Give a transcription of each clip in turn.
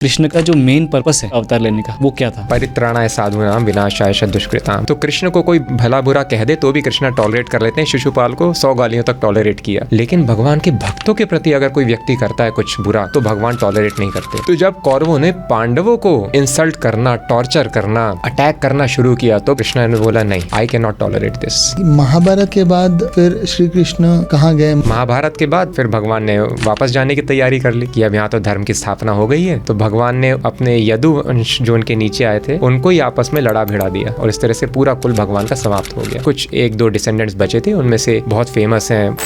कृष्ण का जो main purpose है अवतार लेने का वो क्या था? परित्राणाय साधूनां विनाशाय दुष्कृताम। तो कृष्ण को कोई भला बुरा कह दे तो भी कृष्ण टॉलरेट कर लेते हैं। शिशुपाल को 100 गालियों तक टॉलरेट किया, लेकिन भगवान के भक्तों के प्रति अगर कोई व्यक्ति करता है कुछ बुरा तो भगवान टॉलरेट नहीं करते। तो जब कौरवों ने पांडवों को इंसल्ट करना, टॉर्चर करना, अटैक करना शुरू किया तो कृष्ण ने बोला नहीं, I can not tolerate this. Mahabharat के बाद फिर श्री कृष्ण कहाँ गए? महाभारत के बाद फिर भगवान ने वापस जाने की तैयारी कर ली कि अब यहाँ तो धर्म की स्थापना हो गई है। तो भगवान ने अपने यदुवंश जो उनके नीचे आए थे उनको ही आपस में लड़ा भिड़ा दिया और इस तरह से पूरा कुल भगवान का समाप्त हो गया। कुछ 1-2 डिसेंडेंट्स बचे थे, उनमें से बहुत फेमस हैं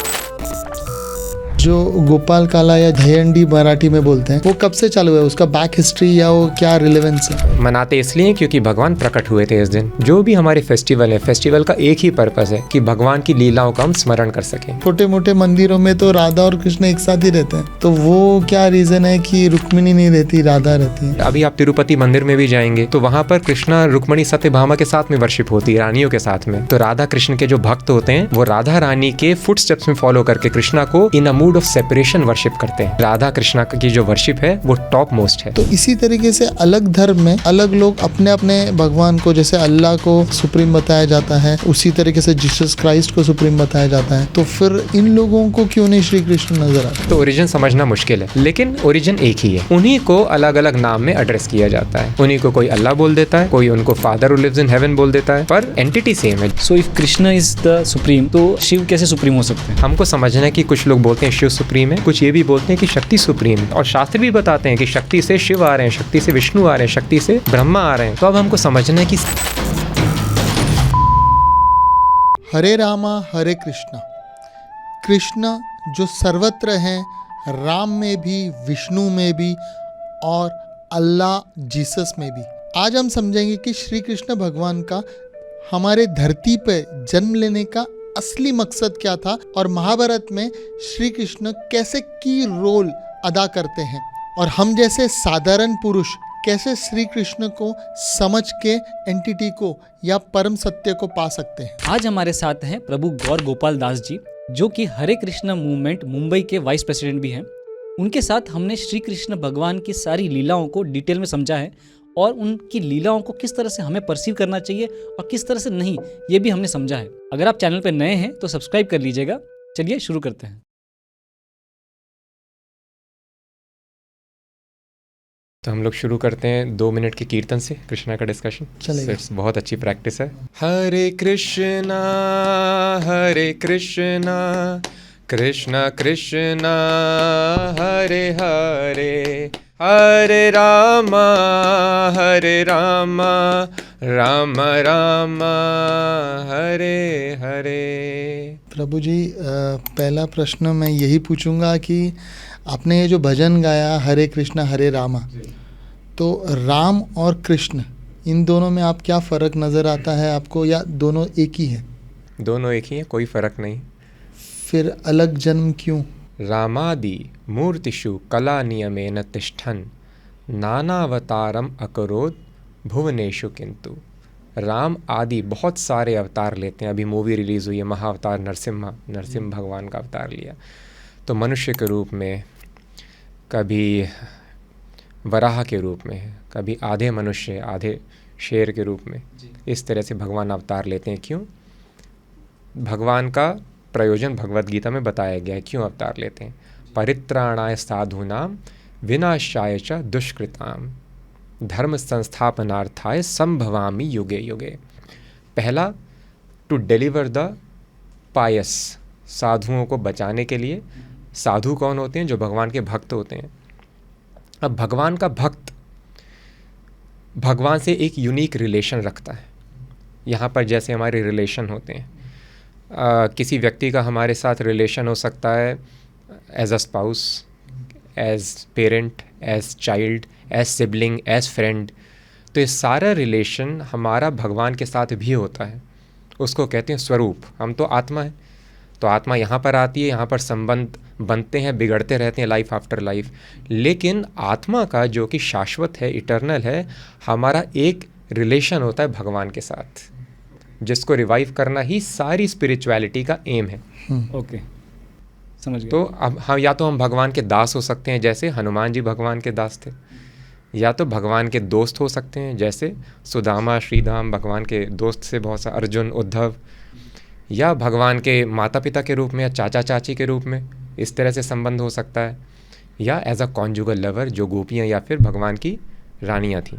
जो गोपाल काला या दहीहंडी मराठी में बोलते हैं, वो कब से चालू है? उसका बैक हिस्ट्री या वो क्या रिलेवेंस है? मनाते इसलिए क्योंकि भगवान प्रकट हुए थे इस दिन। जो भी हमारे फेस्टिवल है, फेस्टिवल का एक ही पर्पस है कि भगवान की लीलाओं का हम स्मरण कर सकें। छोटे मोटे मंदिरों में तो राधा और कृष्ण एक साथ ही रहते हैं, तो वो क्या रीजन है कि रुक्मिणी नहीं रहती, राधा रहती है? अभी आप तिरुपति मंदिर में भी जाएंगे तो वहाँ पर कृष्णा रुक्मिणी सत्यभामा के साथ में वर्शिप होती है, रानियों के साथ में। तो राधा कृष्ण के जो भक्त होते हैं वो राधा रानी के फुट स्टेप्स में फॉलो करके कृष्णा को इन अ मूड ऑफ सेपरेशन वर्शिप करते हैं। राधा कृष्णा की जो वर्शिप है वो टॉप मोस्ट है। तो इसी तरीके से अलग धर्म में अलग लोग अपने अपने भगवान को, जैसे अल्लाह को सुप्रीम बताया जाता है, उसी तरीके से जीसस क्राइस्ट को सुप्रीम बताया जाता है। तो फिर इन लोगों को क्यों नहीं श्री कृष्ण नजर आता? तो ओरिजिन समझना मुश्किल है, लेकिन ओरिजिन एक ही है। उन्हीं को अलग अलग नाम में एड्रेस किया जाता है। उन्हीं को कोई अल्लाह बोल देता है, कोई उनको father who lives in heaven बोल देता है, पर एंटिटी सेम है। So if Krishna is the supreme, तो शिव कैसे सुप्रीम हो सकते हैं? हमको समझना है कि कुछ लोग बोलते हैं शिव सुप्रीम है, कुछ ये भी बोलते हैं कि शक्ति सुप्रीम है, और शास्त्र भी बताते हैं कि शक्ति से शिव आ रहे हैं, शक्ति से विष्णु आ रहे हैं, शक्ति से ब्रह्मा आ रहे हैं। तो अब हमको समझना है कि हरे रामा हरे कृष्णा, कृष्ण जो सर्वत्र हैं, राम में भी, विष्णु में भी और अल्लाह जीसस में भी। आज हम समझेंगे कि श्री कृष्ण भगवान का हमारे धरती पे जन्म लेने का असली मकसद क्या था और महाभारत में श्री कृष्ण कैसे की रोल अदा करते हैं, और हम जैसे साधारण पुरुष कैसे श्री कृष्ण को समझ के एंटिटी को या परम सत्य को पा सकते हैं। आज हमारे साथ हैं प्रभु गौर गोपाल दास जी, जो कि हरे कृष्ण मूवमेंट मुंबई के वाइस प्रेसिडेंट भी हैं। उनके साथ हमने श्री कृष्ण भगवान की सारी लीलाओं को डिटेल में समझा है और उनकी लीलाओं को किस तरह से हमें परसीव करना चाहिए और किस तरह से नहीं, ये भी हमने समझा है। अगर आप चैनल पर नए हैं तो सब्सक्राइब कर लीजिएगा। चलिए शुरू करते हैं। तो हम लोग शुरू करते हैं 2 मिनट के कीर्तन से कृष्णा का डिस्कशन। चलेगा। बहुत अच्छी प्रैक्टिस है। हरे कृष्णा कृष्णा कृष्णा हरे हरे, हरे रामा राम राम हरे हरे। प्रभु जी, पहला प्रश्न मैं यही पूछूंगा कि आपने ये जो भजन गाया हरे कृष्णा हरे रामा, तो राम और कृष्ण इन दोनों में आप क्या फ़र्क नज़र आता है आपको, या दोनों एक ही हैं? दोनों एक ही हैं, कोई फ़र्क नहीं। फिर अलग जन्म क्यों? रामादि मूर्तिषु कला नियमेन तिष्ठन् नानावतारम अकरोद भुवनेषु किंतु। राम आदि बहुत सारे अवतार लेते हैं। अभी मूवी रिलीज़ हुई है महाअवतार नरसिम्हा भगवान का अवतार लिया, तो मनुष्य के रूप में, कभी वराह के रूप में, कभी आधे मनुष्य आधे शेर के रूप में, इस तरह से भगवान अवतार लेते हैं। क्यों? भगवान का प्रयोजन भगवद गीता में बताया गया है क्यों अवतार लेते हैं। परित्राणाय साधूनाम विनाशाय च दुष्कृताम धर्म संस्थापनार्थाय संभवामि युगे युगे। पहला, टू डिलीवर द पायस, साधुओं को बचाने के लिए। साधु कौन होते हैं? जो भगवान के भक्त होते हैं। अब भगवान का भक्त भगवान से एक यूनिक रिलेशन रखता है। यहाँ पर जैसे हमारे रिलेशन होते हैं, किसी व्यक्ति का हमारे साथ रिलेशन हो सकता है as a spouse, as parent, as child, as sibling, as friend. तो ये सारा रिलेशन हमारा भगवान के साथ भी होता है। उसको कहते हैं स्वरूप। हम तो आत्मा है, तो आत्मा यहाँ पर आती है, यहाँ पर संबंध बनते हैं, बिगड़ते रहते हैं लाइफ आफ्टर लाइफ। लेकिन आत्मा का जो कि शाश्वत है, इटर्नल है, हमारा एक रिलेशन होता है भगवान के साथ, जिसको रिवाइव करना ही सारी स्पिरिचुअलिटी का एम है। ओके, समझ गए। तो अब हम या तो हम भगवान के दास हो सकते हैं, जैसे हनुमान जी भगवान के दास थे, या तो भगवान के दोस्त हो सकते हैं, जैसे सुदामा श्रीधाम भगवान के दोस्त से बहुत सा, अर्जुन उद्धव, या भगवान के माता पिता के रूप में या चाचा चाची के रूप में, इस तरह से संबंध हो सकता है, या एज अ कॉन्जुगल लवर जो गोपियाँ या फिर भगवान की रानियाँ थीं।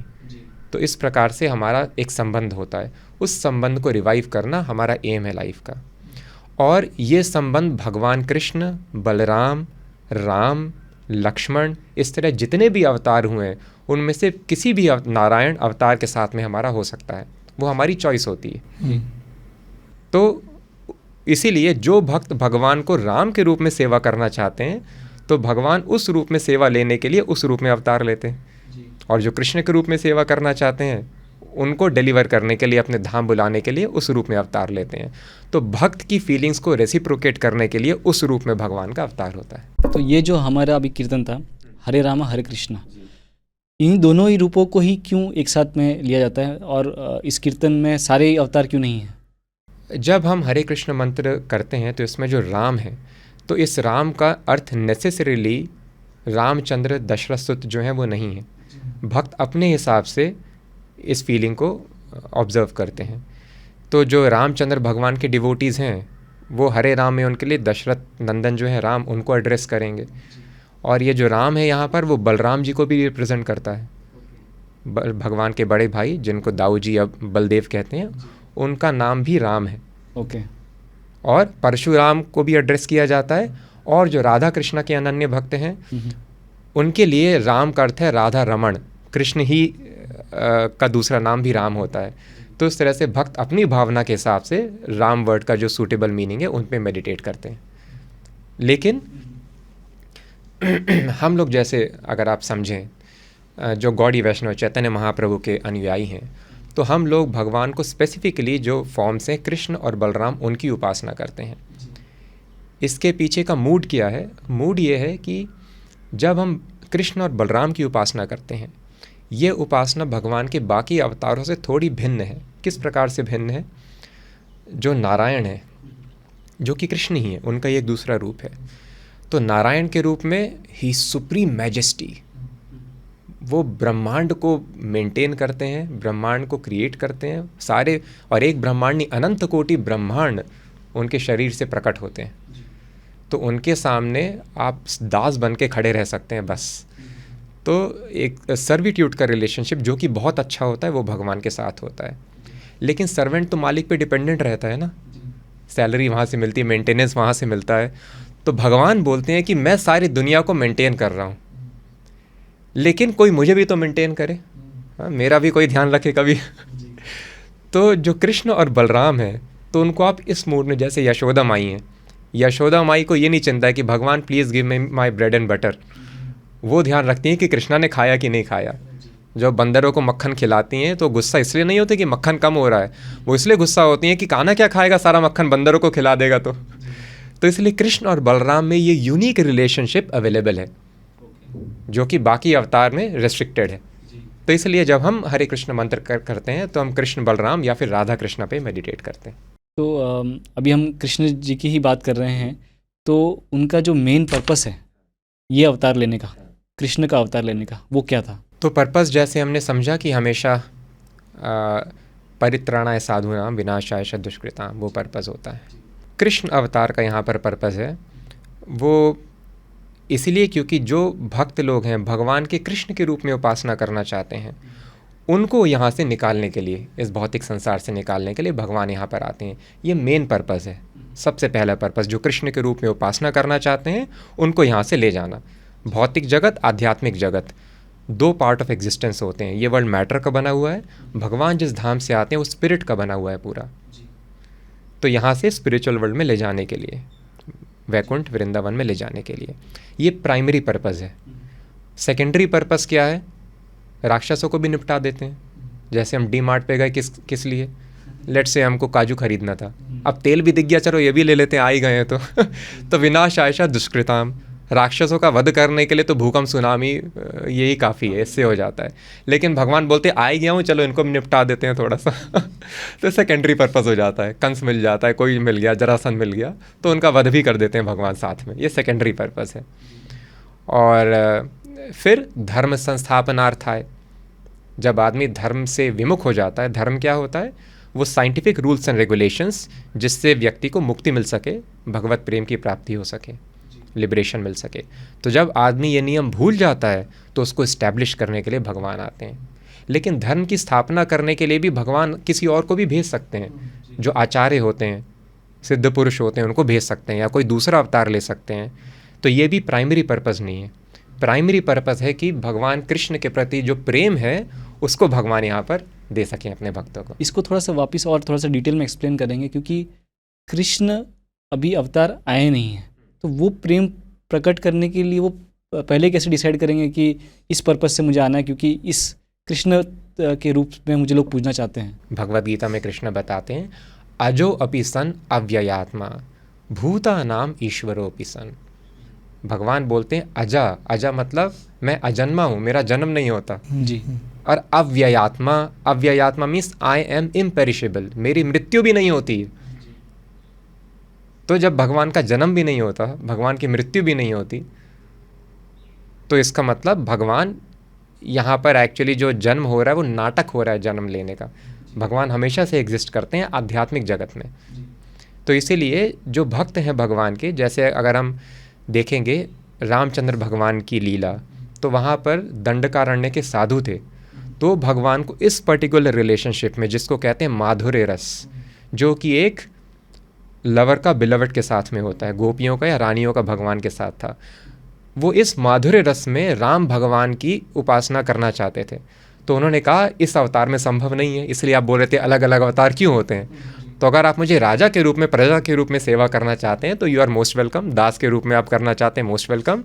तो इस प्रकार से हमारा एक संबंध होता है, उस संबंध को रिवाइव करना हमारा एम है लाइफ का। और ये संबंध भगवान कृष्ण, बलराम, राम, लक्ष्मण, इस तरह जितने भी अवतार हुए हैं उनमें से किसी भी नारायण अवतार के साथ में हमारा हो सकता है, वो हमारी चॉइस होती है। तो इसीलिए जो भक्त भगवान को राम के रूप में सेवा करना चाहते हैं तो भगवान उस रूप में सेवा लेने के लिए उस रूप में अवतार लेते हैं, और जो कृष्ण के रूप में सेवा करना चाहते हैं उनको डिलीवर करने के लिए, अपने धाम बुलाने के लिए उस रूप में अवतार लेते हैं। तो भक्त की फीलिंग्स को रेसिप्रोकेट करने के लिए उस रूप में भगवान का अवतार होता है। तो ये जो हमारा अभी कीर्तन था, हरे रामा हरे कृष्णा, इन दोनों ही रूपों को ही क्यों एक साथ में लिया जाता है, और इस कीर्तन में सारे अवतार क्यों नहीं हैं? जब हम हरे कृष्ण मंत्र करते हैं तो इसमें जो राम है, तो इस राम का अर्थ नेसेसरीली रामचंद्र दशरथ जो हैं वो नहीं है। भक्त अपने हिसाब से इस फीलिंग को ऑब्ज़र्व करते हैं। तो जो रामचंद्र भगवान के डिवोटीज़ हैं वो हरे राम में उनके लिए दशरथ नंदन जो है राम, उनको एड्रेस करेंगे। और ये जो राम है यहाँ पर वो बलराम जी को भी रिप्रेजेंट करता है, भगवान के बड़े भाई जिनको दाऊ जी अब बलदेव कहते हैं, उनका नाम भी राम है। ओके। और परशुराम को भी एड्रेस किया जाता है। और जो राधा कृष्ण के अनन्य भक्त हैं उनके लिए राम का अर्थ है राधा रमण, कृष्ण ही का दूसरा नाम भी राम होता है। तो इस तरह से भक्त अपनी भावना के हिसाब से राम वर्ड का जो सूटेबल मीनिंग है उन पे मेडिटेट करते हैं। लेकिन हम लोग जैसे अगर आप समझें जो गौड़ी वैष्णव चैतन्य महाप्रभु के अनुयायी हैं, तो हम लोग भगवान को स्पेसिफिकली जो फॉर्म्स हैं कृष्ण और बलराम, उनकी उपासना करते हैं। इसके पीछे का मूड क्या है? मूड ये है कि जब हम कृष्ण और बलराम की उपासना करते हैं, ये उपासना भगवान के बाकी अवतारों से थोड़ी भिन्न है। किस प्रकार से भिन्न है? जो नारायण है, जो कि कृष्ण ही है, उनका एक दूसरा रूप है। तो नारायण के रूप में ही सुप्रीम मैजेस्टी, वो ब्रह्मांड को मेंटेन करते हैं, ब्रह्मांड को क्रिएट करते हैं सारे, और एक ब्रह्मांड नहीं, अनंत कोटि ब्रह्मांड उनके शरीर से प्रकट होते हैं। तो उनके सामने आप दास बन के खड़े रह सकते हैं बस। तो एक सर्विट्यूड का रिलेशनशिप जो कि बहुत अच्छा होता है वो भगवान के साथ होता है। लेकिन सर्वेंट तो मालिक पे डिपेंडेंट रहता है ना, सैलरी वहाँ से मिलती है, मेंटेनेंस वहाँ से मिलता है। तो भगवान बोलते हैं कि मैं सारी दुनिया को मेंटेन कर रहा हूँ, लेकिन कोई मुझे भी तो मेंटेन करे, मेरा भी कोई ध्यान रखे कभी। तो जो कृष्ण और बलराम है, तो उनको आप इस मूड में, जैसे यशोदा माई हैं, यशोदा माई को ये नहीं चिंता है कि भगवान please give me my bread and butter, वो ध्यान रखती हैं कि कृष्णा ने खाया कि नहीं खाया। जो बंदरों को मक्खन खिलाती हैं तो गुस्सा इसलिए नहीं होता कि मक्खन कम हो रहा है, वो इसलिए गुस्सा होती हैं कि कान्हा क्या खाएगा, सारा मक्खन बंदरों को खिला देगा। तो इसलिए कृष्ण और बलराम में ये यूनिक रिलेशनशिप अवेलेबल है जो कि बाकी अवतार में रेस्ट्रिक्टेड है। तो इसलिए जब हम हरे कृष्ण मंत्र करते हैं तो हम कृष्ण बलराम या फिर राधा कृष्ण पे मेडिटेट करते हैं। तो अभी हम कृष्ण जी की ही बात कर रहे हैं, तो उनका जो मेन पर्पस है ये अवतार लेने का, कृष्ण का अवतार लेने का, वो क्या था? तो पर्पस जैसे हमने समझा कि हमेशा परित्राणाय साधूनां विनाशाय च दुष्कृतां, वो पर्पस होता है। कृष्ण अवतार का यहाँ पर पर्पस है वो इसलिए क्योंकि जो भक्त लोग हैं भगवान के कृष्ण के रूप में उपासना करना चाहते हैं, उनको यहाँ से निकालने के लिए, इस भौतिक संसार से निकालने के लिए भगवान यहाँ पर आते हैं। ये मेन पर्पस है, सबसे पहला पर्पस। जो कृष्ण के रूप में उपासना करना चाहते हैं उनको यहाँ से ले जाना। भौतिक जगत, आध्यात्मिक जगत, दो पार्ट ऑफ एग्जिस्टेंस होते हैं। ये वर्ल्ड मैटर का बना हुआ है, भगवान जिस धाम से आते हैं वो स्पिरिट का बना हुआ है पूरा। तो यहाँ से स्पिरिचुअल वर्ल्ड में ले जाने के लिए, वैकुंठ वृंदावन में ले जाने के लिए, ये प्राइमरी पर्पस है। सेकेंडरी पर्पस क्या है? राक्षसों को भी निपटा देते हैं। जैसे हम डी मार्ट पे गए, किस लिए? लेट से हमको काजू खरीदना था, अब तेल भी दिख गया, चलो ये भी ले लेते हैं, आ ही गए हैं तो विनाश आयशा दुष्कृताम, राक्षसों का वध करने के लिए तो भूकंप सुनामी यही काफ़ी है, इससे हो जाता है। लेकिन भगवान बोलते आ ही गया हूँ, चलो इनको भी निपटा देते हैं थोड़ा सा तो सेकेंडरी पर्पस हो जाता है। कंस मिल जाता है, कोई मिल गया, जरासंध मिल गया, तो उनका वध भी कर देते हैं भगवान साथ में, ये सेकेंडरी पर्पस है। और फिर धर्म संस्थापनार्थाय, जब आदमी धर्म से विमुख हो जाता है, धर्म क्या होता है? वो साइंटिफिक रूल्स एंड रेगुलेशंस जिससे व्यक्ति को मुक्ति मिल सके, भगवत प्रेम की प्राप्ति हो सके, लिबरेशन मिल सके। तो जब आदमी ये नियम भूल जाता है तो उसको इस्टेब्लिश करने के लिए भगवान आते हैं। लेकिन धर्म की स्थापना करने के लिए भी भगवान किसी और को भी भेज सकते हैं, जो आचार्य होते हैं, सिद्ध पुरुष होते हैं, उनको भेज सकते हैं, या कोई दूसरा अवतार ले सकते हैं। तो ये भी प्राइमरी पर्पज़ नहीं है। प्राइमरी पर्पज़ है कि भगवान कृष्ण के प्रति जो प्रेम है उसको भगवान यहाँ पर दे सकें अपने भक्तों को। इसको थोड़ा सा वापस और थोड़ा सा डिटेल में एक्सप्लेन करेंगे, क्योंकि कृष्ण अभी अवतार आए नहीं हैं, तो वो प्रेम प्रकट करने के लिए वो पहले कैसे डिसाइड करेंगे कि इस पर्पज़ से मुझे आना है, क्योंकि इस कृष्ण के रूप में मुझे लोग पूजना चाहते हैं। भगवद गीता में कृष्ण बताते हैं, अजो अपि सन अव्ययात्मा भूता नाम ईश्वरोपि सन। भगवान बोलते हैं अजा, अजा मतलब मैं अजन्मा हूँ, मेरा जन्म नहीं होता जी। और अव्ययात्मा, अव्ययात्मा मीन्स आई एम इम्पेरिशेबल, मेरी मृत्यु भी नहीं होती। तो जब भगवान का जन्म भी नहीं होता, भगवान की मृत्यु भी नहीं होती, तो इसका मतलब भगवान यहाँ पर एक्चुअली जो जन्म हो रहा है वो नाटक हो रहा है जन्म लेने का। भगवान हमेशा से एग्जिस्ट करते हैं आध्यात्मिक जगत में। तो इसीलिए जो भक्त हैं भगवान के, जैसे अगर हम देखेंगे रामचंद्र भगवान की लीला, तो वहाँ पर दंडकारण्य के साधु थे, तो भगवान को इस पर्टिकुलर रिलेशनशिप में, जिसको कहते हैं माधुर्य रस, जो कि एक लवर का बिलवट के साथ में होता है, गोपियों का या रानियों का भगवान के साथ था, वो इस माधुर्य रस में राम भगवान की उपासना करना चाहते थे। तो उन्होंने कहा इस अवतार में संभव नहीं है, इसलिए आप बोल रहे थे अलग अलग अवतार क्यों होते हैं। तो अगर आप मुझे राजा के रूप में, प्रजा के रूप में सेवा करना चाहते हैं तो यू आर मोस्ट वेलकम, दास के रूप में आप करना चाहते हैं मोस्ट वेलकम,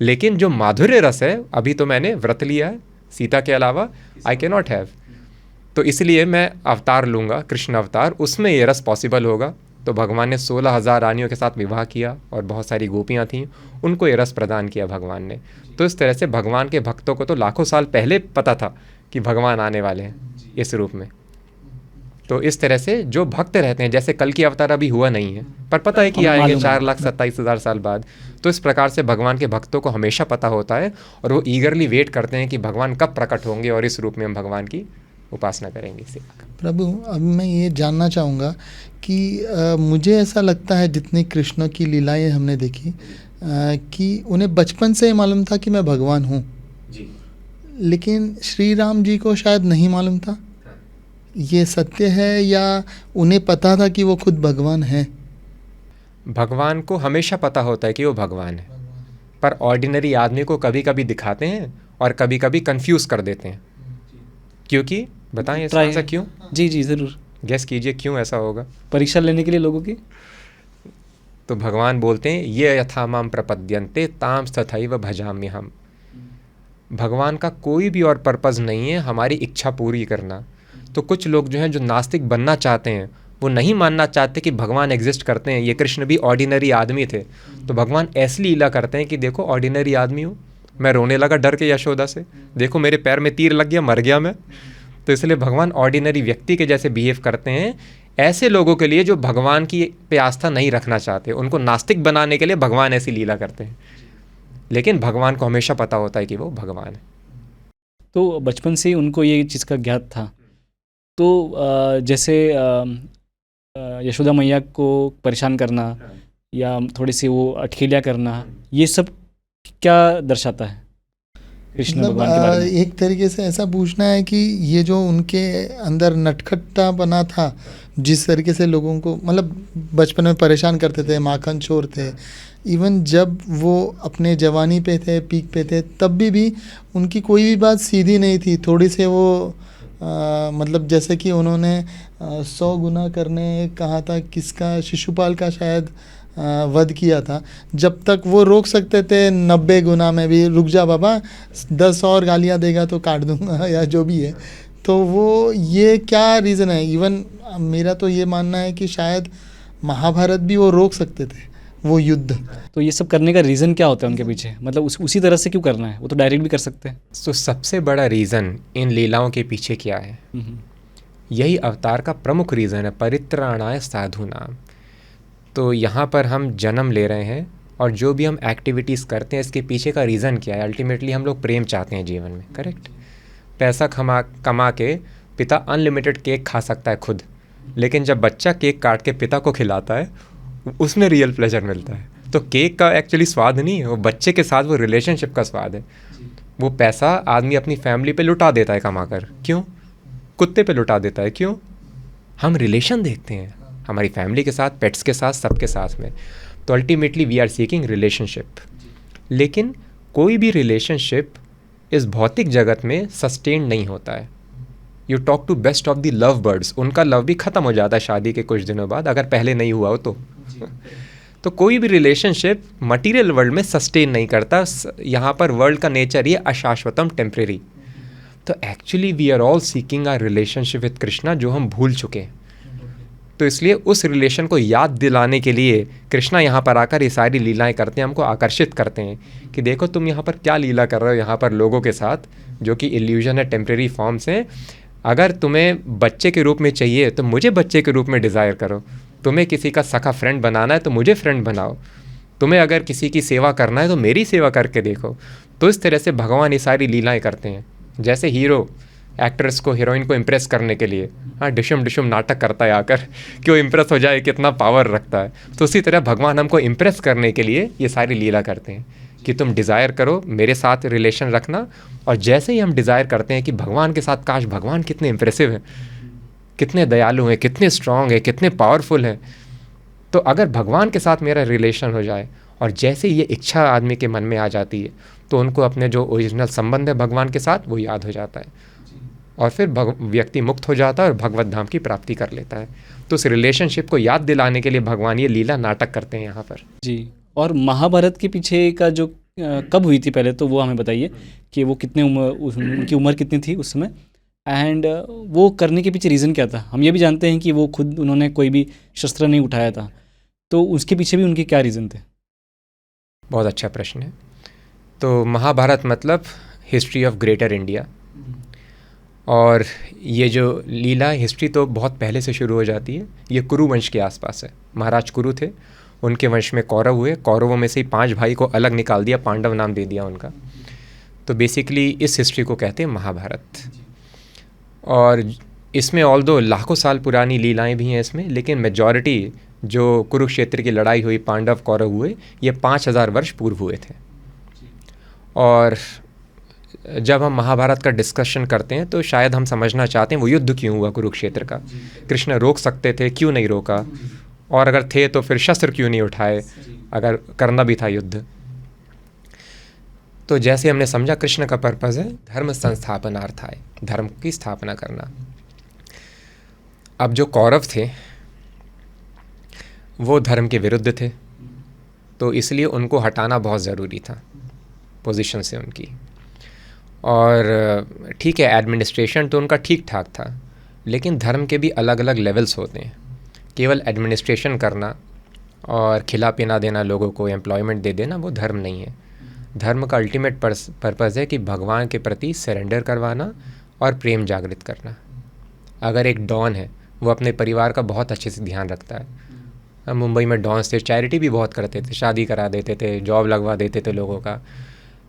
लेकिन जो माधुर्य रस है, अभी तो मैंने व्रत लिया है सीता के अलावा, आई कैन नॉट हैव, तो इसलिए मैं अवतार लूँगा, कृष्ण अवतार, उसमें ये रस पॉसिबल होगा। तो भगवान ने 16,000 रानियों के साथ विवाह किया और बहुत सारी गोपियाँ थीं, उनको ये रस प्रदान किया भगवान ने। तो इस तरह से भगवान के भक्तों को तो लाखों साल पहले पता था कि भगवान आने वाले हैं इस रूप में। तो इस तरह से जो भक्त रहते हैं, जैसे कल की अवतार अभी हुआ नहीं है पर पता है कि आएंगे 4,27,000 साल बाद, तो इस प्रकार से भगवान के भक्तों को हमेशा पता होता है और वो ईगरली वेट करते हैं कि भगवान कब प्रकट होंगे और इस रूप में हम भगवान की उपासना करेंगे। इसे प्रभु, अब मैं ये जानना चाहूँगा कि मुझे ऐसा लगता है जितनी कृष्ण की लीलाएं हमने देखी कि उन्हें बचपन से ही मालूम था कि मैं भगवान हूँ, लेकिन श्री राम जी को शायद नहीं मालूम था। ये सत्य है या उन्हें पता था कि वो खुद भगवान हैं? भगवान को हमेशा पता होता है कि वो भगवान है, पर ऑर्डिनरी आदमी को कभी कभी दिखाते हैं और कभी कभी कंफ्यूज कर देते हैं। क्योंकि बताएं ऐसा क्यों? जी जी ज़रूर, गेस कीजिए क्यों ऐसा होगा। परीक्षा लेने के लिए लोगों की। तो भगवान बोलते हैं ये यथा माम प्रपद्यन्ते ताम तथैव भजाम्य हम। भगवान का कोई भी और पर्पज़ नहीं है हमारी इच्छा पूरी करना। तो कुछ लोग जो हैं, जो नास्तिक बनना चाहते हैं, वो नहीं मानना चाहते कि भगवान एग्जिस्ट करते हैं, ये कृष्ण भी ऑर्डिनरी आदमी थे, तो भगवान ऐसी लीला करते हैं कि देखो ऑर्डिनरी आदमी हूँ, मैं रोने लगा डर के यशोदा से, देखो मेरे पैर में तीर लग गया, मर गया मैं। तो इसलिए भगवान ऑर्डिनरी व्यक्ति के जैसे बिहेव करते हैं ऐसे लोगों के लिए जो भगवान की पे आस्था नहीं रखना चाहते, उनको नास्तिक बनाने के लिए भगवान ऐसी लीला करते हैं। लेकिन भगवान को हमेशा पता होता है कि वो भगवान है। तो बचपन से ही उनको ये चीज़ का ज्ञात था। तो जैसे यशोदा मैया को परेशान करना या थोड़ी सी वो अटखेलियाँ करना, ये सब क्या दर्शाता है कृष्ण मतलब भगवान के बारे में? एक तरीके से ऐसा पूछना है कि ये जो उनके अंदर नटखट्टा बना था, जिस तरीके से लोगों को मतलब बचपन में परेशान करते थे, माखन चोर थे, इवन जब वो अपने जवानी पे थे, पीक पे थे, तब भी उनकी कोई भी बात सीधी नहीं थी। थोड़ी से वो मतलब जैसे कि उन्होंने 100 गुना करने कहा था, किसका, शिशुपाल का शायद वध किया था। जब तक वो रोक सकते थे 90 गुना में भी, रुक जा बाबा 10 और गालियाँ देगा तो काट दूंगा या जो भी है। तो वो ये क्या रीज़न है? इवन मेरा तो ये मानना है कि शायद महाभारत भी वो रोक सकते थे, वो युद्ध। तो ये सब करने का रीज़न क्या होता है उनके पीछे? मतलब उसी तरह से क्यों करना है? वो तो डायरेक्ट भी कर सकते हैं। तो सबसे बड़ा रीज़न इन लीलाओं के पीछे क्या है? यही अवतार का प्रमुख रीज़न है, परित्राणाय साधुनाम। तो यहाँ पर हम जन्म ले रहे हैं और जो भी हम एक्टिविटीज़ करते हैं इसके पीछे का रीज़न क्या है? अल्टीमेटली हम लोग प्रेम चाहते हैं जीवन में, करेक्ट? पैसा कमा के पिता अनलिमिटेड केक खा सकता है खुद, लेकिन जब बच्चा केक काट के पिता को खिलाता है उसमें रियल प्लेजर मिलता है। तो केक का एक्चुअली स्वाद नहीं है, वो बच्चे के साथ वो रिलेशनशिप का स्वाद है। वो पैसा आदमी अपनी फैमिली पे लुटा देता है कमा कर, क्यों? कुत्ते पे लुटा देता है, क्यों? हम रिलेशन देखते हैं हमारी फैमिली के साथ, पेट्स के साथ, सबके साथ में। तो ultimately we are seeking relationship. लेकिन कोई भी रिलेशनशिप इस भौतिक जगत में सस्टेन नहीं होता है। You talk to best of the love birds, उनका लव भी ख़त्म हो जाता है शादी के कुछ दिनों बाद, अगर पहले नहीं हुआ हो तो कोई भी रिलेशनशिप मटेरियल वर्ल्ड में सस्टेन नहीं करता। यहाँ पर वर्ल्ड का नेचर ही अशाश्वतम, टेम्परेरी। तो actually we are all seeking are relationship with Krishna, जो हम भूल चुके हैं। तो इसलिए उस रिलेशन को याद दिलाने के लिए कृष्णा यहाँ पर आकर ये सारी लीलाएं करते हैं, हमको आकर्षित करते हैं कि देखो तुम यहाँ पर क्या लीला कर रहे हो यहाँ पर लोगों के साथ, जो कि इल्यूजन है, टेम्परेरी फॉर्म्स हैं। अगर तुम्हें बच्चे के रूप में चाहिए तो मुझे बच्चे के रूप में डिज़ायर करो, तुम्हें किसी का सखा फ्रेंड बनाना है तो मुझे फ्रेंड बनाओ, तुम्हें अगर किसी की सेवा करना है तो मेरी सेवा करके देखो। तो इस तरह से भगवान ये सारी लीलाएं करते हैं। जैसे हीरो एक्ट्रेस को, हीरोइन को इम्प्रेस करने के लिए डिशम डिशम नाटक करता है आकर कि वो इम्प्रेस हो जाए, कितना पावर रखता है। तो उसी तरह भगवान हमको इम्प्रेस करने के लिए ये सारी लीला करते हैं कि तुम डिज़ायर करो, मेरे साथ रिलेशन रखना। और जैसे ही हम डिज़ायर करते हैं कि भगवान के साथ, काश भगवान कितने इम्प्रेसिव हैं, कितने दयालु हैं, कितने स्ट्रांग हैं, कितने पावरफुल हैं, तो अगर भगवान के साथ मेरा रिलेशन हो जाए, और जैसे ये इच्छा आदमी के मन में आ जाती है तो उनको अपने जो ओरिजिनल संबंध है भगवान के साथ वो याद हो जाता है, और फिर व्यक्ति मुक्त हो जाता है और भगवत धाम की प्राप्ति कर लेता है। तो उस रिलेशनशिप को याद दिलाने के लिए भगवान ये लीला नाटक करते हैं यहाँ पर। जी। और महाभारत के पीछे का जो कब हुई थी पहले तो वो हमें बताइए कि वो कितने उनकी उम्र कितनी थी उस समय, एंड वो करने के पीछे रीज़न क्या था? हम ये भी जानते हैं कि वो खुद उन्होंने कोई भी शस्त्र नहीं उठाया था, तो उसके पीछे भी उनके क्या रीज़न थे? बहुत अच्छा प्रश्न है। तो महाभारत मतलब हिस्ट्री ऑफ ग्रेटर इंडिया, और ये जो लीला हिस्ट्री तो बहुत पहले से शुरू हो जाती है। ये कुरु वंश के आसपास है। महाराज कुरु थे, उनके वंश में कौरव हुए, कौरवों में से ही 5 भाई को अलग निकाल दिया, पांडव नाम दे दिया उनका। तो बेसिकली इस हिस्ट्री को कहते हैं महाभारत। और इसमें ऑल दो लाखों साल पुरानी लीलाएं भी हैं इसमें, लेकिन मेजॉरिटी जो कुरुक्षेत्र की लड़ाई हुई, पांडव कौरव हुए, ये 5000 वर्ष पूर्व हुए थे। और जब हम महाभारत का डिस्कशन करते हैं तो शायद हम समझना चाहते हैं वो युद्ध क्यों हुआ कुरुक्षेत्र का, कृष्ण रोक सकते थे, क्यों नहीं रोका, और अगर थे तो फिर शस्त्र क्यों नहीं उठाए अगर करना भी था युद्ध। तो जैसे हमने समझा कृष्ण का पर्पज़ है धर्म संस्थापनार्थाय, धर्म की स्थापना करना। अब जो कौरव थे वो धर्म के विरुद्ध थे, तो इसलिए उनको हटाना बहुत ज़रूरी था पोजीशन से उनकी। और ठीक है, एडमिनिस्ट्रेशन तो उनका ठीक ठाक था, लेकिन धर्म के भी अलग अलग लेवल्स होते हैं। केवल एडमिनिस्ट्रेशन करना और खिला पिला देना, लोगों को एम्प्लॉयमेंट दे देना, वो धर्म नहीं है। धर्म का अल्टीमेट पर्पज़ है कि भगवान के प्रति सरेंडर करवाना और प्रेम जागृत करना। अगर एक डॉन है वो अपने परिवार का बहुत अच्छे से ध्यान रखता है। मुंबई में डॉन्स थे, चैरिटी भी बहुत करते थे, शादी करा देते थे, जॉब लगवा देते थे लोगों का,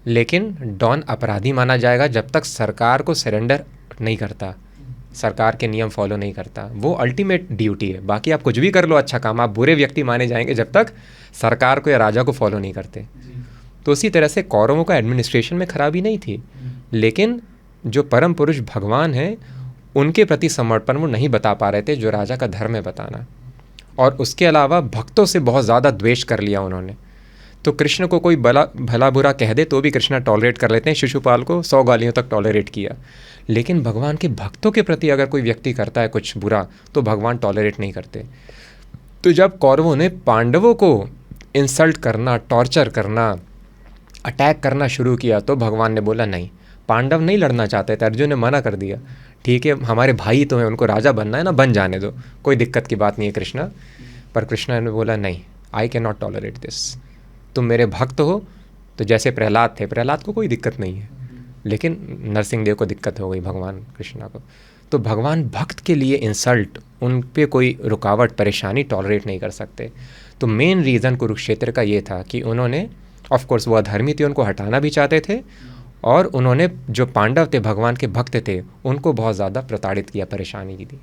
लेकिन डॉन अपराधी माना जाएगा जब तक सरकार को सरेंडर नहीं करता, सरकार के नियम फॉलो नहीं करता। वो अल्टीमेट ड्यूटी है। बाकी आप कुछ भी कर लो अच्छा काम, आप बुरे व्यक्ति माने जाएंगे जब तक सरकार को या राजा को फॉलो नहीं करते। तो उसी तरह से कौरवों का एडमिनिस्ट्रेशन में खराबी नहीं थी, लेकिन जो परम पुरुष भगवान हैं उनके प्रति समर्पण वो नहीं बता पा रहे थे, जो राजा का धर्म है बताना। और उसके अलावा भक्तों से बहुत ज़्यादा द्वेष कर लिया उन्होंने। तो कृष्ण को कोई भला बुरा कह दे तो भी कृष्ण टॉलरेट कर लेते हैं। शिशुपाल को 100 गालियों तक टॉलरेट किया, लेकिन भगवान के भक्तों के प्रति अगर कोई व्यक्ति करता है कुछ बुरा तो भगवान टॉलरेट नहीं करते। तो जब कौरवों ने पांडवों को इंसल्ट करना, टॉर्चर करना, अटैक करना शुरू किया तो भगवान ने बोला नहीं, पांडव नहीं लड़ना चाहते थे। अर्जुन ने मना कर दिया, ठीक है हमारे भाई तो हैं, उनको राजा बनना है ना, बन जाने दो, कोई दिक्कत की बात नहीं है कृष्णा। पर कृष्णा ने बोला नहीं, I can not tolerate this. तुम मेरे भक्त हो। तो जैसे प्रहलाद थे, प्रहलाद को कोई दिक्कत नहीं है, लेकिन नरसिंह देव को दिक्कत हो गई भगवान कृष्णा को। तो भगवान भक्त के लिए इंसल्ट, उन पे कोई रुकावट, परेशानी टॉलरेट नहीं कर सकते। तो मेन रीज़न कुरुक्षेत्र का ये था कि उन्होंने, ऑफ कोर्स वो अधर्मी थे, उनको हटाना भी चाहते थे, और उन्होंने जो पांडव थे, भगवान के भक्त थे, उनको बहुत ज़्यादा प्रताड़ित किया, परेशानी की दी।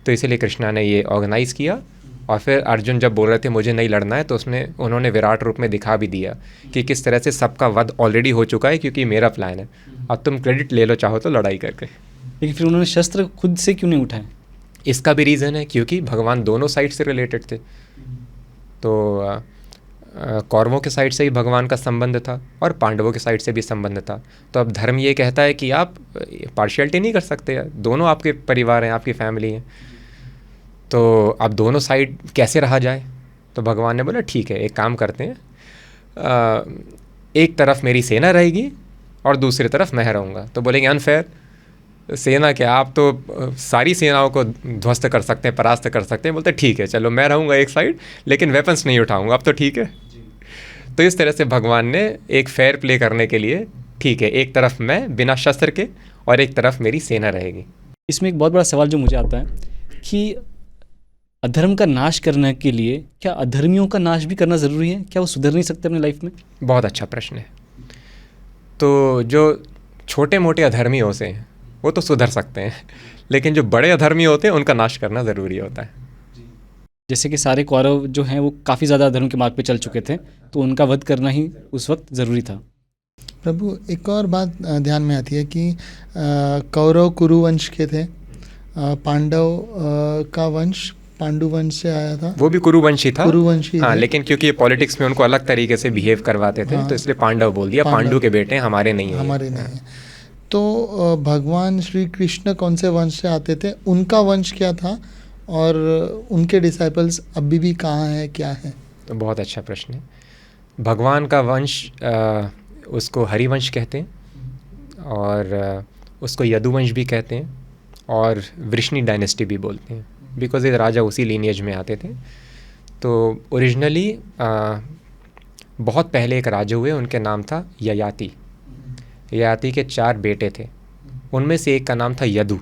तो इसलिए कृष्णा ने ये ऑर्गेनाइज़ किया। और फिर अर्जुन जब बोल रहे थे मुझे नहीं लड़ना है, तो उन्होंने विराट रूप में दिखा भी दिया कि किस तरह से सबका वध ऑलरेडी हो चुका है, क्योंकि मेरा प्लान है, अब तुम क्रेडिट ले लो चाहो तो लड़ाई करके। लेकिन फिर उन्होंने शस्त्र खुद से क्यों नहीं उठाए? इसका भी रीज़न है, क्योंकि भगवान दोनों साइड से रिलेटेड थे। तो कौरवों के साइड से ही भगवान का संबंध था और पांडवों के साइड से भी संबंध था। तो अब धर्म ये कहता है कि आप पार्शियलिटी नहीं कर सकते, दोनों आपके परिवार हैं, आपकी फैमिली हैं, तो अब दोनों साइड कैसे रहा जाए। तो भगवान ने बोला ठीक है, एक काम करते हैं, एक तरफ मेरी सेना रहेगी और दूसरी तरफ मैं रहूँगा। तो बोलेंगे अनफेयर, सेना क्या, आप तो सारी सेनाओं को ध्वस्त कर सकते हैं, परास्त कर सकते हैं। बोलते ठीक है, चलो मैं रहूँगा एक साइड, लेकिन वेपन्स नहीं उठाऊँगा, अब तो ठीक है। तो इस तरह से भगवान ने एक फेयर प्ले करने के लिए, ठीक है, एक तरफ मैं बिना शस्त्र के और एक तरफ मेरी सेना रहेगी। इसमें एक बहुत बड़ा सवाल जो मुझे आता है कि अधर्म का नाश करने के लिए क्या अधर्मियों का नाश भी करना ज़रूरी है? क्या वो सुधर नहीं सकते अपनी लाइफ में? बहुत अच्छा प्रश्न है। तो जो छोटे मोटे अधर्मी होते हैं वो तो सुधर सकते हैं, लेकिन जो बड़े अधर्मी होते हैं उनका नाश करना ज़रूरी होता है। जैसे कि सारे कौरव जो हैं वो काफ़ी ज़्यादा अधर्म के मार्ग पे चल चुके थे, तो उनका वध करना ही उस वक्त ज़रूरी था। प्रभु, एक और बात ध्यान में आती है कि कौरव कुरुवंश के थे, पांडव का वंश पांडु वंश से आया था, वो भी कुरुवंशी था, कुरुवंशी हाँ, थे। लेकिन क्योंकि पॉलिटिक्स में उनको अलग तरीके से बिहेव करवाते थे, हाँ, तो इसलिए पांडव बोल दिया, पांडु के बेटे हमारे नहीं हैं। हमारे नहीं है। तो भगवान श्री कृष्ण कौन से वंश से आते थे, उनका वंश क्या था, और उनके डिसाइपल्स अभी भी कहाँ हैं, क्या है? तो बहुत अच्छा प्रश्न है। भगवान का वंश उसको हरिवंश कहते हैं, और उसको यदुवंश भी कहते हैं, और वृष्णि डायनेस्टी भी बोलते हैं, बिकॉज ये राजा उसी लीनिएज में आते थे। तो ओरिजिनली बहुत पहले एक राजा हुए, उनके नाम था ययाति। ययाति के 4 बेटे थे, उनमें से एक का नाम था यदु।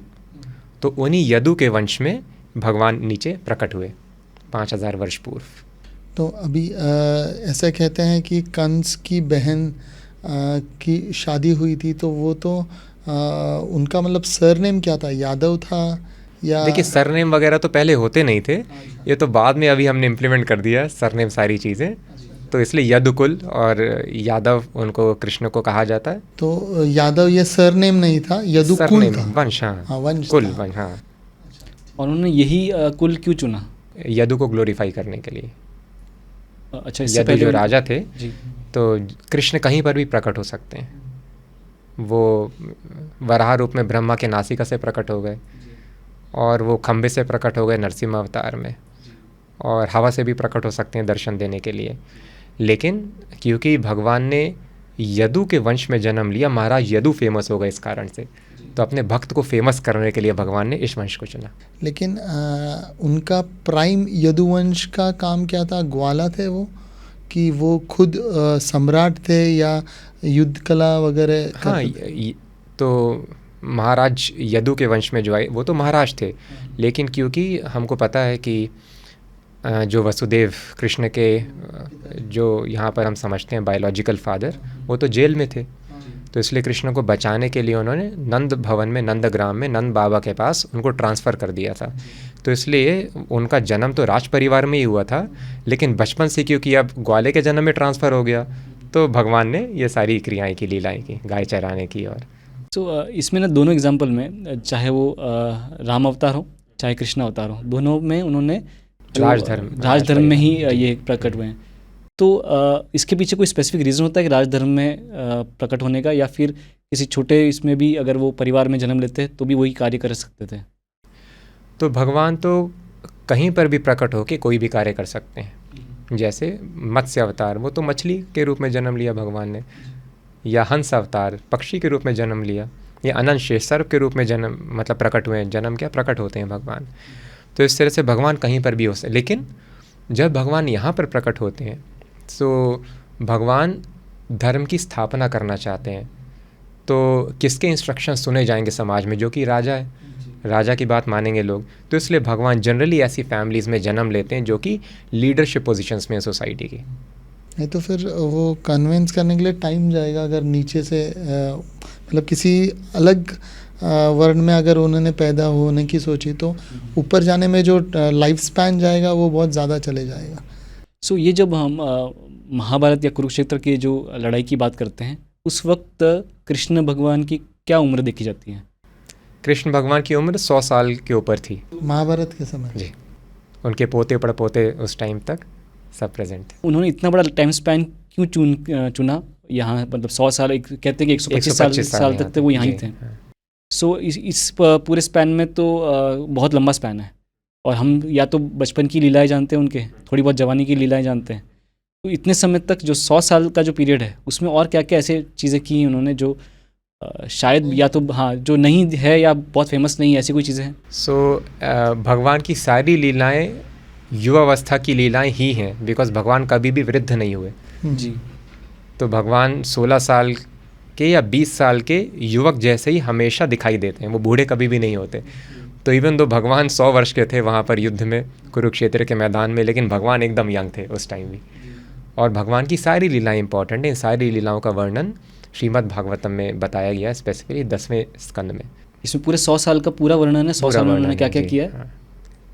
तो उन्हीं यदु के वंश में भगवान नीचे प्रकट हुए 5000 वर्ष पूर्व। तो अभी ऐसा कहते हैं कि कंस की बहन की शादी हुई थी, तो वो तो उनका मतलब सरनेम क्या था, यादव था या? देखिए, सरनेम वगैरह तो पहले होते नहीं थे, ये तो बाद में अभी हमने इम्प्लीमेंट कर दिया सरनेम सारी चीज़ें। तो इसलिए यदुकुल और यादव उनको कृष्ण को कहा जाता है। तो यादव ये सरनेम नहीं था, यदुकुल था, वंश, हाँ, हाँ, वंश कुल था। वंश, हाँ। और उन्होंने यही कुल क्यों चुना? यदु को ग्लोरीफाई करने के लिए। अच्छा, इससे यदु पहले जो राजा थे, जी, तो कृष्ण कहीं पर भी प्रकट हो सकते हैं। वो वराह रूप में ब्रह्मा के नासिका से प्रकट हो गए, और वो खंबे से प्रकट हो गए नरसिम्हा अवतार में, और हवा से भी प्रकट हो सकते हैं दर्शन देने के लिए। लेकिन क्योंकि भगवान ने यदु के वंश में जन्म लिया, महाराज यदु फेमस हो गए इस कारण से, तो अपने भक्त को फेमस करने के लिए भगवान ने इस वंश को चुना। लेकिन उनका प्राइम यदुवंश का काम क्या था? ग्वाला थे वो, कि वो खुद सम्राट थे या युद्ध कला वगैरह? हाँ, तो महाराज यदु के वंश में जो आए वो तो महाराज थे, लेकिन क्योंकि हमको पता है कि जो वसुदेव कृष्ण के जो यहाँ पर हम समझते हैं बायोलॉजिकल फादर, वो तो जेल में थे। तो इसलिए कृष्ण को बचाने के लिए उन्होंने नंद भवन में, नंदग्राम में, नंद बाबा के पास उनको ट्रांसफ़र कर दिया था। तो इसलिए उनका जन्म तो राज परिवार में ही हुआ था, लेकिन बचपन से क्योंकि अब ग्वाले के जन्म में ट्रांसफ़र हो गया, तो भगवान ने ये सारी क्रियाएँ की, लीलाएँ की, गाय चराने की। और तो इसमें ना दोनों एग्जाम्पल में, चाहे वो राम अवतार हो चाहे कृष्ण अवतार हो, दोनों में उन्होंने राजधर्म में ही ये प्रकट हुए हैं। तो इसके पीछे कोई स्पेसिफिक रीज़न होता है कि राजधर्म में प्रकट होने का, या फिर किसी छोटे इसमें भी अगर वो परिवार में जन्म लेते तो भी वही कार्य कर सकते थे? तो भगवान तो कहीं पर भी प्रकट होकर कोई भी कार्य कर सकते हैं। जैसे मत्स्य अवतार, वो तो मछली के रूप में जन्म लिया भगवान ने, या हंस अवतार पक्षी के रूप में जन्म लिया, या अनंत शेष सर्प के रूप में जन्म, मतलब प्रकट हुए हैं, जन्म क्या, प्रकट होते हैं भगवान। तो इस तरह से भगवान कहीं पर भी हो सकते। लेकिन जब भगवान यहाँ पर प्रकट होते हैं, तो भगवान धर्म की स्थापना करना चाहते हैं, तो किसके इंस्ट्रक्शन सुने जाएंगे समाज में? जो कि राजा है, राजा की बात मानेंगे लोग, तो इसलिए भगवान जनरली ऐसी फैमिलीज़ में जन्म लेते हैं जो कि लीडरशिप पोजीशंस में हैं सोसाइटी की। नहीं तो फिर वो कन्विंस करने के लिए टाइम जाएगा, अगर नीचे से मतलब किसी अलग वर्ण में अगर उन्होंने पैदा होने की सोची तो ऊपर जाने में जो लाइफ स्पैन जाएगा वो बहुत ज़्यादा चले जाएगा। सो ये जब हम महाभारत या कुरुक्षेत्र की जो लड़ाई की बात करते हैं, उस वक्त कृष्ण भगवान की क्या उम्र देखी जाती है? कृष्ण भगवान की उम्र 100 साल के ऊपर थी महाभारत के समय जी। उनके पोते पड़पोते उस टाइम तक सब प्रेजेंट थे। उन्होंने इतना बड़ा टाइम स्पैन क्यों चुना यहाँ, मतलब 100 साल, कहते हैं कि 125 साल तक तो वो यहाँ ही थे। सो इस पूरे स्पैन में तो बहुत लंबा स्पैन है, और हम या तो बचपन की लीलाएं जानते हैं उनके, थोड़ी बहुत जवानी की लीलाएं जानते हैं, तो इतने समय तक जो 100 साल का जो पीरियड है उसमें और क्या क्या ऐसे चीज़ें की उन्होंने जो शायद या तो हाँ जो नहीं है या बहुत फेमस नहीं है, ऐसी कोई चीज़ें हैं? सो भगवान की सारी लीलाएं युवावस्था की लीलाएं ही हैं, बिकॉज भगवान कभी भी वृद्ध नहीं हुए जी। तो भगवान 16 साल के या 20 साल के युवक जैसे ही हमेशा दिखाई देते हैं, वो बूढ़े कभी भी नहीं होते। तो इवन दो भगवान 100 वर्ष के थे वहाँ पर युद्ध में कुरुक्षेत्र के मैदान में, लेकिन भगवान एकदम यंग थे उस टाइम भी। और भगवान की सारी लीलाएं इंपॉर्टेंट हैं। सारी लीलाओं का वर्णन श्रीमद् भागवतम में बताया गया है, स्पेसिफिकली 10वें स्कंद में। इसमें पूरे 100 साल का पूरा वर्णन है, 100 साल में उन्होंने क्या क्या किया है। हाँ।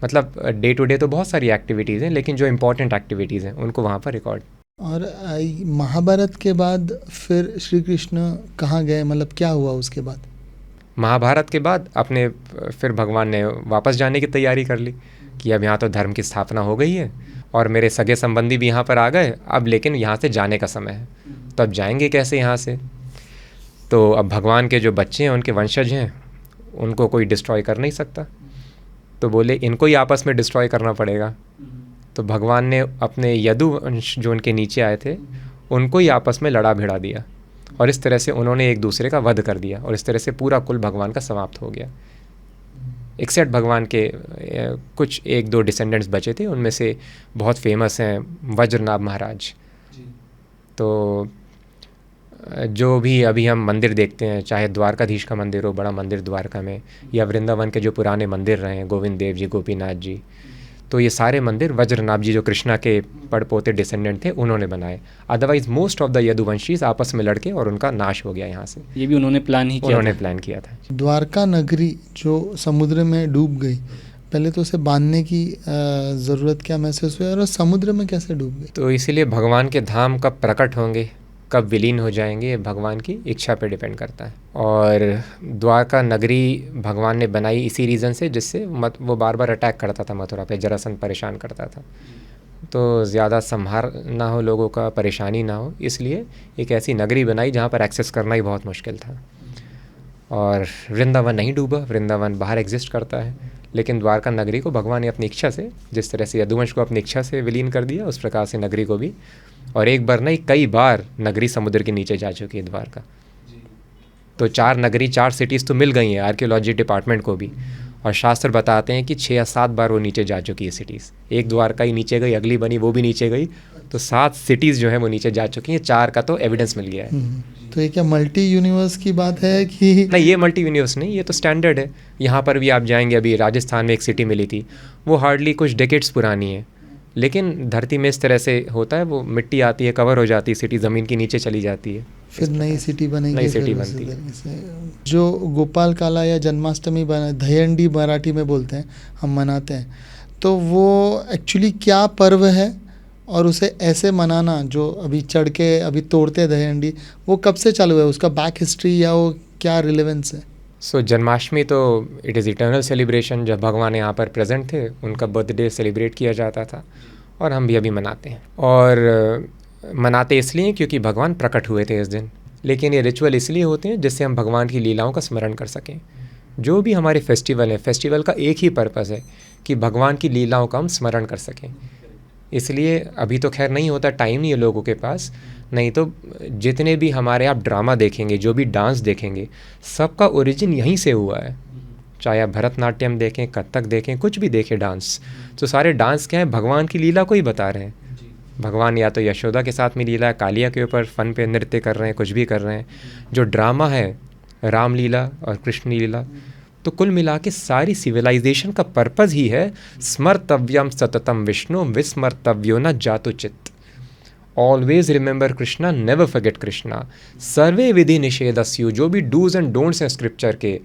मतलब डे टू डे तो बहुत सारी एक्टिविटीज़ हैं, लेकिन जो इंपॉर्टेंट एक्टिविटीज़ हैं उनको वहाँ पर रिकॉर्ड। और महाभारत के बाद फिर श्री कृष्ण कहाँ गए, मतलब क्या हुआ उसके बाद? महाभारत के बाद अपने फिर भगवान ने वापस जाने की तैयारी कर ली कि अब यहाँ तो धर्म की स्थापना हो गई है और मेरे सगे संबंधी भी यहाँ पर आ गए, अब लेकिन यहाँ से जाने का समय है, तो अब जाएंगे कैसे यहाँ से। तो अब भगवान के जो बच्चे हैं, उनके वंशज हैं, उनको कोई डिस्ट्रॉय कर नहीं सकता, तो बोले इनको ही आपस में डिस्ट्रॉय करना पड़ेगा। तो भगवान ने अपने यदुवंश जो उनके नीचे आए थे उनको ही आपस में लड़ा भिड़ा दिया, और इस तरह से उन्होंने एक दूसरे का वध कर दिया, और इस तरह से पूरा कुल भगवान का समाप्त हो गया। एक्सेप्ट भगवान के कुछ 1-2 डिसेंडेंट्स बचे थे, उनमें से बहुत फेमस हैं वज्रनाभ महाराज। तो जो भी अभी हम मंदिर देखते हैं, चाहे द्वारकाधीश का मंदिर हो, बड़ा मंदिर द्वारका में, या वृंदावन के जो पुराने मंदिर रहे हैं, गोविंद देव जी, गोपीनाथ जी, तो ये सारे मंदिर वज्रनाभ जी जो कृष्णा के पड़पोते डिसेंडेंट थे उन्होंने बनाए। अदरवाइज मोस्ट ऑफ द यदुवंशीज आपस में लड़के और उनका नाश हो गया यहाँ से। ये भी उन्होंने प्लान ही किया, उन्होंने प्लान किया था। द्वारका नगरी जो समुद्र में डूब गई, पहले तो उसे बांधने की ज़रूरत क्या महसूस हुई, और समुद्र में कैसे डूब गई? तो इसीलिए भगवान के धाम कब प्रकट होंगे, कब विलीन हो जाएंगे, ये भगवान की इच्छा पे डिपेंड करता है। और द्वारका नगरी भगवान ने बनाई इसी रीज़न से जिससे वो बार बार अटैक करता था मथुरा पे, जरासंध परेशान करता था, तो ज़्यादा संहार ना हो, लोगों का परेशानी ना हो, इसलिए एक ऐसी नगरी बनाई जहाँ पर एक्सेस करना ही बहुत मुश्किल था। और वृंदावन नहीं डूबा, वृंदावन बाहर एग्जिस्ट करता है, लेकिन द्वारका नगरी को भगवान ने अपनी इच्छा से, जिस तरह से यदुवंश को अपनी इच्छा से विलीन कर दिया, उस प्रकार से नगरी को भी। और एक बार नहीं, कई बार नगरी समुद्र के नीचे जा चुकी है द्वारका। तो 4 नगरी, 4 सिटीज़ तो मिल गई हैं आर्कियोलॉजी डिपार्टमेंट को भी, और शास्त्र बताते हैं कि 6 या 7 बार वो नीचे जा चुकी है सिटीज़। एक द्वारका ही नीचे गई, अगली बनी वो भी नीचे गई, तो 7 सिटीज़ जो है वो नीचे जा चुकी हैं। 4 का तो एविडेंस मिल गया है। तो ये क्या मल्टी यूनिवर्स की बात है कि नहीं? ये मल्टी यूनिवर्स नहीं, ये तो स्टैंडर्ड है। यहाँ पर भी आप जाएंगे, अभी राजस्थान में एक सिटी मिली थी, वो हार्डली कुछ डेकेड्स पुरानी है, लेकिन धरती में इस तरह से होता है, वो मिट्टी आती है, कवर हो जाती है सिटी, ज़मीन के नीचे चली जाती है, फिर नई सिटी बनेगी, नई सिटी बनती है। जो गोपाल काला या जन्माष्टमी दहीहंडी मराठी में बोलते हैं, हम मनाते हैं, तो वो एक्चुअली क्या पर्व है, और उसे ऐसे मनाना जो अभी चढ़ के अभी तोड़ते हैं दहीहंडी, वो कब से चालू है, उसका बैक हिस्ट्री या वो क्या रिलेवेंस है? सो जन्माष्टमी तो इट इज़ इटर्नल सेलिब्रेशन। जब भगवान यहाँ पर प्रेजेंट थे उनका बर्थडे सेलिब्रेट किया जाता था, और हम भी अभी मनाते हैं। और मनाते इसलिए क्योंकि भगवान प्रकट हुए थे इस दिन, लेकिन ये रिचुअल इसलिए होते हैं जिससे हम भगवान की लीलाओं का स्मरण कर सकें। जो भी हमारे फेस्टिवल हैं, फेस्टिवल का एक ही पर्पज़ है कि भगवान की लीलाओं का हम स्मरण कर सकें। इसलिए अभी तो खैर नहीं होता, टाइम नहीं है लोगों के पास, नहीं तो जितने भी हमारे आप ड्रामा देखेंगे, जो भी डांस देखेंगे, सबका ओरिजिन यहीं से हुआ है। चाहे आप भरतनाट्यम देखें, कथक देखें, कुछ भी देखें डांस, तो सारे डांस क्या है, भगवान की लीला को ही बता रहे हैं। भगवान या तो यशोदा के साथ में लीला, कालिया के ऊपर फन पे नृत्य कर रहे हैं, कुछ भी कर रहे हैं। जो ड्रामा है रामलीला और कृष्ण लीला, तो कुल मिला के सारी सिविलाइजेशन का पर्पज़ ही है स्मर्तव्यम सततम विष्णु विस्मर्तव्यो न जातु चित्त। Always remember Krishna, never forget Krishna. सर्वे विधि निषेधस्यु, जो भी डूज एंड डोंट्स हैं स्क्रिप्चर के,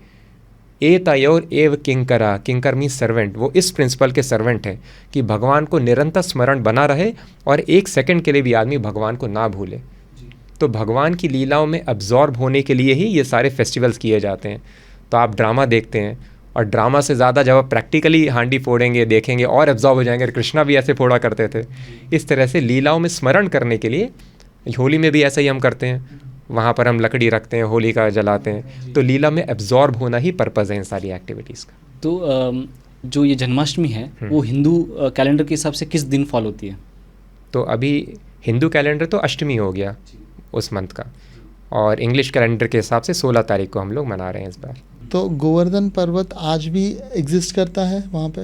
एतयोर एव किंकरा, किंकर मीन सर्वेंट, वो इस प्रिंसिपल के सर्वेंट हैं कि भगवान को निरंतर स्मरण बना रहे और एक सेकंड के लिए भी आदमी भगवान को ना भूले। तो भगवान की लीलाओं में अब्जॉर्ब होने के लिए ही ये सारे फेस्टिवल्स किए जाते हैं। तो आप ड्रामा देखते हैं और ड्रामा से ज़्यादा जब आप प्रैक्टिकली हांडी फोड़ेंगे, देखेंगे और एब्जॉर्ब हो जाएंगे। कृष्णा भी ऐसे फोड़ा करते थे। इस तरह से लीलाओं में स्मरण करने के लिए, होली में भी ऐसा ही हम करते हैं, वहाँ पर हम लकड़ी रखते हैं, होली का जलाते हैं। तो लीला में एब्जॉर्ब होना ही पर्पज़ है इन सारी एक्टिविटीज़ का। तो जो ये जन्माष्टमी है वो हिंदू कैलेंडर के हिसाब से किस दिन फॉल होती है? तो अभी हिंदू कैलेंडर तो अष्टमी हो गया उस मंथ का, और इंग्लिश कैलेंडर के हिसाब से 16 तारीख को हम लोग मना रहे हैं इस बार। तो गोवर्धन पर्वत आज भी एग्जिस्ट करता है वहाँ पे?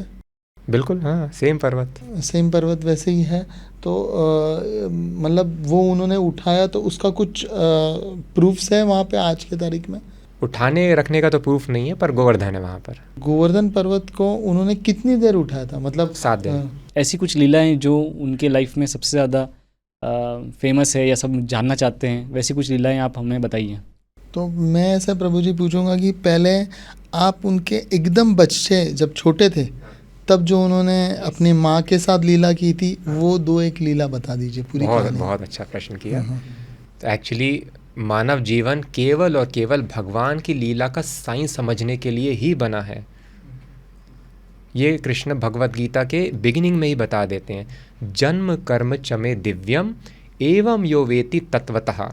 बिल्कुल, हाँ, सेम पर्वत। सेम पर्वत वैसे ही है। तो मतलब वो उन्होंने उठाया, तो उसका कुछ प्रूफ्स है वहाँ पे आज के तारीख में? उठाने रखने का तो प्रूफ नहीं है, पर गोवर्धन है वहाँ पर। गोवर्धन पर्वत को उन्होंने कितनी देर उठाया था? मतलब 7 दिन। ऐसी कुछ लीलाएं जो उनके लाइफ में सबसे ज़्यादा फेमस है या सब जानना चाहते हैं, वैसी कुछ लीलाएं आप हमें बताइए। तो मैं ऐसा प्रभु जी पूछूंगा कि पहले आप उनके एकदम बच्चे जब छोटे थे तब जो उन्होंने अपनी माँ के साथ लीला की थी, वो 2-1 लीला बता दीजिए पूरी कहानी। बहुत अच्छा प्रश्न किया। तो एक्चुअली मानव जीवन केवल और केवल भगवान की लीला का साइंस समझने के लिए ही बना है। ये कृष्ण भगवत गीता के बिगिनिंग में ही बता देते हैं, जन्म कर्म चमे दिव्यम एवं यो वेति तत्वतः।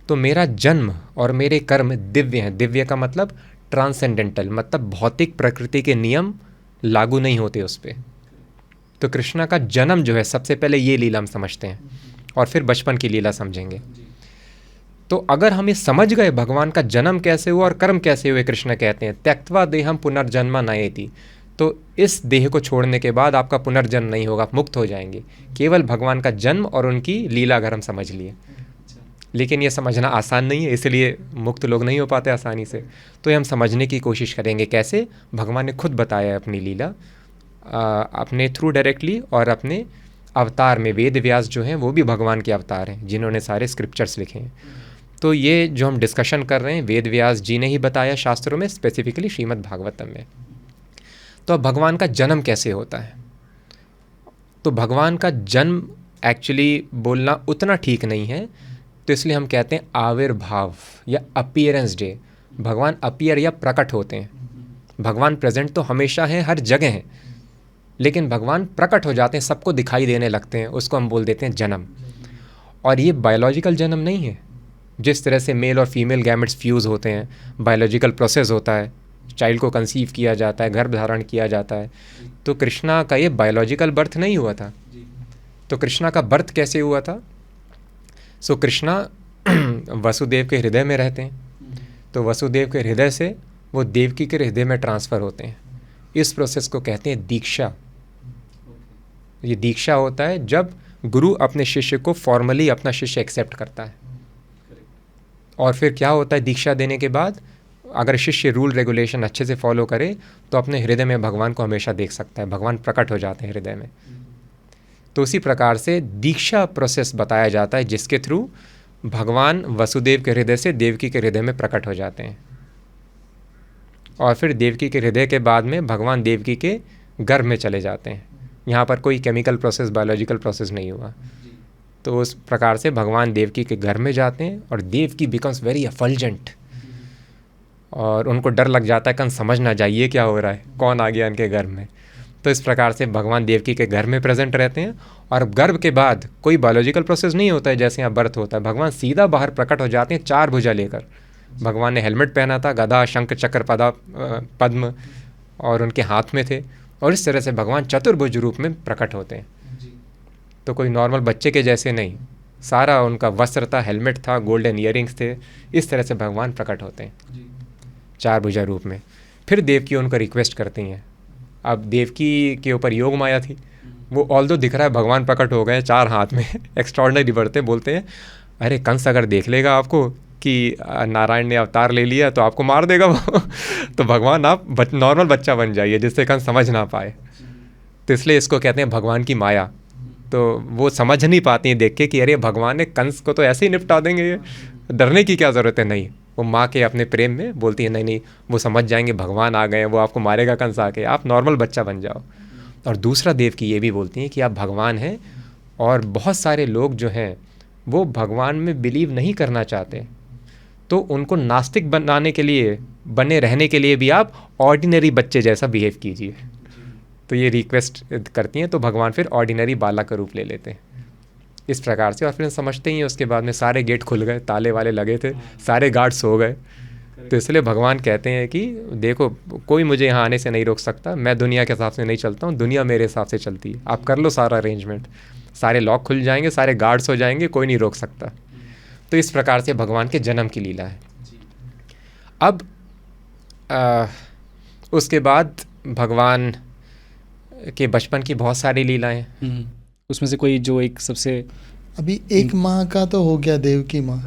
तो मेरा जन्म और मेरे कर्म दिव्य हैं। दिव्य का मतलब ट्रांसेंडेंटल, मतलब भौतिक प्रकृति के नियम लागू नहीं होते उस पर। तो कृष्णा का जन्म जो है, सबसे पहले ये लीला हम समझते हैं और फिर बचपन की लीला समझेंगे। तो अगर हम ये समझ गए भगवान का जन्म कैसे हुआ और कर्म कैसे हुए, कृष्ण कहते हैं त्यक्त्वा देहम पुनर्जन्मा नयेति, तो इस देह को छोड़ने के बाद आपका पुनर्जन्म नहीं होगा, आप मुक्त हो जाएंगे। केवल भगवान का जन्म और उनकी लीला अगर हम समझ लिए। लेकिन ये समझना आसान नहीं है, इसलिए मुक्त लोग नहीं हो पाते आसानी से। तो ये हम समझने की कोशिश करेंगे कैसे। भगवान ने खुद बताया है अपनी लीला अपने थ्रू डायरेक्टली, और अपने अवतार में वेद व्यास जो हैं वो भी भगवान के अवतार हैं जिन्होंने सारे स्क्रिप्चर्स लिखे हैं। तो ये जो हम डिस्कशन कर रहे हैं वेद व्यास जी ने ही बताया शास्त्रों में, स्पेसिफिकली श्रीमद् भागवतम में। तो अब भगवान का जन्म कैसे होता है? तो भगवान का जन्म एक्चुअली बोलना उतना ठीक नहीं है, तो इसलिए हम कहते हैं आविर्भाव या अपीयरेंस डे। भगवान अपीयर या प्रकट होते हैं। भगवान प्रेजेंट तो हमेशा हैं, हर जगह हैं, लेकिन भगवान प्रकट हो जाते हैं, सबको दिखाई देने लगते हैं, उसको हम बोल देते हैं जन्म। और ये बायोलॉजिकल जन्म नहीं है। जिस तरह से मेल और फीमेल गैमेट्स फ्यूज़ होते हैं, बायोलॉजिकल प्रोसेस होता है, चाइल्ड को कंसीव किया जाता है, गर्भ धारण किया जाता है। तो कृष्णा का ये बायोलॉजिकल बर्थ नहीं हुआ था। तो कृष्णा का बर्थ कैसे हुआ था? सो कृष्णा वसुदेव के हृदय में रहते हैं, तो वसुदेव के हृदय से वो देवकी के हृदय में ट्रांसफ़र होते हैं। इस प्रोसेस को कहते हैं दीक्षा। ये दीक्षा होता है जब गुरु अपने शिष्य को फॉर्मली अपना शिष्य एक्सेप्ट करता है। और फिर क्या होता है दीक्षा देने के बाद, अगर शिष्य रूल रेगुलेशन अच्छे से फॉलो करे तो अपने हृदय में भगवान को हमेशा देख सकता है। भगवान प्रकट हो जाते हैं हृदय में। तो उसी प्रकार से दीक्षा प्रोसेस बताया जाता है जिसके थ्रू भगवान वसुदेव के हृदय से देवकी के हृदय में प्रकट हो जाते हैं। और फिर देवकी के हृदय के बाद में भगवान देवकी के गर्भ में चले जाते हैं। यहाँ पर कोई केमिकल प्रोसेस, बायोलॉजिकल प्रोसेस नहीं हुआ। तो उस प्रकार से भगवान देवकी के घर में जाते हैं और देवकी बिकम्स वेरी एफल्जेंट, और उनको डर लग जाता है कहीं समझ ना जाइए क्या हो रहा है, कौन आ गया इनके घर में। तो इस प्रकार से भगवान देवकी के घर में प्रेजेंट रहते हैं। और गर्भ के बाद कोई बायोलॉजिकल प्रोसेस नहीं होता है जैसे यहाँ बर्थ होता है। भगवान सीधा बाहर प्रकट हो जाते हैं 4 भुजा लेकर। भगवान ने हेलमेट पहना था, गदा शंख चक्र पद्म और उनके हाथ में थे, और इस तरह से भगवान चतुर्भुज रूप में प्रकट होते हैं। तो कोई नॉर्मल बच्चे के जैसे नहीं, सारा उनका वस्त्र था, हेलमेट था, गोल्डन ईयरिंग्स थे। इस तरह से भगवान प्रकट होते हैं 4 भुजा रूप में। फिर देवकी उनको रिक्वेस्ट करती हैं। अब देवकी के ऊपर योग माया थी, वो ऑल्दो दिख रहा है भगवान प्रकट हो गए 4 हाथ में एक्स्ट्रॉर्डिनरी बढ़ते बोलते हैं, अरे कंस अगर देख लेगा आपको कि नारायण ने अवतार ले लिया तो आपको मार देगा वो तो भगवान आप नॉर्मल बच्चा बन जाइए जिससे कंस समझ ना पाए। तो इसलिए इसको कहते हैं भगवान की माया। तो वो समझ नहीं पाती हैं देख के कि अरे भगवान ने कंस को तो ऐसे ही निपटा देंगे, ये डरने की क्या ज़रूरत है। नहीं, वो माँ के अपने प्रेम में बोलती है नहीं नहीं, वो समझ जाएंगे भगवान आ गए हैं, वो आपको मारेगा कंस आके, आप नॉर्मल बच्चा बन जाओ। और दूसरा देव की ये भी बोलती हैं कि आप भगवान हैं, और बहुत सारे लोग जो हैं वो भगवान में बिलीव नहीं करना चाहते, तो उनको नास्तिक बनाने के लिए, बने रहने के लिए भी आप ऑर्डिनरी बच्चे जैसा बिहेव कीजिए। तो ये रिक्वेस्ट करती हैं, तो भगवान फिर ऑर्डिनरी बालक का रूप ले लेते हैं इस प्रकार से। और फिर समझते ही हैं उसके बाद में सारे गेट खुल गए, ताले वाले लगे थे, सारे गार्ड सो गए। तो इसलिए भगवान कहते हैं कि देखो कोई मुझे यहाँ आने से नहीं रोक सकता, मैं दुनिया के हिसाब से नहीं चलता हूँ, दुनिया मेरे हिसाब से चलती है। आप कर लो सारा अरेंजमेंट, सारे लॉक खुल जाएंगे, सारे गार्ड्स हो जाएंगे, कोई नहीं रोक सकता। तो इस प्रकार से भगवान के जन्म की लीला है। अब उसके बाद भगवान के बचपन की बहुत सारी लीलाएं हैं। उसमें से कोई जो एक सबसे, अभी एक माँ का तो हो गया, देव की माँ,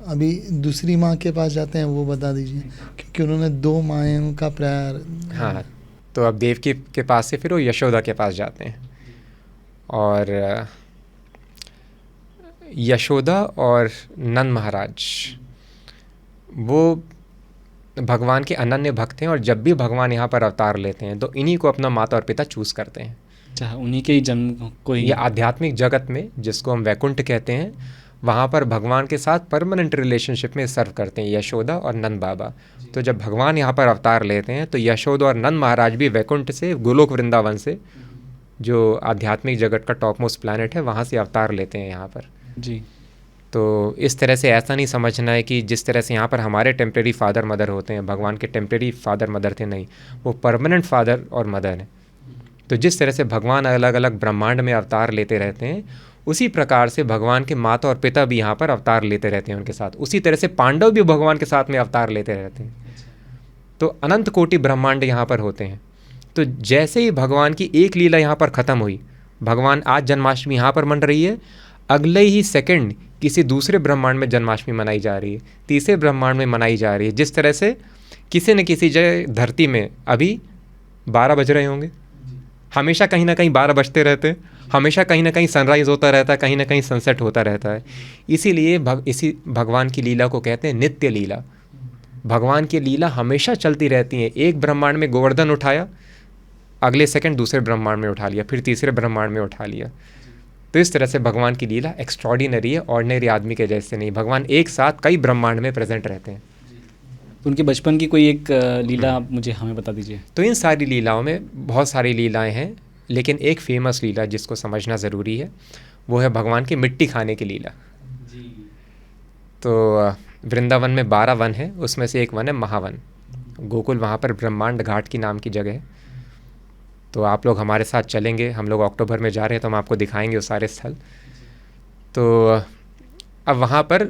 अभी दूसरी माँ के पास जाते हैं, वो बता दीजिए, क्योंकि उन्होंने 2 माँओं का प्यार। हाँ, तो अब देवकी के पास से फिर वो यशोदा के पास जाते हैं। और यशोदा और नंद महाराज वो भगवान के अनन्य भक्त हैं, और जब भी भगवान यहाँ पर अवतार लेते हैं तो इन्हीं को अपना माता और पिता चूज़ करते हैं। चाहे उन्हीं के ही जन्म को ही, ये आध्यात्मिक जगत में जिसको हम वैकुंठ कहते हैं, वहाँ पर भगवान के साथ परमानेंट रिलेशनशिप में सर्व करते हैं यशोदा और नंद बाबा। तो जब भगवान यहाँ पर अवतार लेते हैं तो यशोदा और नंद महाराज भी वैकुंठ से, गोलोक वृंदावन से, जो आध्यात्मिक जगत का टॉप मोस्ट प्लानट है, वहाँ से अवतार लेते हैं यहाँ पर जी। तो इस तरह से ऐसा नहीं समझना है कि जिस तरह से यहाँ पर हमारे टेम्प्रेरी फादर मदर होते हैं, भगवान के टेम्प्रेरी फादर मदर थे, नहीं, वो परमानेंट फादर और मदर हैं। तो जिस तरह से भगवान अलग अलग ब्रह्मांड में अवतार लेते रहते हैं, उसी प्रकार से भगवान के माता और पिता भी यहाँ पर अवतार लेते रहते हैं उनके साथ। उसी तरह से पांडव भी भगवान के साथ में अवतार लेते रहते हैं। तो अनंत कोटि ब्रह्मांड यहाँ पर होते हैं। तो जैसे ही भगवान की एक लीला यहाँ पर ख़त्म हुई, भगवान आज जन्माष्टमी यहाँ पर मन रही है, अगले ही सेकंड किसी दूसरे ब्रह्मांड में जन्माष्टमी मनाई जा रही है, तीसरे ब्रह्मांड में मनाई जा रही है। जिस तरह से किसी न किसी जगह धरती में अभी 12 बज रहे होंगे, हमेशा कहीं ना कहीं 12 बजते रहते हैं, हमेशा कहीं ना कहीं सनराइज़ होता रहता है, कहीं ना कहीं सनसेट होता रहता है। इसीलिए इसी भगवान की लीला को कहते हैं नित्य लीला। भगवान की लीला हमेशा चलती रहती है। एक ब्रह्मांड में गोवर्धन उठाया, अगले सेकंड दूसरे ब्रह्मांड में उठा लिया, फिर तीसरे ब्रह्मांड में उठा लिया। तो इस तरह से भगवान की लीला एक्स्ट्रॉर्डिनरी है, ऑर्डिनरी आदमी के जैसे नहीं। भगवान एक साथ कई ब्रह्मांड में प्रेजेंट रहते हैं। तो उनके बचपन की कोई एक लीला आप मुझे हमें बता दीजिए। तो इन सारी लीलाओं में बहुत सारी लीलाएं हैं, लेकिन एक फेमस लीला जिसको समझना ज़रूरी है वो है भगवान की मिट्टी खाने की लीला। तो वृंदावन में 12 वन है, उसमें से एक वन है महावन, गोकुल, वहाँ पर ब्रह्मांड घाट की नाम की जगह है। तो आप लोग हमारे साथ चलेंगे, हम लोग अक्टूबर में जा रहे हैं, तो हम आपको दिखाएंगे वो सारे स्थल। तो अब वहाँ पर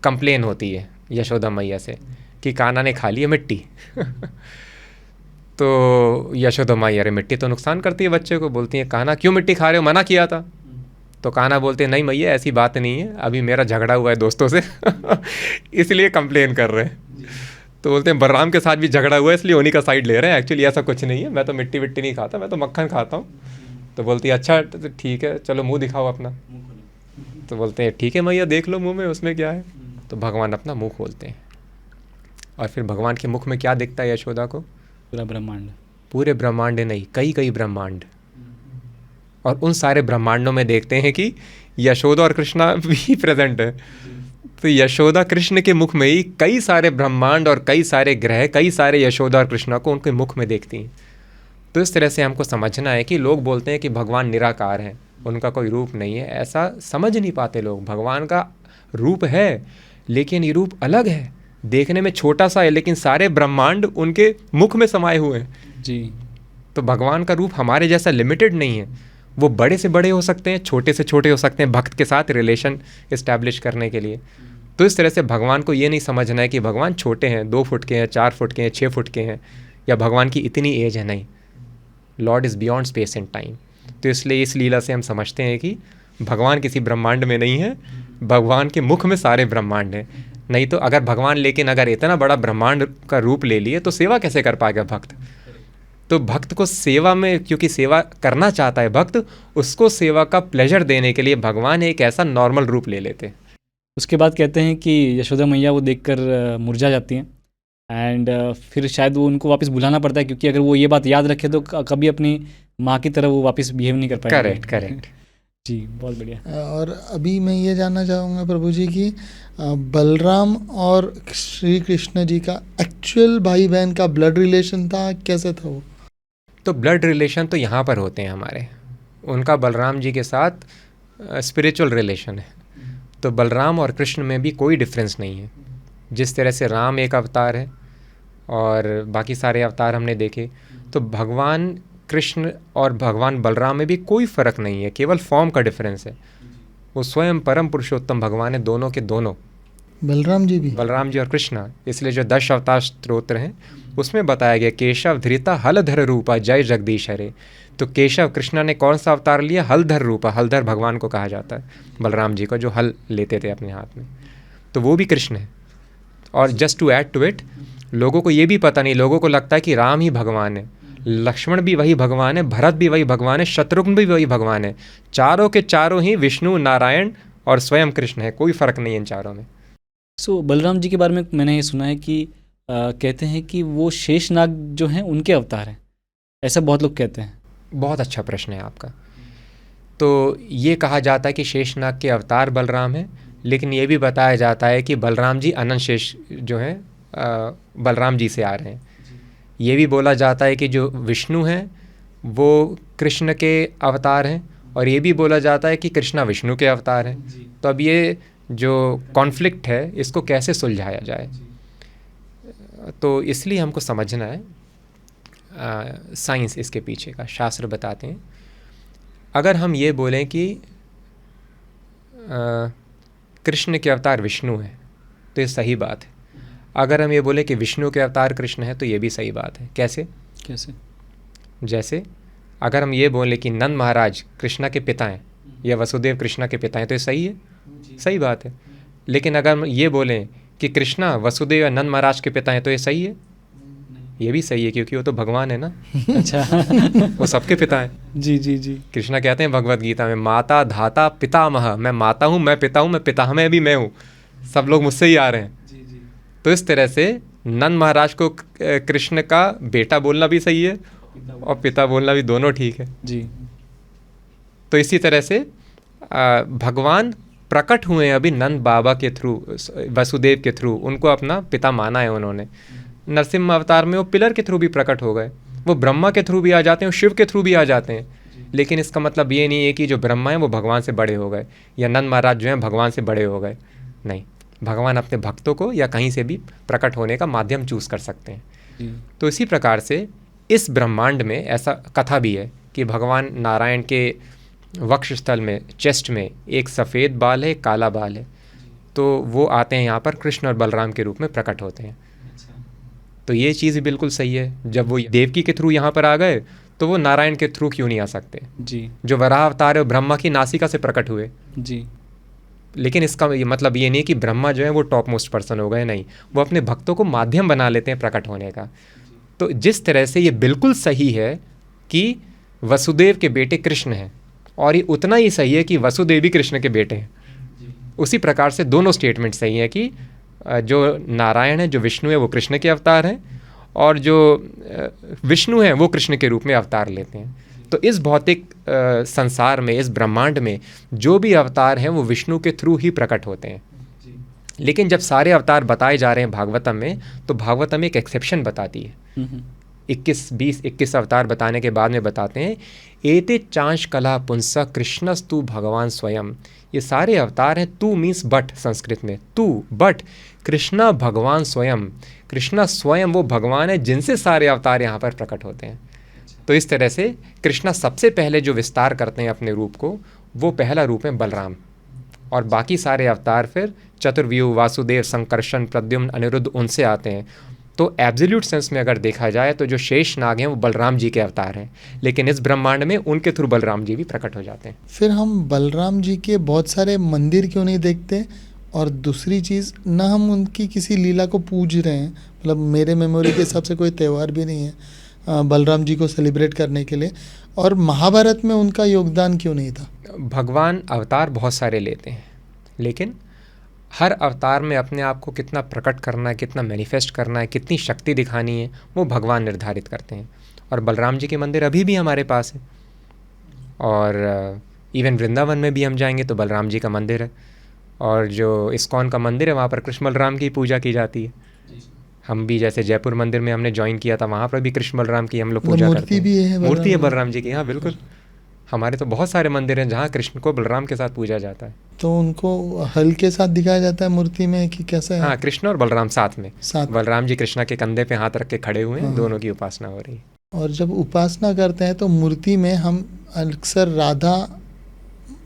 कंप्लेन होती है यशोदा मैया से कि कान्हा ने खा ली है मिट्टी तो यशोदा मैया, अरे मिट्टी तो नुकसान करती है बच्चे को, बोलती है कान्हा क्यों मिट्टी खा रहे हो, मना किया था। तो कान्हा बोलते हैं नहीं मैया ऐसी बात नहीं है, अभी मेरा झगड़ा हुआ है दोस्तों से इसलिए कंप्लेन कर रहे हैं। तो बोलते हैं बलराम के साथ भी झगड़ा हुआ है इसलिए उन्हीं का साइड ले रहे हैं, एक्चुअली ऐसा कुछ नहीं है, मैं तो मिट्टी विट्टी नहीं खाता, मैं तो मक्खन खाता हूँ। तो बोलती है अच्छा तो ठीक है, चलो मुँह दिखाओ अपना। तो बोलते हैं ठीक है मैया देख लो मुँह में, उसमें क्या है। तो भगवान अपना मुँह खोलते हैं, और फिर भगवान के मुख में क्या दिखता है यशोदा को? पूरा ब्रह्मांड। पूरे ब्रह्मांड नहीं, कई कई ब्रह्मांड। और उन सारे ब्रह्मांडों में देखते हैं कि यशोदा और कृष्णा भी प्रेजेंट है। तो यशोदा कृष्ण के मुख में ही कई सारे ब्रह्मांड और कई सारे ग्रह, कई सारे यशोदा और कृष्णा को उनके मुख में देखती हैं। तो इस तरह से हमको समझना है कि लोग बोलते हैं कि भगवान निराकार हैं, उनका कोई रूप नहीं है, ऐसा समझ नहीं पाते लोग। भगवान का रूप है, लेकिन ये रूप अलग है, देखने में छोटा सा है, लेकिन सारे ब्रह्मांड उनके मुख में समाये हुए हैं जी। तो भगवान का रूप हमारे जैसा लिमिटेड नहीं है, वो बड़े से बड़े हो सकते हैं, छोटे से छोटे हो सकते हैं, भक्त के साथ रिलेशन इस्टेब्लिश करने के लिए। तो इस तरह से भगवान को ये नहीं समझना है कि भगवान छोटे हैं, 2 फुट के हैं, 4 फुट के हैं, 6 फुट के हैं, या भगवान की इतनी एज है, नहीं। Lord is beyond space and time. तो इसलिए इस लीला से हम समझते हैं कि भगवान किसी ब्रह्मांड में नहीं है, भगवान के मुख में सारे ब्रह्मांड हैं। नहीं तो अगर भगवान, लेकिन अगर इतना बड़ा ब्रह्मांड का रूप ले लिए तो सेवा कैसे कर पाएगा भक्त? तो भक्त को सेवा में, क्योंकि सेवा करना चाहता है भक्त, उसको सेवा का प्लेजर देने के लिए भगवान एक ऐसा नॉर्मल रूप ले लेते हैं। उसके बाद कहते हैं कि यशोदा मैया वो देखकर मुरझा जाती हैं एंड फिर शायद वो उनको वापस बुलाना पड़ता है, क्योंकि अगर वो ये बात याद रखे तो कभी अपनी माँ की तरह वो वापस बिहेव नहीं कर पाएंगे। Correct correct. जी, बहुत बढ़िया। और अभी मैं ये जानना चाहूँगा प्रभु जी कि बलराम और श्री कृष्ण जी का एक्चुअल भाई बहन का ब्लड रिलेशन था, कैसे था वो? तो ब्लड रिलेशन तो यहाँ पर होते हैं हमारे, उनका बलराम जी के साथ स्पिरिचुअल रिलेशन है। तो बलराम और कृष्ण में भी कोई डिफरेंस नहीं है। जिस तरह से राम एक अवतार है और बाकी सारे अवतार हमने देखे, तो भगवान कृष्ण और भगवान बलराम में भी कोई फ़र्क नहीं है, केवल फॉर्म का डिफरेंस है। वो स्वयं परम पुरुषोत्तम भगवान है, दोनों के दोनों। बलराम जी भी? बलराम जी और कृष्णा। इसलिए जो 10 अवतार स्तोत्र हैं उसमें बताया गया केशव धृता हलधर रूपा जय जगदीश हरे। तो केशव कृष्णा ने कौन सा अवतार लिया? हलधर रूपा। हलधर भगवान को कहा जाता है, बलराम जी को, जो हल लेते थे अपने हाथ में, तो वो भी कृष्ण है। और just to add to it, लोगों को ये भी पता नहीं, लोगों को लगता है कि राम ही भगवान है, लक्ष्मण भी वही भगवान है, भरत भी वही भगवान है, शत्रुघ्न भी वही भगवान है। चारों के चारों ही विष्णु, नारायण और स्वयं कृष्ण है, कोई फ़र्क नहीं है इन चारों में। सो बलराम जी के बारे में मैंने ये सुना है कि कहते हैं कि वो शेषनाग जो हैं उनके अवतार हैं, ऐसा बहुत लोग कहते हैं। बहुत अच्छा प्रश्न है आपका। तो ये कहा जाता है कि शेषनाग के अवतार बलराम हैं, लेकिन ये भी बताया जाता है कि बलराम जी अनंत शेष जो हैं बलराम जी से आ रहे हैं। ये भी बोला जाता है कि जो विष्णु हैं वो कृष्ण के अवतार हैं, और ये भी बोला जाता है कि कृष्णा विष्णु के अवतार हैं। तो अब ये जो कॉन्फ्लिक्ट है इसको कैसे सुलझाया जाए, तो इसलिए हमको समझना है साइंस इसके पीछे का, शास्त्र बताते हैं। अगर हम ये बोलें कि कृष्ण के अवतार विष्णु हैं तो ये सही बात है। अगर हम ये बोलें कि विष्णु के अवतार कृष्ण है तो ये भी सही बात है। कैसे? जैसे अगर हम ये बोलें कि नंद महाराज कृष्णा के पिता हैं या वसुदेव कृष्णा के पिता हैं तो ये सही है, सही बात है। लेकिन अगर हम ये बोलें कि कृष्णा वसुदेव या नंद महाराज के पिता हैं तो ये सही है, ये भी सही है, क्योंकि वो तो भगवान है ना। अच्छा। वो सबके पिता हैं। जी जी जी। कृष्णा कहते हैं भगवत गीता में, माता धाता पितामह, मैं माता हूँ, मैं पिता हूँ, मैं पिता में भी मैं हूँ, सब लोग मुझसे ही आ रहे हैं। तो इस तरह से नंद महाराज को कृष्ण का बेटा बोलना भी सही है और पिता बोलना भी, दोनों ठीक है जी। तो इसी तरह से भगवान प्रकट हुए हैं अभी नंद बाबा के थ्रू, वसुदेव के थ्रू, उनको अपना पिता माना है उन्होंने। नरसिम्हा अवतार में वो पिलर के थ्रू भी प्रकट हो गए, वो ब्रह्मा के थ्रू भी आ जाते हैं, शिव के थ्रू भी आ जाते हैं। लेकिन इसका मतलब ये नहीं है कि जो ब्रह्मा है वो भगवान से बड़े हो गए, या नंद महाराज जो हैं भगवान से बड़े हो गए। नहीं, भगवान अपने भक्तों को या कहीं से भी प्रकट होने का माध्यम चूज़ कर सकते हैं। तो इसी प्रकार से इस ब्रह्मांड में ऐसा कथा भी है कि भगवान नारायण के वक्षस्थल में, चेस्ट में एक सफ़ेद बाल है, काला बाल है, तो वो आते हैं यहाँ पर कृष्ण और बलराम के रूप में प्रकट होते हैं। तो ये चीज़ बिल्कुल सही है। जब वो देवकी के थ्रू यहाँ पर आ गए तो वो नारायण के थ्रू क्यों नहीं आ सकते? जी। जो वराह अवतार है वो ब्रह्मा की नासिका से प्रकट हुए। जी। लेकिन इसका ये मतलब ये नहीं कि ब्रह्मा जो है वो टॉप मोस्ट पर्सन हो गए, नहीं, वो अपने भक्तों को माध्यम बना लेते हैं प्रकट होने का। तो जिस तरह से ये बिल्कुल सही है कि वसुदेव के बेटे कृष्ण हैं, और ये उतना ही सही है कि वसुदेव भी कृष्ण के बेटे हैं, उसी प्रकार से दोनों स्टेटमेंट सही है कि जो नारायण है, जो विष्णु है, वो कृष्ण के अवतार हैं, और जो विष्णु हैं वो कृष्ण के रूप में अवतार लेते हैं। तो इस भौतिक संसार में, इस ब्रह्मांड में जो भी अवतार हैं वो विष्णु के थ्रू ही प्रकट होते हैं। लेकिन जब सारे अवतार बताए जा रहे हैं भागवतम में, तो भागवतम एक एक्सेप्शन बताती है। 21 अवतार बताने के बाद में बताते हैं, एते चांश कला पुंसा कृष्णस्तु भगवान स्वयं। ये सारे अवतार हैं, तू मीन्स बट संस्कृत में, तू बट कृष्णा भगवान स्वयं। कृष्णा स्वयं वो भगवान है जिनसे सारे अवतार यहाँ पर प्रकट होते हैं। तो इस तरह से कृष्णा सबसे पहले जो विस्तार करते हैं अपने रूप को, वो पहला रूप है बलराम, और बाकी सारे अवतार फिर चतुर्व्यूह, वासुदेव, संकर्षण, प्रद्युम्न, अनिरुद्ध उनसे आते हैं। तो एब्सोल्यूट सेंस में अगर देखा जाए तो जो शेष नाग हैं वो बलराम जी के अवतार हैं, लेकिन इस ब्रह्मांड में उनके थ्रू बलराम जी भी प्रकट हो जाते हैं। फिर हम बलराम जी के बहुत सारे मंदिर क्यों नहीं देखते? और दूसरी चीज़, ना हम उनकी किसी लीला को पूज रहे हैं, मतलब मेरे मेमोरी के हिसाब से कोई त्यौहार भी नहीं है बलराम जी को सेलिब्रेट करने के लिए। और महाभारत में उनका योगदान क्यों नहीं था? भगवान अवतार बहुत सारे लेते हैं, लेकिन हर अवतार में अपने आप को कितना प्रकट करना है, कितना मैनिफेस्ट करना है, कितनी शक्ति दिखानी है, वो भगवान निर्धारित करते हैं। और बलराम जी के मंदिर अभी भी हमारे पास है, और इवन वृंदावन में भी हम जाएंगे तो बलराम जी का मंदिर है, और जो इस्कॉन का मंदिर है वहाँ पर कृष्ण बलराम की पूजा की जाती है। हम भी जैसे जयपुर मंदिर में हमने ज्वाइन किया था, वहाँ पर भी कृष्ण बलराम की हम लोग पूजा करते हैं। मूर्ति भी है, मूर्ति है बलराम जी की, हाँ बिल्कुल। हमारे तो बहुत सारे मंदिर हैं जहाँ कृष्ण को बलराम के साथ पूजा जाता है। तो उनको हल के साथ दिखाया जाता है मूर्ति में कि कैसा है? हाँ, कृष्ण और बलराम साथ में, साथ। बलराम जी कृष्णा के कंधे पे हाथ रख के खड़े हुए हैं, हाँ। दोनों की उपासना हो रही है। और जब उपासना करते हैं तो मूर्ति में हम अक्सर राधा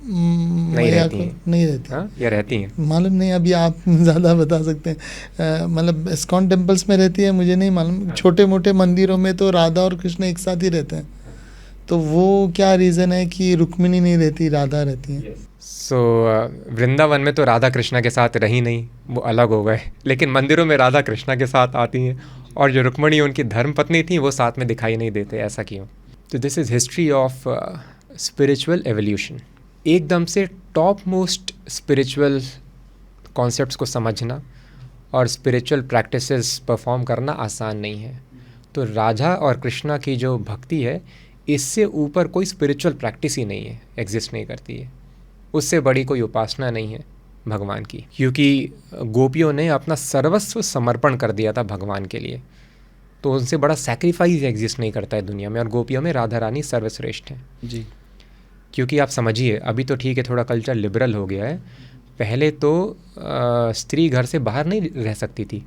मैया रहती को हैं। नहीं रहती। हाँ, या रहती हैं? मालूम नहीं, अभी आप ज़्यादा बता सकते हैं। मतलब इस्कॉन टेम्पल्स में रहती है, मुझे नहीं मालूम। छोटे मोटे मंदिरों में तो राधा और कृष्ण एक साथ ही रहते हैं, तो वो क्या रीज़न है कि रुक्मिणी नहीं रहती, राधा रहती है? सो वृंदावन में तो राधा कृष्णा के साथ रही नहीं, वो अलग हो गए, लेकिन मंदिरों में राधा कृष्णा के साथ आती हैं, और जो रुक्मिणी उनकी धर्म पत्नी थी वो साथ में दिखाई नहीं देते। ऐसा क्यों? तो this is history of spiritual evolution. एकदम से टॉप मोस्ट स्पिरिचुअल कॉन्सेप्ट्स को समझना और स्पिरिचुअल प्रैक्टिसेस परफॉर्म करना आसान नहीं है। तो राधा और कृष्णा की जो भक्ति है, इससे ऊपर कोई स्पिरिचुअल प्रैक्टिस ही नहीं है, एग्जिस्ट नहीं करती है। उससे बड़ी कोई उपासना नहीं है भगवान की, क्योंकि गोपियों ने अपना सर्वस्व समर्पण कर दिया था भगवान के लिए। तो उनसे बड़ा सैक्रिफाइस एग्जिस्ट नहीं करता है दुनिया में, और गोपियों में राधा रानी सर्वश्रेष्ठ हैं जी। क्योंकि आप समझिए, अभी तो ठीक है थोड़ा कल्चर लिबरल हो गया है, पहले तो स्त्री घर से बाहर नहीं रह सकती थी।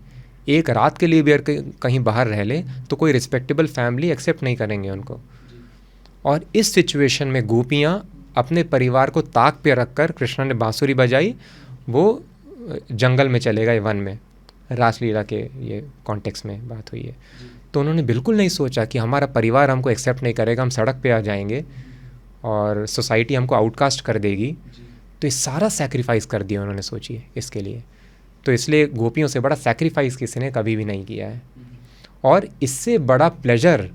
एक रात के लिए भी अगर कहीं बाहर रह ले तो कोई रिस्पेक्टेबल फैमिली एक्सेप्ट नहीं करेंगे उनको। और इस सिचुएशन में गोपियाँ अपने परिवार को ताक पे रखकर, कृष्ण ने बांसुरी बजाई, वो जंगल में चले गए, वन में, रासलीला के ये कॉन्टेक्स्ट में बात हुई है। तो उन्होंने बिल्कुल नहीं सोचा कि हमारा परिवार हमको एक्सेप्ट नहीं करेगा, हम सड़क पे आ जाएंगे और सोसाइटी हमको आउटकास्ट कर देगी। तो ये सारा सैक्रिफाइस कर दिया उन्होंने, सोचिए इसके लिए। तो इसलिए गोपियों से बड़ा सैक्रिफाइस किसी ने कभी भी नहीं किया है, और इससे बड़ा प्लेजर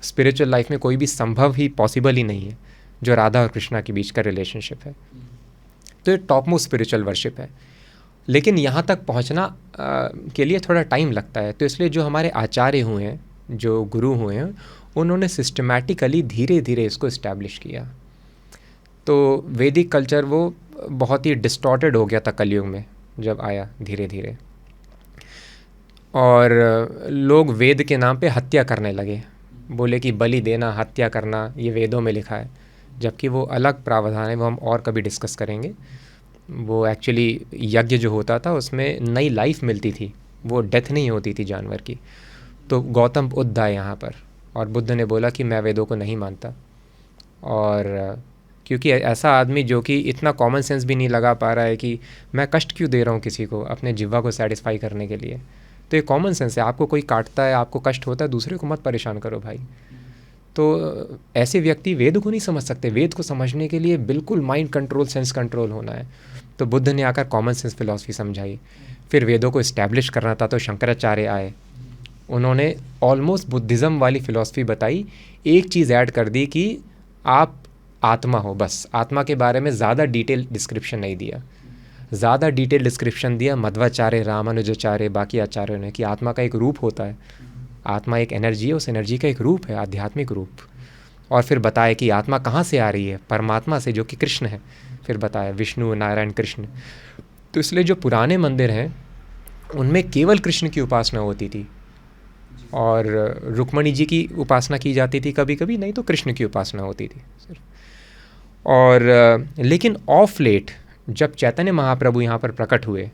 स्पिरिचुअल लाइफ में कोई भी संभव ही, पॉसिबल ही नहीं है, जो राधा और कृष्णा के बीच का रिलेशनशिप है। तो ये टॉप मोस्ट स्पिरिचुअल वर्शिप है, लेकिन यहाँ तक पहुँचना के लिए थोड़ा टाइम लगता है। तो इसलिए जो हमारे आचार्य हुए हैं, जो गुरु हुए हैं, उन्होंने सिस्टमैटिकली धीरे धीरे इसको इस्टेब्लिश किया। तो वैदिक कल्चर वो बहुत ही डिस्टॉर्टेड हो गया था कलयुग में जब आया धीरे धीरे, और लोग वेद के नाम पे हत्या करने लगे, बोले कि बलि देना, हत्या करना ये वेदों में लिखा है, जबकि वो अलग प्रावधान है, वो हम और कभी डिस्कस करेंगे। वो एक्चुअली यज्ञ जो होता था उसमें नई लाइफ मिलती थी, वो डेथ नहीं होती थी जानवर की। तो गौतम बुद्ध आए यहाँ पर, और बुद्ध ने बोला कि मैं वेदों को नहीं मानता। और क्योंकि ऐसा आदमी जो कि इतना कॉमन सेंस भी नहीं लगा पा रहा है कि मैं कष्ट क्यों दे रहा हूँ किसी को अपने जिह्वा को सेटिस्फाई करने के लिए, तो ये कॉमन सेंस है। आपको कोई काटता है, आपको कष्ट होता है, दूसरे को मत परेशान करो भाई। तो ऐसे व्यक्ति वेद को नहीं समझ सकते। वेद को समझने के लिए बिल्कुल माइंड कंट्रोल, सेंस कंट्रोल होना है। तो बुद्ध ने आकर कॉमन सेंस फिलॉसफी समझाई। फिर वेदों को इस्टेब्लिश करना था तो शंकराचार्य आए, उन्होंने ऑलमोस्ट बुद्धिज़्म वाली फ़िलॉसफी बताई। एक चीज़ ऐड कर दी कि आप आत्मा हो, बस आत्मा के बारे में ज़्यादा डिटेल डिस्क्रिप्शन नहीं दिया। ज़्यादा डिटेल डिस्क्रिप्शन दिया मध्वाचार्य, रामानुजाचार्य, बाकी आचार्यों ने, कि आत्मा का एक रूप होता है, आत्मा एक एनर्जी है, उस एनर्जी का एक रूप है, आध्यात्मिक रूप। और फिर बताया कि आत्मा कहाँ से आ रही है, परमात्मा से, जो कि कृष्ण है। फिर बताया विष्णु, नारायण, कृष्ण। तो इसलिए जो पुराने मंदिर हैं उनमें केवल कृष्ण की उपासना होती थी, और रुक्मणी जी की उपासना की जाती थी कभी कभी, नहीं तो कृष्ण की उपासना होती थी सिर्फ। और लेकिन ऑफ लेट जब चैतन्य महाप्रभु यहाँ पर प्रकट हुए,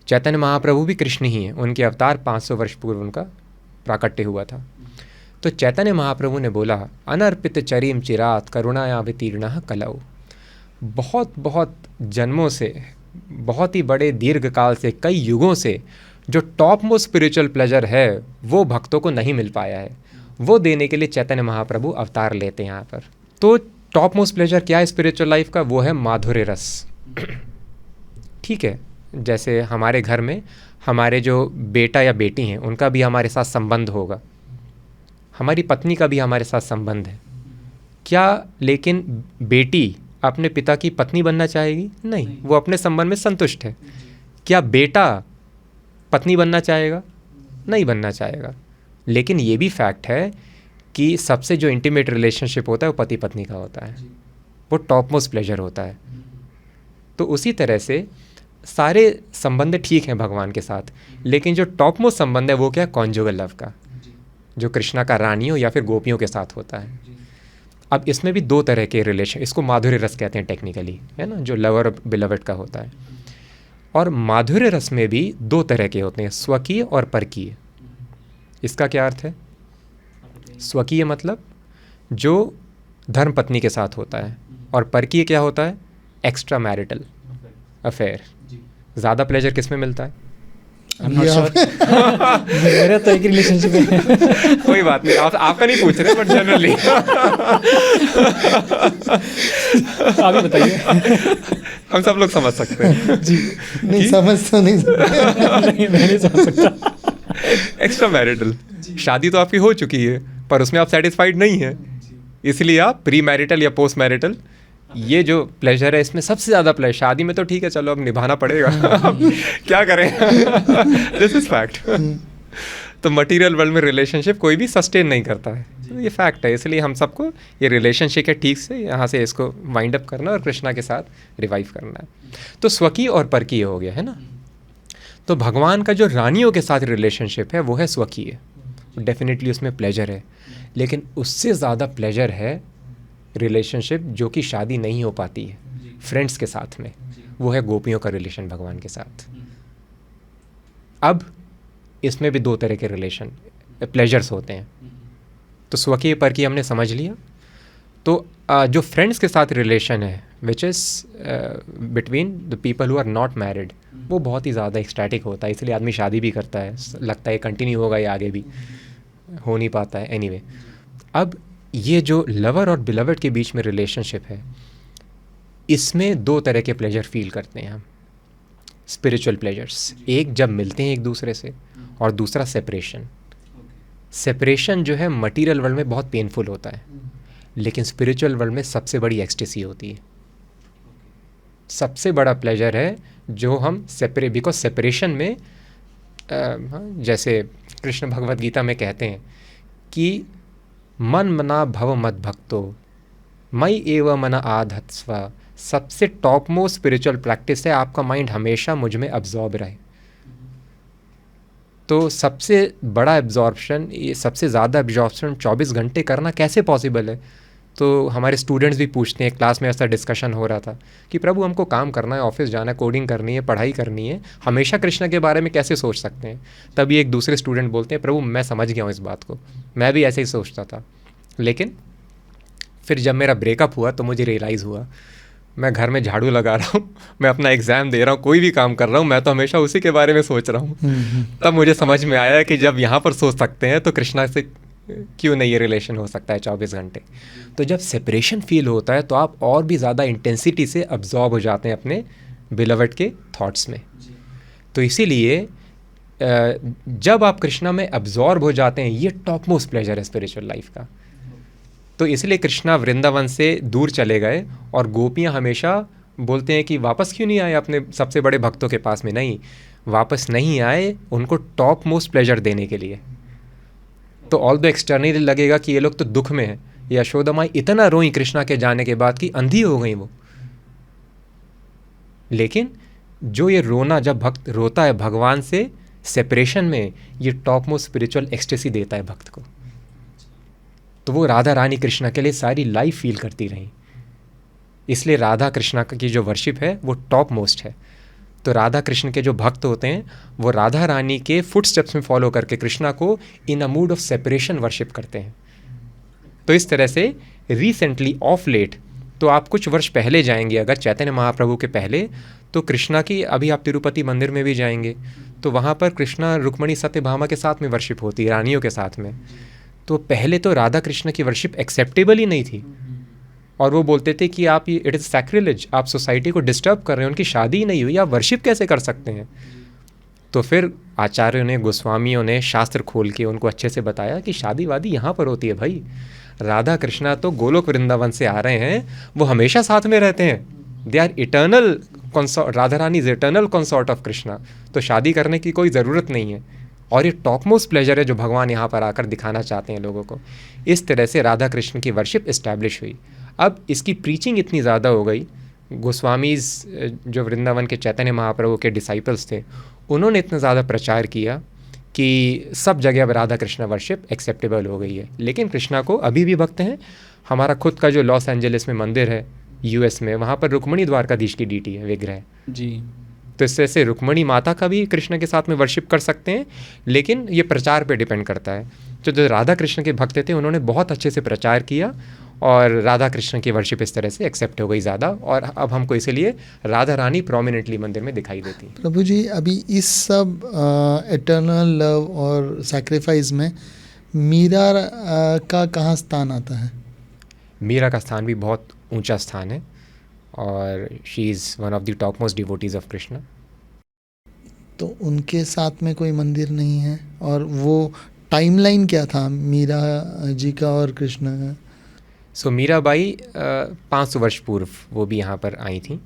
चैतन्य महाप्रभु भी कृष्ण ही हैं, उनके अवतार 500 वर्ष पूर्व उनका प्राकट्य हुआ था। तो चैतन्य महाप्रभु ने बोला, अनर्पित चरीम चिरात करुणायावतीर्णः कलौ। बहुत बहुत जन्मों से, बहुत ही बड़े दीर्घ काल से, कई युगों से जो टॉप मोस्ट स्पिरिचुअल प्लेजर है वो भक्तों को नहीं मिल पाया है, वो देने के लिए चैतन्य महाप्रभु अवतार लेते हैं यहाँ पर। तो टॉप मोस्ट प्लेजर क्या है स्पिरिचुअल लाइफ का? वो है माधुर्य रस। ठीक है, जैसे हमारे घर में हमारे जो बेटा या बेटी हैं उनका भी हमारे साथ संबंध होगा, हमारी पत्नी का भी हमारे साथ संबंध है क्या, लेकिन बेटी अपने पिता की पत्नी बनना चाहेगी? नहीं, वो अपने संबंध में संतुष्ट है। क्या बेटा पत्नी बनना चाहेगा? नहीं बनना चाहेगा। लेकिन ये भी फैक्ट है कि सबसे जो इंटीमेट रिलेशनशिप होता है वो पति पत्नी का होता है, वो टॉप मोस्ट प्लेजर होता है। तो उसी तरह से सारे संबंध ठीक हैं भगवान के साथ, लेकिन जो टॉप मोस्ट संबंध है वो क्या है? कॉन्जुगल लव का, जो कृष्णा का रानियों या फिर गोपियों के साथ होता है। अब इसमें भी दो तरह के रिलेशन, इसको माधुर्य रस कहते हैं टेक्निकली, है ना, जो लवर और बिलवड का होता है। और माधुर्य रस में भी दो तरह के होते हैं, स्वकीय और परकीय। इसका क्या अर्थ है? स्वकीय मतलब जो धर्म पत्नी के साथ होता है, और परकीय क्या होता है? Extra marital affair. ज़्यादा प्लेजर किस में मिलता है? I'm not sure। मेरा तो एक रिलेशनशिप है। कोई बात नहीं, आपका नहीं पूछ रहे, बट जनरली आप ही बताइए। हम सब लोग समझ सकते हैं जी नहीं समझ तो नहीं सकते। नहीं, मैं नहीं समझ सकता। एक्स्ट्रा मैरिटल, शादी तो आपकी हो चुकी है पर उसमें आप सेटिस्फाइड नहीं हैं, इसलिए आप प्री मैरिटल या पोस्ट मैरिटल, ये जो प्लेजर है इसमें सबसे ज़्यादा प्लेजर। शादी में तो ठीक है, चलो अब निभाना पड़ेगा क्या करें, दिस इज़ फैक्ट। तो मटेरियल वर्ल्ड में रिलेशनशिप कोई भी सस्टेन नहीं करता है, तो ये फैक्ट है। इसलिए हम सबको ये रिलेशनशिप है ठीक से यहाँ से इसको वाइंड अप करना और कृष्णा के साथ रिवाइव करना है। तो स्वकीय और परकीय हो गया, है ना। तो भगवान का जो रानियों के साथ रिलेशनशिप है वो है स्वकीय, डेफिनेटली उसमें प्लेजर है, लेकिन उससे ज़्यादा प्लेजर है रिलेशनशिप जो कि शादी नहीं हो पाती है फ्रेंड्स के साथ में, वो है गोपियों का रिलेशन भगवान के साथ। अब इसमें भी दो तरह के रिलेशन प्लेजर्स होते हैं। तो स्वकीय पर की हमने समझ लिया। तो जो फ्रेंड्स के साथ रिलेशन है which is between the people who are not married, वो बहुत ही ज़्यादा एक्सटैटिक होता है, इसलिए आदमी शादी भी करता है, लगता है कंटिन्यू होगा या आगे भी हो नहीं पाता है। एनीवे, अब ये जो लवर और बिलवड के बीच में रिलेशनशिप है, इसमें दो तरह के प्लेजर फील करते हैं हम, स्पिरिचुअल प्लेजर्स। एक जब मिलते हैं एक दूसरे से, और दूसरा सेपरेशन। सेपरेशन जो है मटीरियल वर्ल्ड में बहुत पेनफुल होता है, लेकिन स्पिरिचुअल वर्ल्ड में सबसे बड़ी एक्सटेसी होती है, सबसे बड़ा प्लेजर है जो हम बिकॉज सेपरेशन में जैसे कृष्ण भगवद गीता में कहते हैं कि मन मना भव मद भक्तो मई एव मन आधत्स्व। सबसे टॉप मोस्ट स्पिरिचुअल प्रैक्टिस है आपका माइंड हमेशा मुझ में अब्जॉर्ब रहे। तो सबसे बड़ा एब्जॉर्प्शन, ये सबसे ज़्यादा एब्जॉर्प्शन 24 घंटे करना कैसे पॉसिबल है? तो हमारे स्टूडेंट्स भी पूछते हैं, क्लास में ऐसा डिस्कशन हो रहा था कि प्रभु हमको काम करना है, ऑफिस जाना है, कोडिंग करनी है, पढ़ाई करनी है, हमेशा कृष्ण के बारे में कैसे सोच सकते हैं? तभी एक दूसरे स्टूडेंट बोलते हैं, प्रभु मैं समझ गया हूँ इस बात को, मैं भी ऐसे ही सोचता था, लेकिन फिर जब मेरा ब्रेकअप हुआ तो मुझे रियलाइज़ हुआ, मैं घर में झाड़ू लगा रहा हूँ, मैं अपना एग्ज़ाम दे रहा हूँ, कोई भी काम कर रहा हूँ, मैं तो हमेशा उसी के बारे में सोच रहा हूँ। तब मुझे समझ में आया कि जब यहाँ पर सोच सकते हैं तो कृष्णा से क्यों नहीं ये रिलेशन हो सकता है 24 घंटे। तो जब सेपरेशन फील होता है तो आप और भी ज़्यादा इंटेंसिटी से अब्जॉर्ब हो जाते हैं अपने बिलवड के थॉट्स में। तो इसीलिए जब आप कृष्णा में अब्जॉर्ब हो जाते हैं, ये टॉप मोस्ट प्लेजर है स्पिरिचुअल लाइफ का। तो इसलिए कृष्णा वृंदावन से दूर चले गए और गोपियाँ हमेशा बोलते हैं कि वापस क्यों नहीं आए अपने सबसे बड़े भक्तों के पास में? नहीं, वापस नहीं आए उनको टॉप मोस्ट प्लेजर देने के लिए। तो ऑल दो एक्सटर्नली लगेगा कि ये लोग तो दुख में हैं, यशोदा माई इतना रोई कृष्णा के जाने के बाद कि अंधी हो गई वो, लेकिन जो ये रोना, जब भक्त रोता है भगवान से सेपरेशन में, ये टॉप मोस्ट स्पिरिचुअल एक्सटेसी देता है भक्त को। तो वो राधा रानी कृष्णा के लिए सारी लाइफ फील करती रहीं, इसलिए राधा कृष्णा की जो वर्शिप है वो टॉप मोस्ट है। तो राधा कृष्ण के जो भक्त होते हैं वो राधा रानी के फुट स्टेप्स में फॉलो करके कृष्णा को इन अ मूड ऑफ सेपरेशन वर्शिप करते हैं। तो इस तरह से रिसेंटली ऑफ लेट, तो आप कुछ वर्ष पहले जाएंगे अगर चैतन्य महाप्रभु के पहले, तो कृष्णा की, अभी आप तिरुपति मंदिर में भी जाएंगे तो वहाँ पर कृष्णा रुक्मणी सत्यभामा के साथ में वर्शिप होती है, रानियों के साथ में। तो पहले तो राधा कृष्ण की वर्शिप एक्सेप्टेबल ही नहीं थी, और वो बोलते थे कि आप ये इट इज़ सैक्रिलेज, आप सोसाइटी को डिस्टर्ब कर रहे हैं, उनकी शादी ही नहीं हुई, आप वर्शिप कैसे कर सकते हैं। तो फिर आचार्यों ने, गोस्वामियों ने शास्त्र खोल के उनको अच्छे से बताया कि शादी वादी यहाँ पर होती है भाई, राधा कृष्णा तो गोलोक वृंदावन से आ रहे हैं, वो हमेशा साथ में रहते हैं, they are eternal consort, Radha Rani is eternal consort of Krishna, तो शादी करने की कोई ज़रूरत नहीं है। और ये टॉप मोस्ट प्लेजर है जो भगवान यहाँ पर आकर दिखाना चाहते हैं लोगों को। इस तरह से राधा कृष्ण की वर्शिप इस्टेब्लिश हुई। अब इसकी प्रीचिंग इतनी ज़्यादा हो गई, गोस्वामीज़ जो वृंदावन के चैतन्य महाप्रभु के डिसाइपल्स थे, उन्होंने इतना ज़्यादा प्रचार किया कि सब जगह अब राधा कृष्ण वर्शिप एक्सेप्टेबल हो गई है। लेकिन कृष्णा को अभी भी भक्त हैं। हमारा खुद का जो लॉस एंजलिस में मंदिर है यूएस में, वहाँ पर रुक्मणी द्वारकाधीश की डीटी है, विग्रह जी। तो इस तरह से रुक्मणी माता का भी कृष्ण के साथ में वर्शिप कर सकते हैं, लेकिन ये प्रचार पे डिपेंड करता है। तो जो राधा कृष्ण के भक्त थे उन्होंने बहुत अच्छे से प्रचार किया और राधा कृष्ण की वर्शिप इस तरह से एक्सेप्ट हो गई ज़्यादा, और अब हमको इसीलिए राधा रानी प्रोमिनेंटली मंदिर में दिखाई देती हैं। प्रभु जी, अभी इस सब एटर्नल लव और सैक्रिफाइस में मीरा का कहाँ स्थान आता है? मीरा का स्थान भी बहुत ऊंचा स्थान है और she is one of the top most devotees of Krishna. तो उनके साथ में कोई मंदिर नहीं है, और वो टाइमलाइन क्या था मीरा जी का और कृष्ण का? सो मीराबाई 500 वर्ष पूर्व वो भी यहाँ पर आई थी,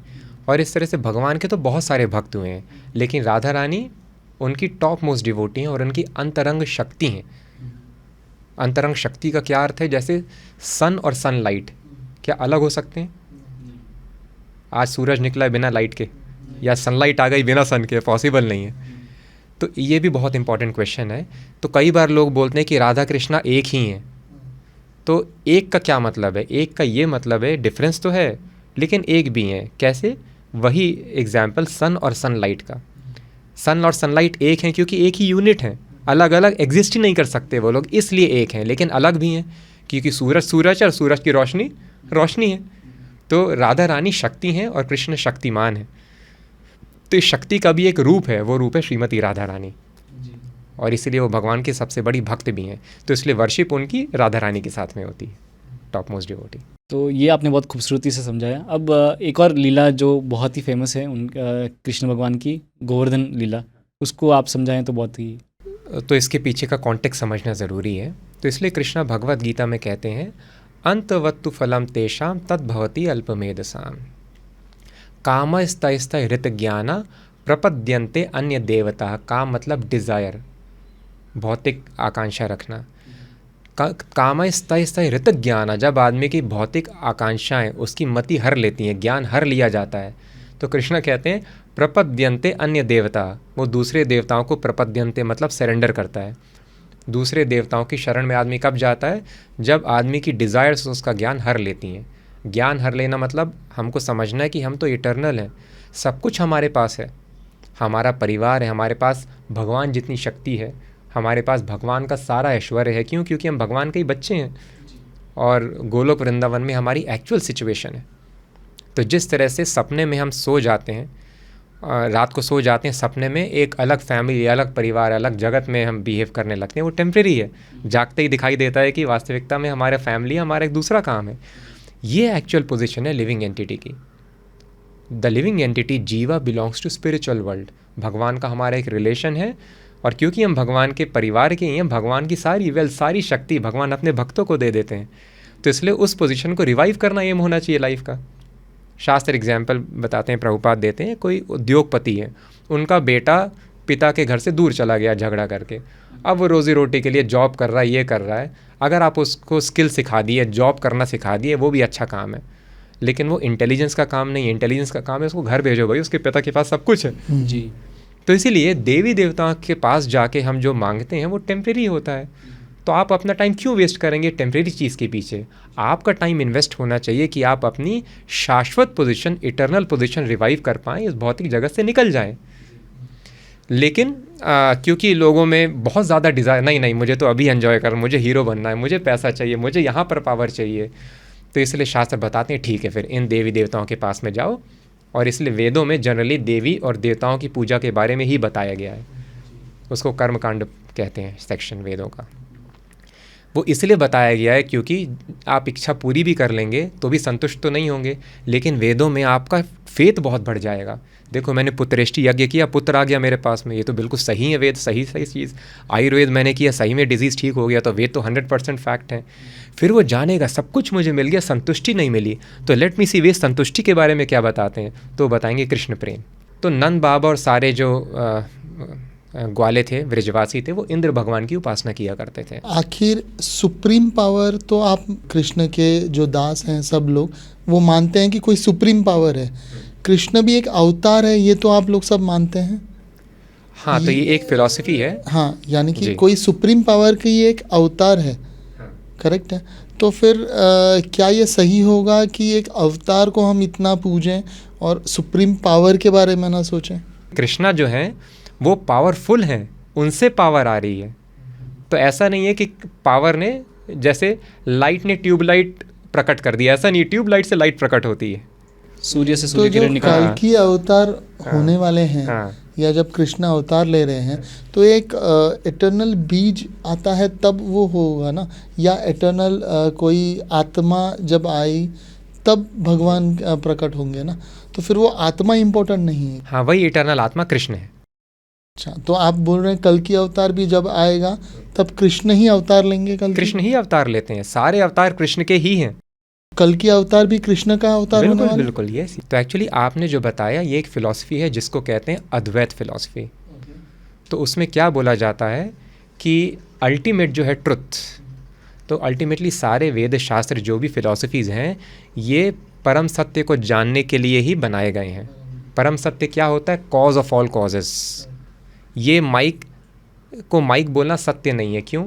और इस तरह से भगवान के तो बहुत सारे भक्त हुए हैं, लेकिन राधा रानी उनकी टॉप मोस्ट डिवोटी हैं और उनकी अंतरंग शक्ति हैं। अंतरंग शक्ति का क्या अर्थ है? जैसे सन और सनलाइट क्या अलग हो सकते हैं? आज सूरज निकला है बिना लाइट के, या सनलाइट आ गई बिना सन के, पॉसिबल नहीं है। तो ये भी बहुत इंपॉर्टेंट क्वेश्चन है। तो कई बार लोग बोलते हैं कि राधा कृष्णा एक ही हैं, तो एक का क्या मतलब है? एक का ये मतलब है डिफरेंस तो है लेकिन एक भी हैं। कैसे? वही एग्जाम्पल सन और सनलाइट का। सन और सनलाइट एक हैं क्योंकि एक ही यूनिट हैं, अलग अलग एग्जिस्ट ही नहीं कर सकते वो लोग, इसलिए एक हैं, लेकिन अलग भी हैं क्योंकि सूरज सूरज है और सूरज की रोशनी रोशनी है। तो राधा रानी शक्ति हैं और कृष्ण शक्तिमान है। तो इस शक्ति का भी एक रूप है, वो रूप है श्रीमती राधा रानी, और इसीलिए वो भगवान की सबसे बड़ी भक्त भी हैं। तो इसलिए वर्शिप उनकी राधा रानी के साथ में होती है, टॉप मोस्ट डिवोटी। तो ये आपने बहुत खूबसूरती से समझाया। अब एक और लीला जो बहुत ही फेमस है उन कृष्ण भगवान की, गोवर्धन लीला, उसको आप समझाएं तो बहुत ही। तो इसके पीछे का कॉन्टेक्स्ट समझना ज़रूरी है। तो इसलिए कृष्णा भगवद गीता में कहते हैं, अंतवत्तु फलम तेषाम तद्भवति अल्पमेधसाम कामस्तस्त हृत ज्ञाना प्रपद्यन्ते अन्य देवता। काम मतलब डिज़ायर, भौतिक आकांक्षा रखना। कामस्तस्त हृत ज्ञाना, जब आदमी की भौतिक आकांक्षाएं उसकी मति हर लेती हैं, ज्ञान हर लिया जाता है, तो कृष्ण कहते हैं प्रपद्यन्ते अन्य देवता, वो दूसरे देवताओं को प्रपद्यन्ते मतलब सरेंडर करता है। दूसरे देवताओं की शरण में आदमी कब जाता है? जब आदमी की डिज़ायर्स उसका ज्ञान हर लेती हैं। ज्ञान हर लेना मतलब हमको समझना है कि हम तो इटर्नल हैं, सब कुछ हमारे पास है, हमारा परिवार है, हमारे पास भगवान जितनी शक्ति है, हमारे पास भगवान का सारा ऐश्वर्य है। क्यों? क्योंकि हम भगवान के ही बच्चे हैं और गोलोक वृंदावन में हमारी एक्चुअल सिचुएशन है। तो जिस तरह से सपने में हम सो जाते हैं, रात को सो जाते हैं, सपने में एक अलग फैमिली, अलग परिवार, अलग जगत में हम बिहेव करने लगते हैं, वो टेम्प्रेरी है। जागते ही दिखाई देता है कि वास्तविकता में हमारे फैमिली हमारा एक दूसरा काम है। ये एक्चुअल पोजीशन है लिविंग एंटिटी की। द लिविंग एंटिटी जीवा बिलोंग्स टू स्पिरिचुअल वर्ल्ड। भगवान का हमारा एक रिलेशन है, और क्योंकि हम भगवान के परिवार के ही हैं, भगवान की सारी वेल्थ, सारी शक्ति भगवान अपने भक्तों को दे देते हैं। तो इसलिए उस पोजीशन को रिवाइव करना एम होना चाहिए लाइफ का। शास्त्र एग्जाम्पल बताते हैं, प्रभुपाद देते हैं, कोई उद्योगपति है, उनका बेटा पिता के घर से दूर चला गया झगड़ा करके, अब वो रोज़ी रोटी के लिए जॉब कर रहा है, ये कर रहा है। अगर आप उसको स्किल सिखा दिए, जॉब करना सिखा दिए, वो भी अच्छा काम है, लेकिन वो इंटेलिजेंस का काम नहीं है। इंटेलिजेंस का काम है उसको घर भेजो भाई, उसके पिता के पास सब कुछ है जी। तो इसीलिए देवी देवताओं के पास जाके हम जो मांगते हैं वो टेम्प्रेरी होता है। तो आप अपना टाइम क्यों वेस्ट करेंगे टेम्प्रेरी चीज़ के पीछे? आपका टाइम इन्वेस्ट होना चाहिए कि आप अपनी शाश्वत पोजीशन, इटर्नल पोजीशन रिवाइव कर पाएँ, इस भौतिक जगत से निकल जाएं। लेकिन क्योंकि लोगों में बहुत ज़्यादा डिज़ायर, नहीं मुझे तो अभी एंजॉय करना, मुझे हीरो बनना है, मुझे पैसा चाहिए, मुझे यहाँ पर पावर चाहिए, तो इसलिए शास्त्र बताते हैं ठीक है फिर इन देवी देवताओं के पास में जाओ। और इसलिए वेदों में जनरली देवी और देवताओं की पूजा के बारे में ही बताया गया है, उसको कर्मकांड कहते हैं सेक्शन वेदों का। वो इसलिए बताया गया है क्योंकि आप इच्छा पूरी भी कर लेंगे तो भी संतुष्ट तो नहीं होंगे, लेकिन वेदों में आपका फेथ बहुत बढ़ जाएगा। देखो मैंने पुत्रेष्टि यज्ञ किया, पुत्र आ गया मेरे पास में, ये तो बिल्कुल सही है, वेद सही सही चीज़। आयुर्वेद मैंने किया, सही में डिजीज़ ठीक हो गया, तो वेद तो 100% फैक्ट है। फिर वो जानेगा सब कुछ मुझे मिल गया, संतुष्टि नहीं मिली, तो लेट मी सी वे संतुष्टि के बारे में क्या बताते हैं, तो बताएंगे कृष्ण प्रेम। तो नंद बाबा और सारे जो ग्वाले थे, ब्रजवासी थे, वो इंद्र भगवान की उपासना किया करते थे। आखिर सुप्रीम पावर तो आप कृष्ण के जो दास हैं सब लोग वो मानते हैं कि कोई सुप्रीम पावर है, कृष्ण भी एक अवतार है, ये तो आप लोग सब मानते हैं। हाँ, तो ये एक फिलॉसफी है। हाँ, यानी कि जी। कोई सुप्रीम पावर की एक अवतार है, करेक्ट है। तो फिर क्या ये सही होगा कि एक अवतार को हम इतना पूजें और सुप्रीम पावर के बारे में ना सोचें? कृष्णा जो हैं वो पावरफुल हैं, उनसे पावर आ रही है। तो ऐसा नहीं है कि पावर ने, जैसे लाइट ने ट्यूबलाइट प्रकट कर दिया, ऐसा नहीं, ट्यूबलाइट से लाइट प्रकट होती है। सूर्य से तो सूर्य जो किरण निकल कल की अवतार होने वाले हैं, हाँ। या जब कृष्ण अवतार ले रहे हैं, तो एक इटर्नल बीज आता है तब वो होगा ना, या इटर्नल कोई आत्मा जब आई तब भगवान प्रकट होंगे ना, तो फिर वो आत्मा इम्पोर्टेंट नहीं है। हाँ, वही इटर्नल आत्मा कृष्ण है। अच्छा, तो आप बोल रहे हैं कल की अवतार भी जब आएगा तब कृष्ण ही अवतार लेंगे? कृष्ण ही अवतार लेते हैं, सारे अवतार कृष्ण के ही हैं। कल की अवतार भी कृष्ण का अवतार होने बिल्कुल वाला है? बिल्कुल, यस। तो एक्चुअली आपने जो बताया ये एक फ़िलॉसफी है जिसको कहते हैं अद्वैत फ़िलॉसफी। तो उसमें क्या बोला जाता है कि अल्टीमेट जो है ट्रुथ, तो अल्टीमेटली सारे वेद शास्त्र जो भी फ़िलॉसफीज़ हैं ये परम सत्य को जानने के लिए ही बनाए गए हैं। परम सत्य क्या होता है? Cause of all causes. ये माइक को माइक बोलना सत्य नहीं है। क्यों?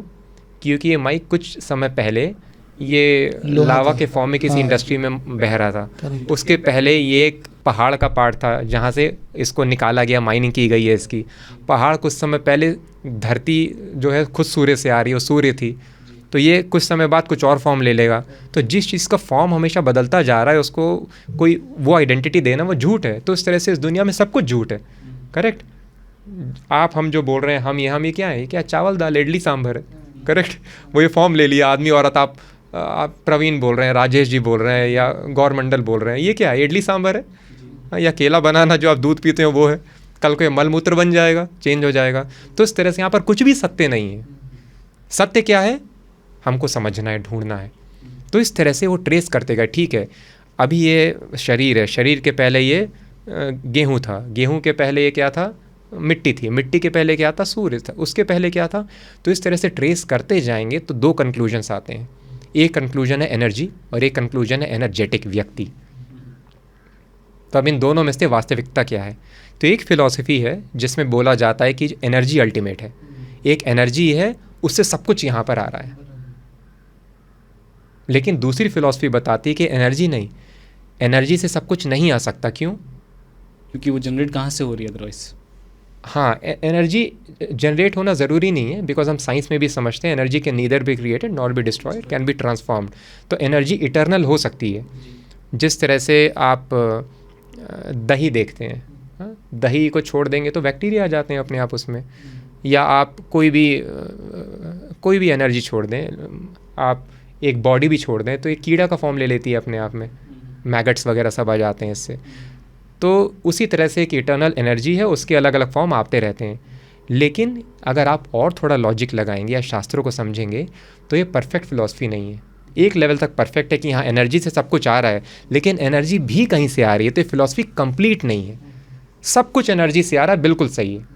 क्योंकि ये माइक कुछ समय पहले ये लोहा लावा था। के फॉर्म में किसी हाँ। इंडस्ट्री में बह रहा था। Correct. उसके पहले ये एक पहाड़ का पार्ट था जहाँ से इसको निकाला गया, माइनिंग की गई है इसकी। पहाड़ कुछ समय पहले, धरती जो है खुद सूर्य से आ रही है, वो सूर्य थी, तो ये कुछ समय बाद कुछ और फॉर्म ले लेगा। तो जिस चीज़ का फॉर्म हमेशा बदलता जा रहा है उसको कोई वो आइडेंटिटी देना वो झूठ है। तो इस तरह से इस दुनिया में सब कुछ झूठ है। करेक्ट? हम जो बोल रहे हैं, हम ये क्या है? ये क्या चावल दाल इडली सांभर है? करेक्ट? वो ये फॉर्म ले लिया, आदमी औरत, आप प्रवीण बोल रहे हैं, राजेश जी बोल रहे हैं, या गौरमंडल बोल रहे हैं, ये क्या है? इडली सांभर है, या केला बनाना जो आप दूध पीते हो वो है। कल को ये मलमूत्र बन जाएगा, चेंज हो जाएगा। तो इस तरह से यहाँ पर कुछ भी सत्य नहीं है। सत्य क्या है हमको समझना है, ढूंढना है। तो इस तरह से वो ट्रेस करते गए। ठीक है, अभी ये शरीर है, शरीर के पहले ये गेहूँ था, गेहूँ के पहले ये क्या था? मिट्टी थी, मिट्टी के पहले क्या था? सूर्य था, उसके पहले क्या था? तो इस तरह से ट्रेस करते जाएंगे तो दो कंक्लूजन्स आते हैं। एक कंक्लूजन है एनर्जी और एक कंक्लूजन है एनर्जेटिक व्यक्ति। तो अब इन दोनों में से वास्तविकता क्या है? तो एक फिलॉसफी है जिसमें बोला जाता है कि एनर्जी अल्टीमेट है, एक एनर्जी है, उससे सब कुछ यहाँ पर आ रहा है। लेकिन दूसरी फिलॉसफी बताती है कि एनर्जी नहीं, एनर्जी से सब कुछ नहीं आ सकता। क्यों? क्योंकि वो जनरेट कहाँ से हो रही है अदरवाइज। हाँ, एनर्जी जनरेट होना ज़रूरी नहीं है, बिकॉज हम साइंस में भी समझते हैं energy can neither be created nor be destroyed, can be transformed. तो एनर्जी इटर्नल हो सकती है। जिस तरह से आप दही देखते हैं, हाँ, दही को छोड़ देंगे तो बैक्टीरिया आ जाते हैं अपने आप उसमें। या आप कोई भी एनर्जी छोड़ दें, आप एक बॉडी भी छोड़ दें तो एक कीड़ा का फॉर्म ले लेती है अपने आप में, मैगट्स वगैरह सब आ जाते हैं इससे। तो उसी तरह से एक इटर्नल एनर्जी है, उसके अलग अलग फॉर्म आते रहते हैं। लेकिन अगर आप और थोड़ा लॉजिक लगाएंगे या शास्त्रों को समझेंगे तो ये परफेक्ट फिलॉसफी नहीं है। एक लेवल तक परफेक्ट है कि हाँ एनर्जी से सब कुछ आ रहा है, लेकिन एनर्जी भी कहीं से आ रही है, तो ये फिलॉसफी कंप्लीट नहीं है। सब कुछ एनर्जी से आ रहा है, बिल्कुल सही है,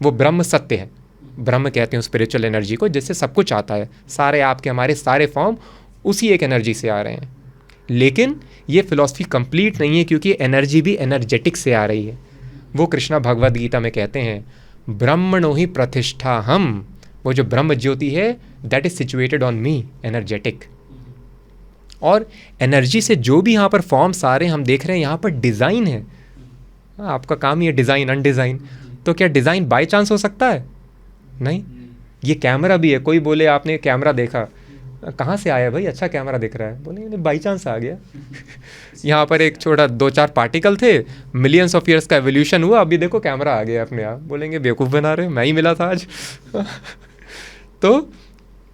वो ब्रह्म सत्य है। ब्रह्म कहते हैं स्पिरिचुअल एनर्जी को, जिससे सब कुछ आता है। सारे आपके हमारे सारे फॉर्म उसी एक एनर्जी से आ रहे हैं। लेकिन ये फिलॉसफी कंप्लीट नहीं है क्योंकि एनर्जी भी एनर्जेटिक से आ रही है। वो कृष्णा भगवद गीता में कहते हैं ब्रह्मणो ही प्रतिष्ठा हम, वो जो ब्रह्म ज्योति है that is situated on me, energetic. और एनर्जी से जो भी यहाँ पर फॉर्म्स आ रहे हैं हम देख रहे हैं यहाँ पर डिज़ाइन है। आपका काम ही है डिज़ाइन अनडिज़ाइन। तो क्या डिज़ाइन बाय चांस हो सकता है? नहीं। ये कैमरा भी है, कोई बोले आपने कैमरा देखा, कहाँ से आया भाई, अच्छा कैमरा दिख रहा है, बोले बाई चांस आ गया। यहाँ पर एक छोटा 2-4 पार्टिकल थे, मिलियंस ऑफ ईयर्स का एवोल्यूशन हुआ, अभी देखो कैमरा आ गया अपने आप। बोलेंगे बेवकूफ़ बना रहे, मैं ही मिला था आज। तो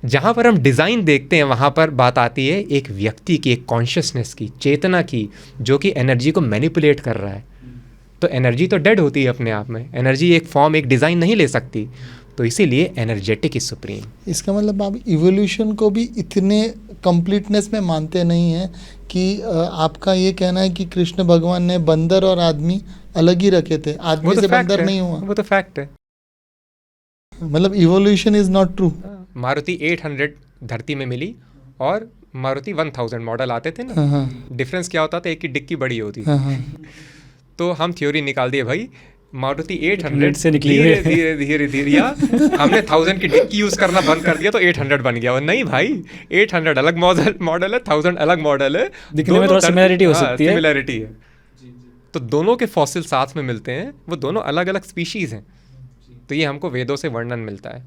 जहाँ पर हम डिज़ाइन देखते हैं वहाँ पर बात आती है एक व्यक्ति की, एक कॉन्शियसनेस की, चेतना की, जो कि एनर्जी को मैनिपुलेट कर रहा है। तो एनर्जी तो डेड होती है अपने आप में, एनर्जी एक फॉर्म, एक डिज़ाइन नहीं ले सकती। तो इसीलिए एनर्जेटिक इज सुप्रीम। इसका मतलब आप इवोल्यूशन को भी इतने कंप्लीटनेस में मानते नहीं हैं कि आपका ये कहना है कि कृष्ण भगवान ने बंदर और आदमी अलग ही रखे थे, आदमी से बंदर नहीं हुआ। वो तो फैक्ट है। मतलब evolution is not true. Maruti 800 धरती में मिली और मारुति 1000 मॉडल आते थे ना। हाँ हाँ डिफरेंस क्या होता था? एक की डिक्की बड़ी होती थी। हाँ हाँ। तो हम थ्योरी निकाल दिए भाई, मारुति 800 से निकली धीरे हुई। धीरे धीरे धीरे, या हमने 1000 की डिक्की यूज करना बंद कर दिया तो 800 बन गया। और नहीं भाई, 800 अलग मॉडल है, 1000 अलग मॉडल है। दिखने में थोड़ा सिमिलैरिटी हो सकती है। सिमिलैरिटी है। तो दोनों के फॉसिल साथ में मिलते हैं, वो दोनों अलग अलग स्पीशीज हैं। तो ये हमको वेदों से वर्णन मिलता है।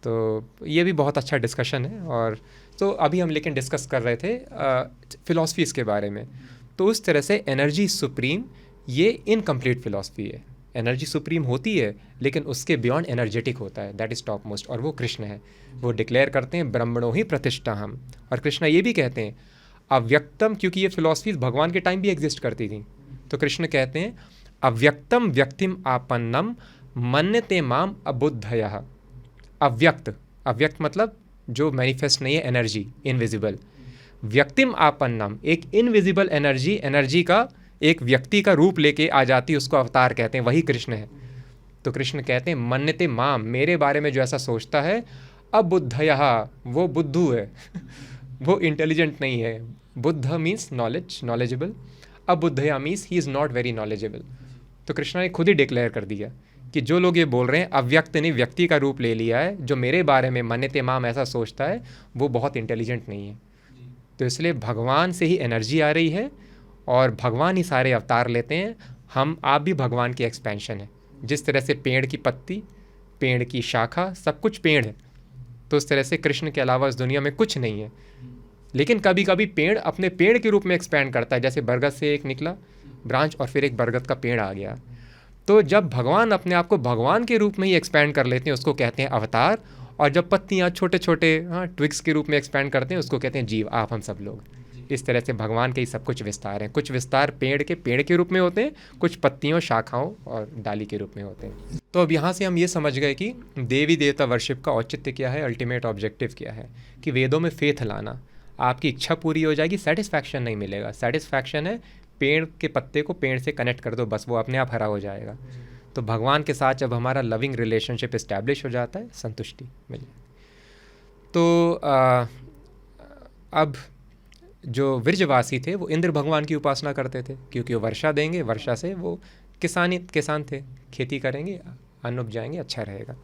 तो ये भी बहुत अच्छा डिस्कशन है। और तो अभी हम लेकिन डिस्कस कर रहे थे फिलॉसफीज़ के बारे में। तो उस तरह से एनर्जी सुप्रीम ये इनकम्प्लीट फिलॉसफी है। एनर्जी सुप्रीम होती है लेकिन उसके बियॉन्ड एनर्जेटिक होता है, दैट इज़ टॉप मोस्ट, और वो कृष्ण है। वो डिक्लेयर करते हैं ब्रह्मणो ही प्रतिष्ठा हम। और कृष्ण ये भी कहते हैं अव्यक्तम, क्योंकि ये फिलॉसफीज भगवान के टाइम भी एग्जिस्ट करती थी। तो कृष्ण कहते हैं अव्यक्तम व्यक्तिम आपन्नम मन्यते माम अबुद्धयः। अव्यक्त, अव्यक्त मतलब जो मैनिफेस्ट नहीं है, एनर्जी, इनविजिबल। व्यक्तिम आपन्नम, एक इनविजिबल एनर्जी, एनर्जी का एक व्यक्ति का रूप लेके आ जाती है, उसको अवतार कहते हैं, वही कृष्ण है। तो कृष्ण कहते हैं मन्यते माम, मेरे बारे में जो ऐसा सोचता है, अबुद्धयः, वो बुद्धू है वो इंटेलिजेंट नहीं है। बुद्ध मीन्स नॉलेज, नॉलेजेबल। अबुद्धया means he is not very knowledgeable. तो कृष्ण ने खुद ही डिक्लेयर कर दिया कि जो लोग ये बोल रहे हैं अव्यक्त ने व्यक्ति का रूप ले लिया है, जो मेरे बारे में मन्यते माम ऐसा सोचता है, वो बहुत इंटेलिजेंट नहीं है। तो इसलिए भगवान से ही एनर्जी आ रही है और भगवान ही सारे अवतार लेते हैं। हम आप भी भगवान की एक्सपेंशन है। जिस तरह से पेड़ की पत्ती, पेड़ की शाखा, सब कुछ पेड़ है, तो उस तरह से कृष्ण के अलावा इस दुनिया में कुछ नहीं है। लेकिन कभी कभी पेड़ अपने पेड़ के रूप में एक्सपैंड करता है, जैसे बरगद से एक निकला ब्रांच और फिर एक बरगद का पेड़ आ गया। तो जब भगवान अपने आप को भगवान के रूप में ही एक्सपैंड कर लेते हैं, उसको कहते हैं अवतार। और जब पत्तियाँ छोटे छोटे ट्विग्स के रूप में एक्सपैंड करते हैं, उसको कहते हैं जीव, आप हम सब लोग। इस तरह से भगवान के ही सब कुछ विस्तार हैं। कुछ विस्तार पेड़ के रूप में होते हैं, कुछ पत्तियों, शाखाओं और डाली के रूप में होते हैं। तो अब यहाँ से हम ये समझ गए कि देवी देवता वर्शिप का औचित्य क्या है, अल्टीमेट ऑब्जेक्टिव क्या है। कि वेदों में फेथ लाना, आपकी इच्छा पूरी हो जाएगी, सेटिस्फैक्शन नहीं मिलेगा। सेटिस्फैक्शन है पेड़ के पत्ते को पेड़ से कनेक्ट कर दो, बस वो अपने आप हरा हो जाएगा। तो भगवान के साथ जब हमारा लविंग रिलेशनशिप इस्टेब्लिश हो जाता है, संतुष्टि मिल जाती। तो अब जो विरजवासी थे वो इंद्र भगवान की उपासना करते थे, क्योंकि वो वर्षा देंगे, वर्षा से वो किसान थे, खेती करेंगे, अन्न उपजाएंगे, अच्छा रहेगा।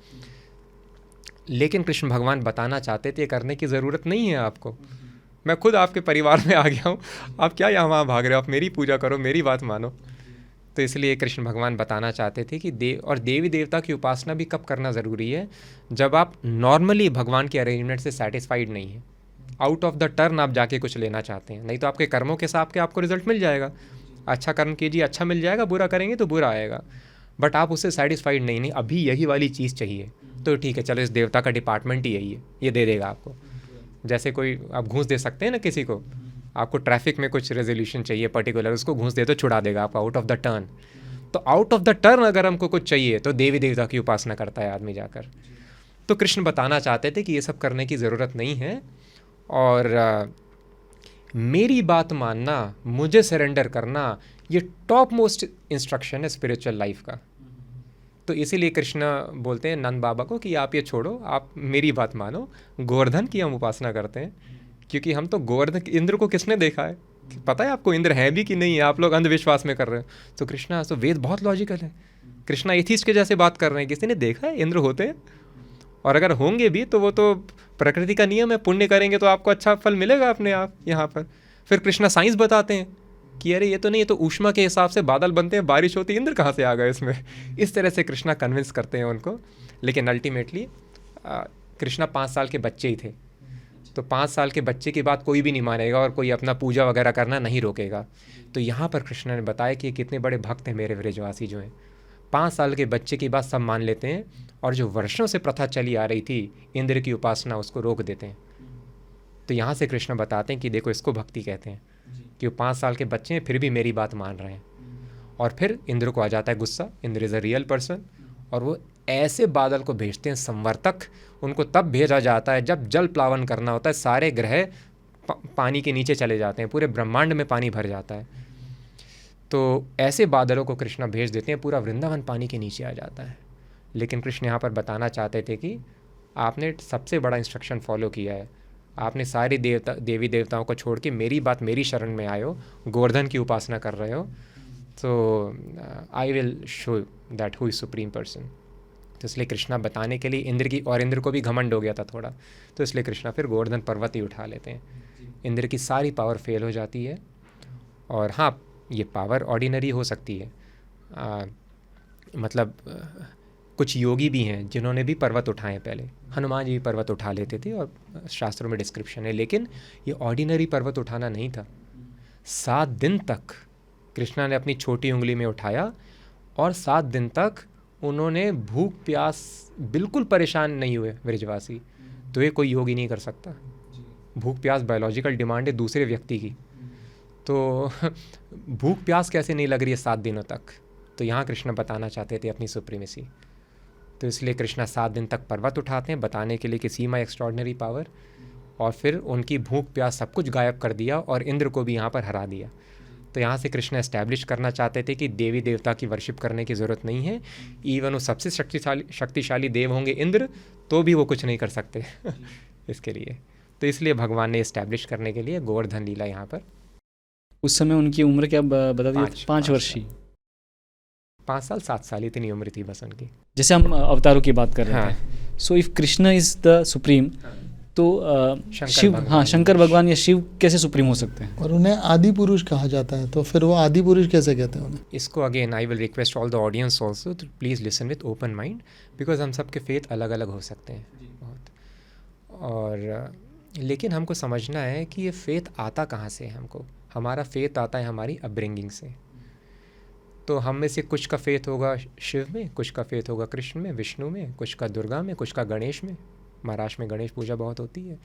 लेकिन कृष्ण भगवान बताना चाहते थे करने की ज़रूरत नहीं है आपको। मैं खुद आपके परिवार में आ गया हूँ, आप क्या यहाँ वहाँ भाग रहे हो, आप मेरी पूजा करो, मेरी बात मानो। तो इसलिए कृष्ण भगवान बताना चाहते थे कि देवी देवता की उपासना भी कब करना ज़रूरी है, जब आप नॉर्मली भगवान के अरेंजमेंट से सेटिस्फाइड नहीं हैं, आउट ऑफ द टर्न आप जाके कुछ लेना चाहते हैं। नहीं तो आपके कर्मों के हिसाब के आपको रिजल्ट मिल जाएगा। अच्छा कर्म कीजिए, अच्छा मिल जाएगा, बुरा करेंगे तो बुरा आएगा। बट आप उससे सेटिस्फाइड नहीं अभी यही वाली चीज़ चाहिए, तो ठीक है, चलो इस देवता का डिपार्टमेंट ही यही है, ये दे देगा आपको। जैसे कोई आप घूस दे सकते हैं ना किसी को, आपको ट्रैफिक में कुछ रेजोल्यूशन चाहिए पर्टिकुलर, उसको घूस दे तो छुड़ा देगा आपको आउट ऑफ द टर्न। तो आउट ऑफ द टर्न अगर हमको कुछ चाहिए तो देवी देवता की उपासना करता है आदमी जाकर। तो कृष्ण बताना चाहते थे कि ये सब करने की ज़रूरत नहीं है, और मेरी बात मानना, मुझे सरेंडर करना, ये टॉप मोस्ट इंस्ट्रक्शन है स्पिरिचुअल लाइफ का। तो इसीलिए कृष्ण बोलते हैं नंद बाबा को कि आप ये छोड़ो, आप मेरी बात मानो। गोवर्धन की हम उपासना करते हैं, क्योंकि हम तो गोवर्धन, इंद्र को किसने देखा है, पता है आपको इंद्र है भी कि नहीं है, आप लोग अंधविश्वास में कर रहे हो। तो कृष्णा, तो वेद बहुत लॉजिकल है। कृष्णा एथीस्ट के जैसे बात कर रहे हैं, किसी ने देखा है इंद्र होते हैं, और अगर होंगे भी तो वो तो प्रकृति का नियम है, पुण्य करेंगे तो आपको अच्छा फल मिलेगा अपने आप यहाँ पर। फिर कृष्णा साइंस बताते हैं कि अरे ये तो नहीं, ये तो ऊष्मा के हिसाब से बादल बनते हैं, बारिश होती है, इंद्र कहाँ से आ गए इसमें। इस तरह से कृष्णा कन्विंस करते हैं उनको। लेकिन अल्टीमेटली कृष्णा 5 साल के बच्चे ही थे, तो 5 साल के बच्चे की बात कोई भी नहीं मानेगा और कोई अपना पूजा वगैरह करना नहीं रोकेगा। तो यहाँ पर कृष्ण ने बताया कि कितने बड़े भक्त हैं मेरे व्रजवासी जो हैं। 5 साल के बच्चे की बात सब मान लेते हैं, और जो वर्षों से प्रथा चली आ रही थी इंद्र की उपासना, उसको रोक देते हैं। तो यहाँ से कृष्ण बताते हैं कि देखो, इसको भक्ति कहते हैं कि वो 5 साल के बच्चे हैं फिर भी मेरी बात मान रहे हैं। और फिर इंद्र को आ जाता है गुस्सा, Indra is a real person, और वो ऐसे बादल को भेजते हैं संवर्तक। उनको तब भेजा जाता है जब जल प्लावन करना होता है, सारे ग्रह पानी के नीचे चले जाते हैं, पूरे ब्रह्मांड में पानी भर जाता है। तो ऐसे बादलों को कृष्ण भेज देते हैं, पूरा वृंदावन पानी के नीचे आ जाता है। लेकिन कृष्ण यहाँ पर बताना चाहते थे कि आपने सबसे बड़ा इंस्ट्रक्शन फॉलो किया है, आपने सारे देवी देवताओं को छोड़ के मेरी बात, मेरी शरण में आए हो, गोवर्धन की उपासना कर रहे हो। तो I will show that who is supreme person. तो इसलिए कृष्णा बताने के लिए इंद्र को भी घमंड हो गया था थोड़ा, तो इसलिए कृष्णा फिर गोवर्धन पर्वत ही उठा लेते हैं। इंद्र की सारी पावर फेल हो जाती है। और हाँ, ये पावर ऑर्डिनरी हो सकती है, कुछ योगी भी हैं जिन्होंने भी पर्वत उठाए पहले, हनुमान जी भी पर्वत उठा लेते थे और शास्त्रों में डिस्क्रिप्शन है, लेकिन ये ऑर्डिनरी पर्वत उठाना नहीं था। 7 दिन तक कृष्णा ने अपनी छोटी उंगली में उठाया और 7 दिन तक उन्होंने भूख प्यास, बिल्कुल परेशान नहीं हुए ब्रजवासी। तो ये कोई योगी नहीं कर सकता। भूख प्यास बायोलॉजिकल डिमांड है दूसरे व्यक्ति की, तो भूख प्यास कैसे नहीं लग रही है 7 दिनों तक। तो यहाँ कृष्ण बताना चाहते थे अपनी सुप्रीमेसी। तो इसलिए कृष्णा 7 दिन तक पर्वत उठाते हैं बताने के लिए कि सी माई एक्स्ट्रॉर्डनरी पावर, और फिर उनकी भूख प्यास सब कुछ गायब कर दिया और इंद्र को भी यहाँ पर हरा दिया। तो यहाँ से कृष्ण एस्टैब्लिश करना चाहते थे कि देवी देवता की वर्शिप करने की ज़रूरत नहीं है। इवन वो सबसे शक्तिशाली देव होंगे इंद्र, तो भी वो कुछ नहीं कर सकते इसके लिए। तो इसलिए भगवान ने एस्टैब्लिश करने के लिए गोवर्धन लीला यहाँ पर। उस समय उनकी उम्र क्या बता दी? 5 वर्ष ही, 5 साल 7 साल इतनी उम्र थी बस उनकी। जैसे हम अवतारों की बात कर रहे हाँ। थे। सो if Krishna is the supreme, तो शिव, हाँ, शंकर भगवान या शिव कैसे सुप्रीम हो सकते हैं? और उन्हें आदि पुरुष कहा जाता है, तो फिर वो आदि पुरुष कैसे कहते हैं उन्हें? इसको again I will request all the audience also to please listen with open mind, because हम सबके फेथ अलग अलग हो सकते हैं बहुत। और लेकिन हमको समझना है कि ये फेथ आता कहाँ से है। हमको हमारा फेथ आता है हमारी अपब्रिंगिंग से। तो हम में से कुछ का फेथ होगा शिव में, कुछ का फेथ होगा कृष्ण में, विष्णु में, कुछ का दुर्गा में, कुछ का गणेश में। महाराष्ट्र में गणेश पूजा बहुत होती है।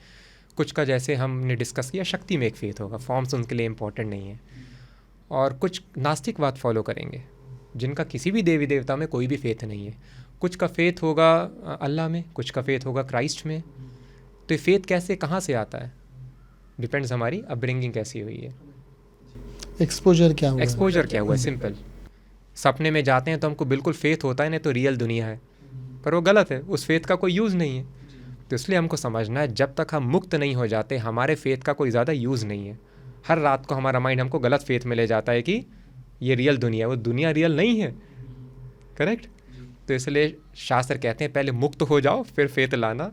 कुछ का, जैसे हमने डिस्कस किया, शक्ति में एक फेथ होगा, फॉर्म्स उनके लिए इम्पोर्टेंट नहीं है। और कुछ नास्तिकवाद फॉलो करेंगे जिनका किसी भी देवी देवता में कोई भी फेथ नहीं है। कुछ का फेथ होगा अल्लाह में, कुछ का फेथ होगा क्राइस्ट में। तो ये फेथ कैसे, कहाँ से आता है, डिपेंड्स हमारी अपब्रिंगिंग कैसी हुई है, एक्सपोजर क्या हुआ, एक्सपोजर क्या हुआ है। सिंपल, सपने में जाते हैं तो हमको बिल्कुल फेथ होता है, नहीं तो रियल दुनिया है, पर वो गलत है, उस फेथ का कोई यूज़ नहीं है। तो इसलिए हमको समझना है जब तक हम मुक्त नहीं हो जाते हमारे फेथ का कोई ज़्यादा यूज़ नहीं है। हर रात को हमारा माइंड हमको गलत फेथ में ले जाता है कि ये रियल दुनिया है, वो दुनिया रियल नहीं है। करेक्ट। तो इसलिए शास्त्र कहते हैं पहले मुक्त हो जाओ फिर फेथ लाना,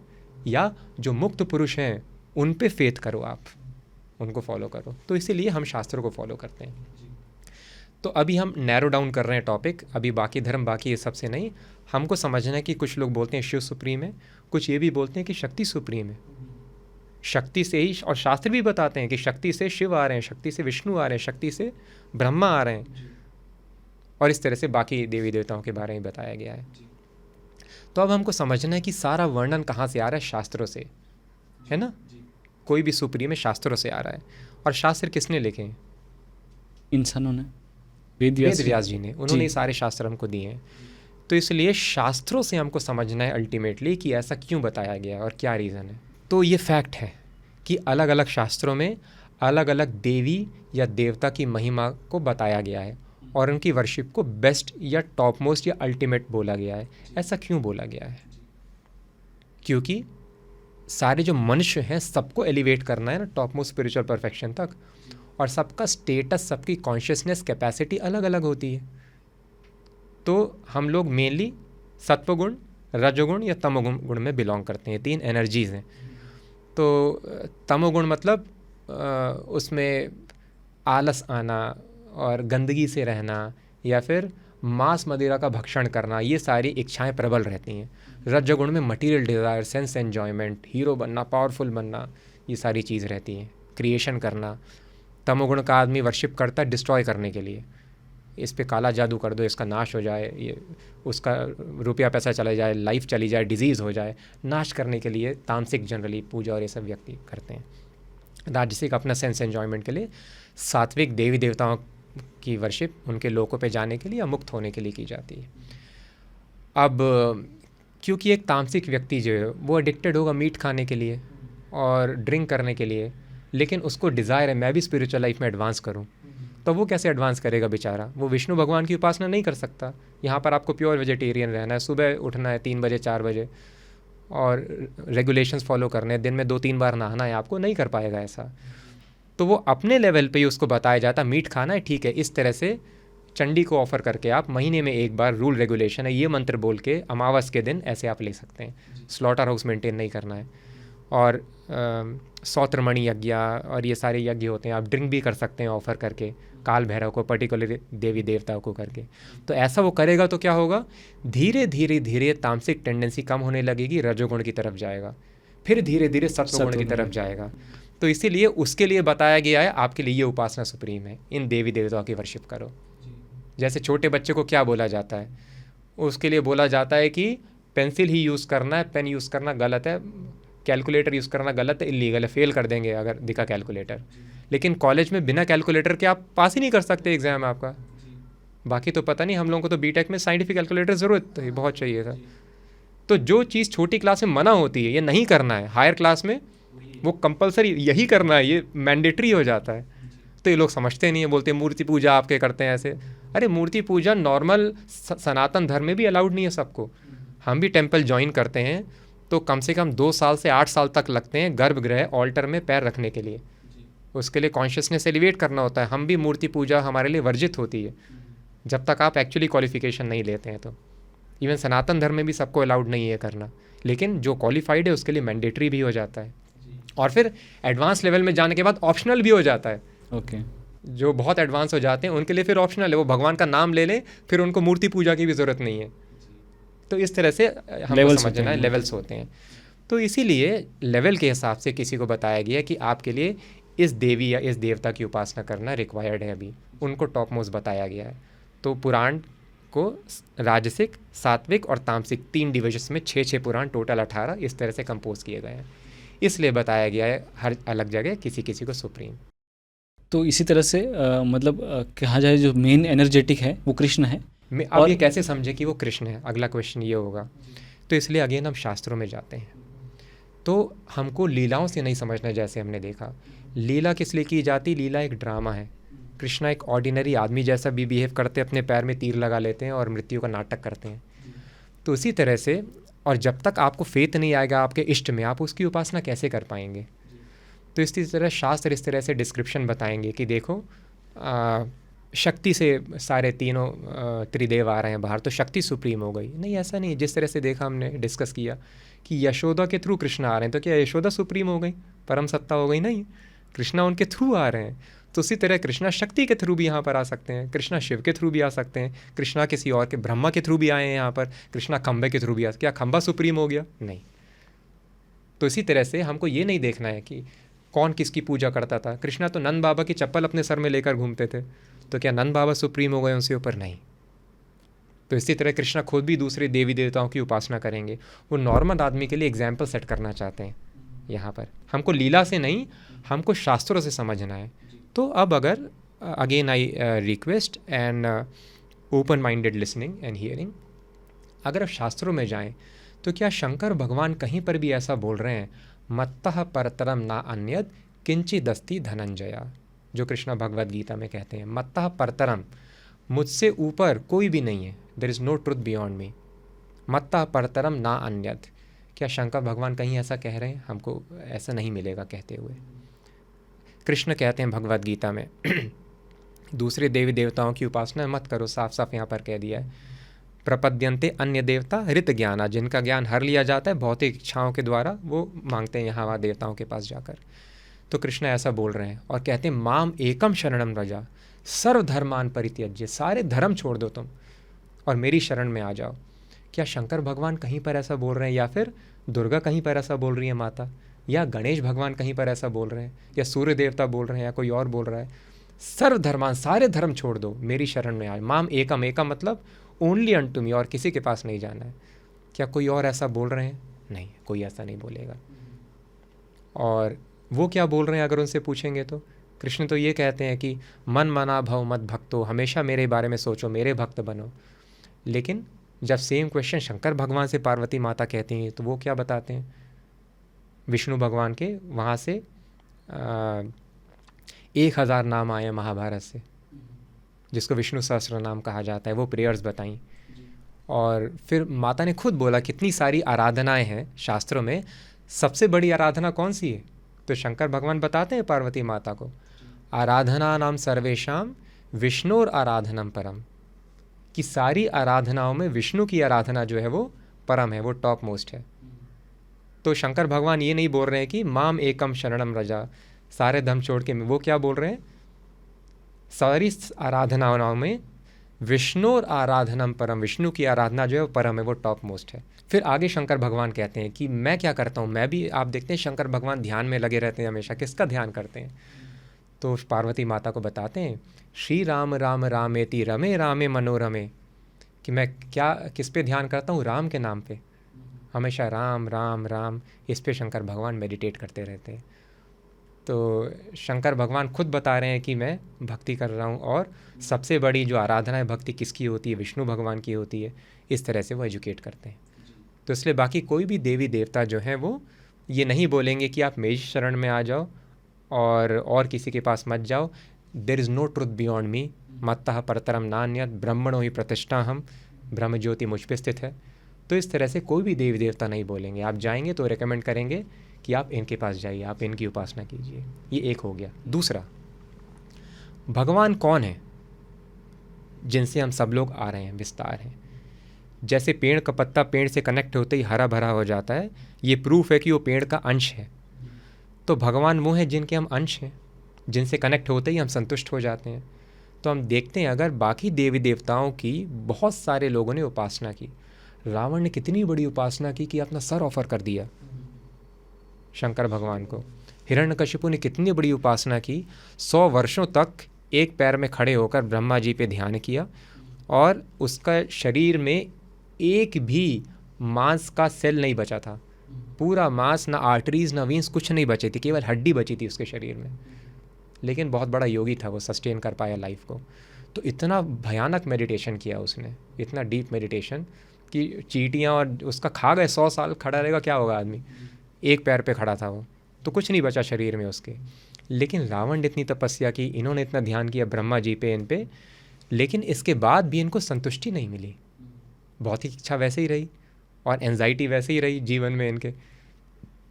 या जो मुक्त पुरुष हैं उन पे फेथ करो, आप उनको फॉलो करो। तो इसीलिए हम शास्त्रों को फॉलो करते हैं। तो अभी हम नैरो डाउन कर रहे हैं टॉपिक, अभी बाकी धर्म बाकी ये सबसे नहीं। हमको समझना है कि कुछ लोग बोलते हैं शिव सुप्रीम है, कुछ ये भी बोलते हैं कि शक्ति सुप्रीम है। शक्ति से ही, और शास्त्र भी बताते हैं कि शक्ति से शिव आ रहे हैं, शक्ति से विष्णु आ रहे हैं, शक्ति से ब्रह्मा आ रहे हैं, और इस तरह से बाकी देवी देवताओं के बारे में बताया गया है। तो अब हमको समझना है कि सारा वर्णन कहाँ से आ रहा है, शास्त्रों से, है ना। कोई भी सुप्रीम है शास्त्रों से आ रहा है। और शास्त्र किसने लिखे हैं? इंसानों ने, वेद व्यास जी ने, उन्होंने ये सारे शास्त्र हमको दिए हैं। तो इसलिए शास्त्रों से हमको समझना है अल्टीमेटली कि ऐसा क्यों बताया गया और क्या रीज़न है। तो ये फैक्ट है कि अलग अलग शास्त्रों में अलग अलग देवी या देवता की महिमा को बताया गया है और उनकी वर्शिप को बेस्ट या टॉप मोस्ट या अल्टीमेट बोला गया है। ऐसा क्यों बोला गया है? क्योंकि सारे जो मनुष्य हैं सबको एलिवेट करना है ना टॉप मोस्ट स्पिरिचुअल परफेक्शन तक, और सबका स्टेटस, सबकी कॉन्शियसनेस कैपेसिटी अलग अलग होती है। तो हम लोग मेनली सत्वगुण, रजोगुण या तमोगुण में बिलोंग करते हैं। 3 एनर्जीज़ हैं। तो तमोगुण मतलब उसमें आलस आना और गंदगी से रहना, या फिर मांस मदिरा का भक्षण करना, ये सारी इच्छाएं प्रबल रहती हैं। रजोगुण में material desire, sense enjoyment, hero बनना, पावरफुल बनना, ये सारी चीज़ रहती हैं, क्रिएशन करना। तमोगुण का आदमी वर्शिप करता है डिस्ट्रॉय करने के लिए, इस पे काला जादू कर दो, इसका नाश हो जाए, ये उसका रुपया पैसा चला जाए, लाइफ चली जाए, डिजीज़ हो जाए, नाश करने के लिए तामसिक जनरली पूजा और ये सब व्यक्ति करते हैं। राजसिक अपना सेंस एन्जॉयमेंट के लिए, सात्विक देवी देवताओं की वर्शिप उनके लोकों पे जाने के लिए या मुक्त होने के लिए की जाती है। अब क्योंकि एक तामसिक व्यक्ति जो है वो एडिक्टेड होगा मीट खाने के लिए और ड्रिंक करने के लिए, लेकिन उसको डिज़ायर है मैं भी स्पिरिचुअल लाइफ में एडवांस करूं, तो वो कैसे एडवांस करेगा बेचारा? वो विष्णु भगवान की उपासना नहीं कर सकता। यहाँ पर आपको प्योर वेजिटेरियन रहना है, सुबह उठना है 3 बजे 4 बजे और रेगुलेशंस फॉलो करने हैं, दिन में 2-3 बार नहाना है, आपको नहीं कर पाएगा ऐसा। तो वो अपने लेवल पे ही उसको बताया जाता मीट खाना है, ठीक है, इस तरह से चंडी को ऑफ़र करके आप महीने में एक बार, रूल रेगुलेशन है, ये मंत्र बोल के अमावस के दिन ऐसे आप ले सकते हैं। स्लॉटर हाउस मेंटेन नहीं करना है। और सौत्रमणि यज्ञ और ये सारे यज्ञ होते हैं, आप ड्रिंक भी कर सकते हैं ऑफ़र करके, काल भैरव को, पर्टिकुलर देवी देवताओं को करके। तो ऐसा वो करेगा तो क्या होगा, धीरे धीरे धीरे तामसिक टेंडेंसी कम होने लगेगी, रजोगुण की तरफ जाएगा, फिर धीरे धीरे सत्वगुण की तरफ जाएगा। तो इसीलिए उसके लिए बताया गया है आपके लिए ये उपासना सुप्रीम है, इन देवी देवताओं की वर्शिप करो। जैसे छोटे बच्चे को क्या बोला जाता है, उसके लिए बोला जाता है कि पेंसिल ही यूज़ करना है, पेन यूज़ करना गलत है, कैलकुलेटर यूज़ करना गलत है, इलीगल है, फेल कर देंगे अगर दिखा कैलकुलेटर। लेकिन कॉलेज में बिना कैलकुलेटर के आप पास ही नहीं कर सकते एग्ज़ाम आपका। बाकी तो पता नहीं, हम लोगों को तो बीटेक में साइंटिफिक कैलकुलेटर ज़रूरत थी, बहुत चाहिए था। तो जो चीज़ छोटी क्लास में मना होती है, ये नहीं करना है, हायर क्लास में वो कंपलसरी यही करना है, ये मैंडेटरी हो जाता है। तो ये लोग समझते नहीं है, बोलते हैं मूर्ति पूजा आपके करते हैं ऐसे। अरे मूर्ति पूजा नॉर्मल सनातन धर्म में भी अलाउड नहीं है सबको। हम भी टेम्पल ज्वाइन करते हैं तो कम से कम 2 साल से 8 साल तक लगते हैं गर्भगृह ऑल्टर में पैर रखने के लिए। उसके लिए कॉन्शियसनेस एलिवेट करना होता है। हम भी मूर्ति पूजा हमारे लिए वर्जित होती है जब तक आप एक्चुअली क्वालिफिकेशन नहीं लेते हैं। तो इवन सनातन धर्म में भी सबको अलाउड नहीं है करना, लेकिन जो क्वालिफाइड है उसके लिए मैंडेटरी भी हो जाता है। और फिर एडवांस लेवल में जाने के बाद ऑप्शनल भी हो जाता है। ओके। जो बहुत एडवांस हो जाते हैं उनके लिए फिर ऑप्शनल है, वो भगवान का नाम ले लें, फिर उनको मूर्ति पूजा की भी ज़रूरत नहीं है। तो इस तरह से हमको समझना है, लेवल्स होते हैं। तो इसीलिए लेवल के हिसाब से किसी को बताया गया कि आपके लिए इस देवी या इस देवता की उपासना करना रिक्वायर्ड है। अभी उनको टॉप मोस्ट बताया गया है। तो पुराण को राजसिक, सात्विक और तामसिक 3 डिविजन्स में 6 पुराण, टोटल 18 इस तरह से कंपोज किए गए हैं। इसलिए बताया गया है हर अलग जगह किसी किसी को सुप्रीम। तो इसी तरह से मतलब कहा जाए जो मेन एनर्जेटिक है वो कृष्ण है। अब ये कैसे समझे कि वो कृष्ण है, अगला क्वेश्चन ये होगा। तो इसलिए अगेन हम शास्त्रों में जाते हैं। तो हमको लीलाओं से नहीं समझना। जैसे हमने देखा लीला किस लिए की जाती, लीला एक ड्रामा है। कृष्णा एक ऑर्डिनरी आदमी जैसा भी बिहेव करते, अपने पैर में तीर लगा लेते हैं और मृत्यु का नाटक करते हैं। तो इसी तरह से, और जब तक आपको फेथ नहीं आएगा आपके इष्ट में, आप उसकी उपासना कैसे कर पाएंगे। तो इसी तरह शास्त्र इस तरह से डिस्क्रिप्शन बताएंगे कि देखो शक्ति से सारे तीनों त्रिदेव आ रहे हैं बाहर, तो शक्ति सुप्रीम हो गई। नहीं, ऐसा नहीं। जिस तरह से देखा हमने डिस्कस किया कि यशोदा के थ्रू कृष्ण आ रहे हैं, तो क्या यशोदा सुप्रीम हो गई, परम सत्ता हो गई? नहीं, कृष्णा उनके थ्रू आ रहे हैं। तो उसी तरह कृष्णा शक्ति के थ्रू भी यहाँ पर आ सकते हैं, कृष्णा शिव के थ्रू भी आ सकते हैं, कृष्णा किसी और के ब्रह्मा के थ्रू भी आए हैं यहाँ पर, कृष्णा खंबे के थ्रू भी आ। क्या खंबा सुप्रीम हो गया? नहीं। तो इसी तरह से हमको ये नहीं देखना है कि कौन किसकी पूजा करता था। कृष्णा तो नंद बाबा की चप्पल अपने सर में लेकर घूमते थे, तो क्या नंद बाबा सुप्रीम हो गए उनसे ऊपर? नहीं। तो इसी तरह कृष्णा खुद भी दूसरे देवी देवताओं की उपासना करेंगे। वो नॉर्मल आदमी के लिए एग्जाम्पल सेट करना चाहते हैं। यहाँ पर हमको लीला से नहीं, हमको शास्त्रों से समझना है। तो अब अगर again I request and open minded listening and hearing, अगर आप शास्त्रों में जाएं तो क्या शंकर भगवान कहीं पर भी ऐसा बोल रहे हैं, मत्तः परतरम ना अन्यद किंचिदस्ति धनंजया, जो कृष्णा भगवद गीता में कहते हैं, मत्तः परतरम, मुझसे ऊपर कोई भी नहीं है, there is no truth beyond me, मत्तः परतरम ना अन्यद। क्या शंकर भगवान कहीं ऐसा कह रहे हैं? हमको ऐसा नहीं मिलेगा कहते हुए। कृष्ण कहते हैं भगवद गीता में दूसरे देवी देवताओं की उपासना मत करो, साफ साफ यहाँ पर कह दिया है। प्रपद्यन्ते अन्य देवता हृत ज्ञाना, जिनका ज्ञान हर लिया जाता है भौतिक इच्छाओं के द्वारा, वो मांगते हैं यहाँ वहाँ देवताओं के पास जाकर। तो कृष्ण ऐसा बोल रहे हैं और कहते हैं माम एकम शरणम व्रजा सर्वधर्मान परित्यज्य, सारे धर्म छोड़ दो तुम और मेरी शरण में आ जाओ। क्या शंकर भगवान कहीं पर ऐसा बोल रहे हैं, या फिर दुर्गा कहीं पर ऐसा बोल रही है माता, या गणेश भगवान कहीं पर ऐसा बोल रहे हैं, या सूर्य देवता बोल रहे हैं, या कोई और बोल रहा है? सर्वधर्मान, सारे धर्म छोड़ दो, मेरी शरण में आए। माम एकम, एकम मतलब ओनली अनटू मी, और किसी के पास नहीं जाना है। क्या कोई और ऐसा बोल रहे हैं? नहीं, कोई ऐसा नहीं बोलेगा। और वो क्या बोल रहे हैं अगर उनसे पूछेंगे तो? कृष्ण तो ये कहते हैं कि मन मना भव मत भक्तो, हमेशा मेरे बारे में सोचो, मेरे भक्त बनो। लेकिन जब सेम क्वेश्चन शंकर भगवान से पार्वती माता कहती हैं तो वो क्या बताते हैं? विष्णु भगवान के वहाँ से 1000 नाम आए महाभारत से, जिसको विष्णु सहस्त्र नाम कहा जाता है, वो प्रेयर्स बताई। और फिर माता ने खुद बोला कितनी सारी आराधनाएं हैं शास्त्रों में, सबसे बड़ी आराधना कौन सी है? तो शंकर भगवान बताते हैं पार्वती माता को, आराधना नाम सर्वेशाम विष्णुर आराधनम परम, कि सारी आराधनाओं में विष्णु की आराधना जो है वो परम है, वो टॉप मोस्ट है। तो शंकर भगवान ये नहीं बोल रहे हैं कि माम एकम शरणम रजा, सारे धर्म छोड़ के, वो क्या बोल रहे हैं? सारी आराधनाओं में विष्णु आराधनम परम, विष्णु की आराधना जो है वो परम है, वो टॉप मोस्ट है। फिर आगे शंकर भगवान कहते हैं कि मैं क्या करता हूँ, मैं भी, आप देखते हैं शंकर भगवान ध्यान में लगे रहते हैं हमेशा। किसका ध्यान करते हैं? तो पार्वती माता को बताते हैं श्री राम राम रामेति रमे रामे मनोरमे, कि मैं क्या, किस पे ध्यान करता हूँ? राम के नाम पे, हमेशा राम राम राम, इस पे शंकर भगवान मेडिटेट करते रहते हैं। तो शंकर भगवान खुद बता रहे हैं कि मैं भक्ति कर रहा हूँ, और सबसे बड़ी जो आराधना है भक्ति किसकी होती है? विष्णु भगवान की होती है। इस तरह से वो एजुकेट करते हैं। तो इसलिए बाकी कोई भी देवी देवता जो हैं वो ये नहीं बोलेंगे कि आप मेरी शरण में आ जाओ और किसी के पास मत जाओ। There is no truth beyond me, मत्तः परतरम नान्यत, ब्रह्मणो ही प्रतिष्ठा हम, ब्रह्म ज्योति मुझ पे स्थित है। तो इस तरह से कोई भी देवी देवता नहीं बोलेंगे। आप जाएंगे तो रेकमेंड करेंगे कि आप इनके पास जाइए, आप इनकी उपासना कीजिए। ये एक हो गया। दूसरा, भगवान कौन है जिनसे हम सब लोग आ रहे हैं, विस्तार है। जैसे पेड़ का पत्ता पेड़ से कनेक्ट होते ही हरा भरा हो जाता है, ये प्रूफ है कि वो पेड़ का अंश है। तो भगवान वो हैं जिनके हम अंश हैं, जिनसे कनेक्ट होते ही हम संतुष्ट हो जाते हैं। तो हम देखते हैं अगर बाकी देवी देवताओं की बहुत सारे लोगों ने उपासना की, रावण ने कितनी बड़ी उपासना की कि अपना सर ऑफर कर दिया शंकर भगवान को। हिरण्यकशिपु ने कितनी बड़ी उपासना की, 100 वर्षों तक एक पैर में खड़े होकर ब्रह्मा जी पे ध्यान किया, और उसका शरीर में एक भी मांस का सेल नहीं बचा था। पूरा मांस, ना आर्टरीज ना वीन्स, कुछ नहीं बची थी, केवल हड्डी बची थी उसके शरीर में। लेकिन बहुत बड़ा योगी था वो, सस्टेन कर पाया लाइफ को। तो इतना भयानक मेडिटेशन किया उसने, इतना डीप मेडिटेशन कि चींटियाँ और उसका खा गए। 100 साल खड़ा रहेगा, क्या होगा आदमी? एक पैर पे खड़ा था वो, तो कुछ नहीं बचा शरीर में उसके। लेकिन रावण ने इतनी तपस्या की, इन्होंने इतना ध्यान किया ब्रह्मा जी पे, इन पे, लेकिन इसके बाद भी इनको संतुष्टि नहीं मिली। बहुत ही इच्छा वैसे ही रही, और एंजाइटी वैसे ही रही जीवन में इनके।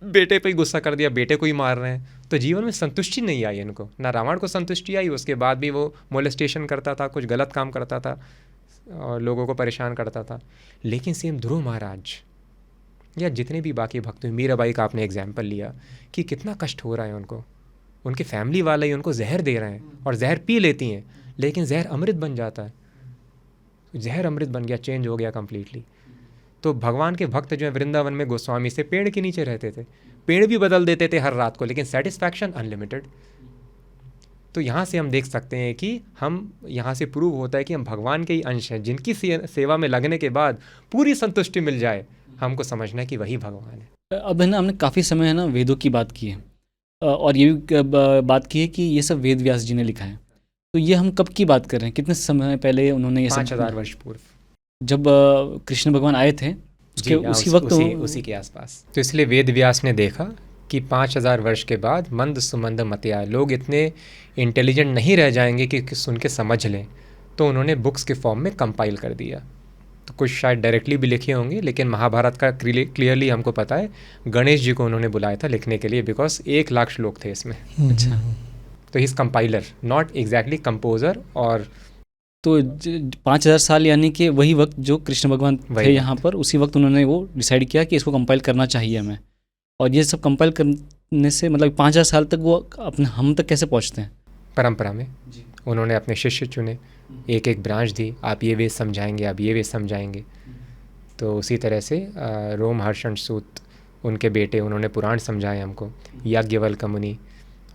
बेटे पे ही गुस्सा कर दिया, बेटे को ही मार रहे हैं, तो जीवन में संतुष्टि नहीं आई इनको। ना रावण को संतुष्टि आई, उसके बाद भी वो मोलेस्टेशन करता था, कुछ गलत काम करता था और लोगों को परेशान करता था। लेकिन सेम ध्रुव महाराज या जितने भी बाकी भक्त हुए, मीराबाई का आपने एग्जाम्पल लिया कि कितना कष्ट हो रहा है उनको, उनके फैमिली वाले ही उनको जहर दे रहे हैं और जहर पी लेती हैं, लेकिन जहर अमृत बन जाता है। जहर अमृत बन गया, चेंज हो गया कम्प्लीटली। तो भगवान के भक्त जो है वृंदावन में गोस्वामी से पेड़ के नीचे रहते थे, पेड़ भी बदल देते थे हर रात को, लेकिन सेटिस्फैक्शन अनलिमिटेड। तो यहाँ से हम देख सकते हैं कि हम, यहाँ से प्रूव होता है कि हम भगवान के ही अंश हैं, जिनकी सेवा में लगने के बाद पूरी संतुष्टि मिल जाए, हमको समझना है कि वही भगवान है। अब है ना, हमने काफ़ी समय है ना वेदों की बात की है, और ये भी बात की है कि ये सब वेद व्यास जी ने लिखा है। तो ये हम कब की बात कर रहे हैं? कितने समय पहले उन्होंने ये 5000 वर्ष पूर्व, जब कृष्ण भगवान आए थे, उसके उसी वक्त उसी के आसपास। तो इसलिए वेद व्यास ने देखा कि 5000 वर्ष के बाद मंद सुमंद मतिया, लोग इतने इंटेलिजेंट नहीं रह जाएंगे कि सुन के समझ लें, तो उन्होंने बुक्स के फॉर्म में कंपाइल कर दिया। तो कुछ शायद डायरेक्टली भी लिखे होंगे, लेकिन महाभारत का क्लियरली हमको पता है गणेश जी को उन्होंने बुलाया था लिखने के लिए, बिकॉज 1 लाख श्लोक थे इसमें। अच्छा, तो he is compiler, not exactly composer. और तो 5000 साल यानी कि वही वक्त जो कृष्ण भगवान थे यहाँ पर, उसी वक्त उन्होंने वो डिसाइड किया कि इसको कंपाइल करना चाहिए हमें। और ये सब कंपाइल करने से मतलब 5000 साल तक वो अपने हम तक कैसे पहुँचते हैं? परंपरा में उन्होंने अपने शिष्य चुने, एक एक ब्रांच दी, आप ये वेद समझाएंगे, आप ये वेद समझाएंगे। तो उसी तरह से रोमहर्षण सूत, उनके बेटे, उन्होंने पुराण समझाए हमको, याज्ञवल्क्य मुनि,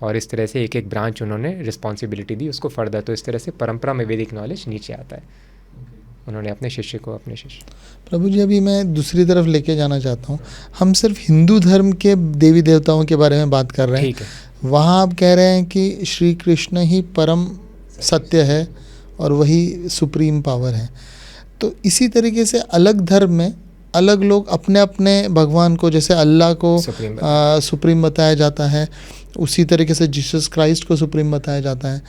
और इस तरह से एक एक ब्रांच उन्होंने रिस्पॉन्सिबिलिटी दी उसको फर्दर। तो इस तरह से परंपरा में वैदिक नॉलेज नीचे आता है, उन्होंने अपने शिष्य को अपने शिष्य। प्रभु जी, अभी मैं दूसरी तरफ लेके जाना चाहता हूँ। हम सिर्फ हिंदू धर्म के देवी देवताओं के बारे में बात कर रहे हैं, ठीक है। वहाँ आप कह रहे हैं कि श्री कृष्ण ही परम सत्य है और वही सुप्रीम पावर है। तो इसी तरीके से अलग धर्म में अलग लोग अपने अपने भगवान को, जैसे अल्लाह को सुप्रीम बताया जाता है, उसी तरीके से जीसस क्राइस्ट को सुप्रीम बताया जाता है।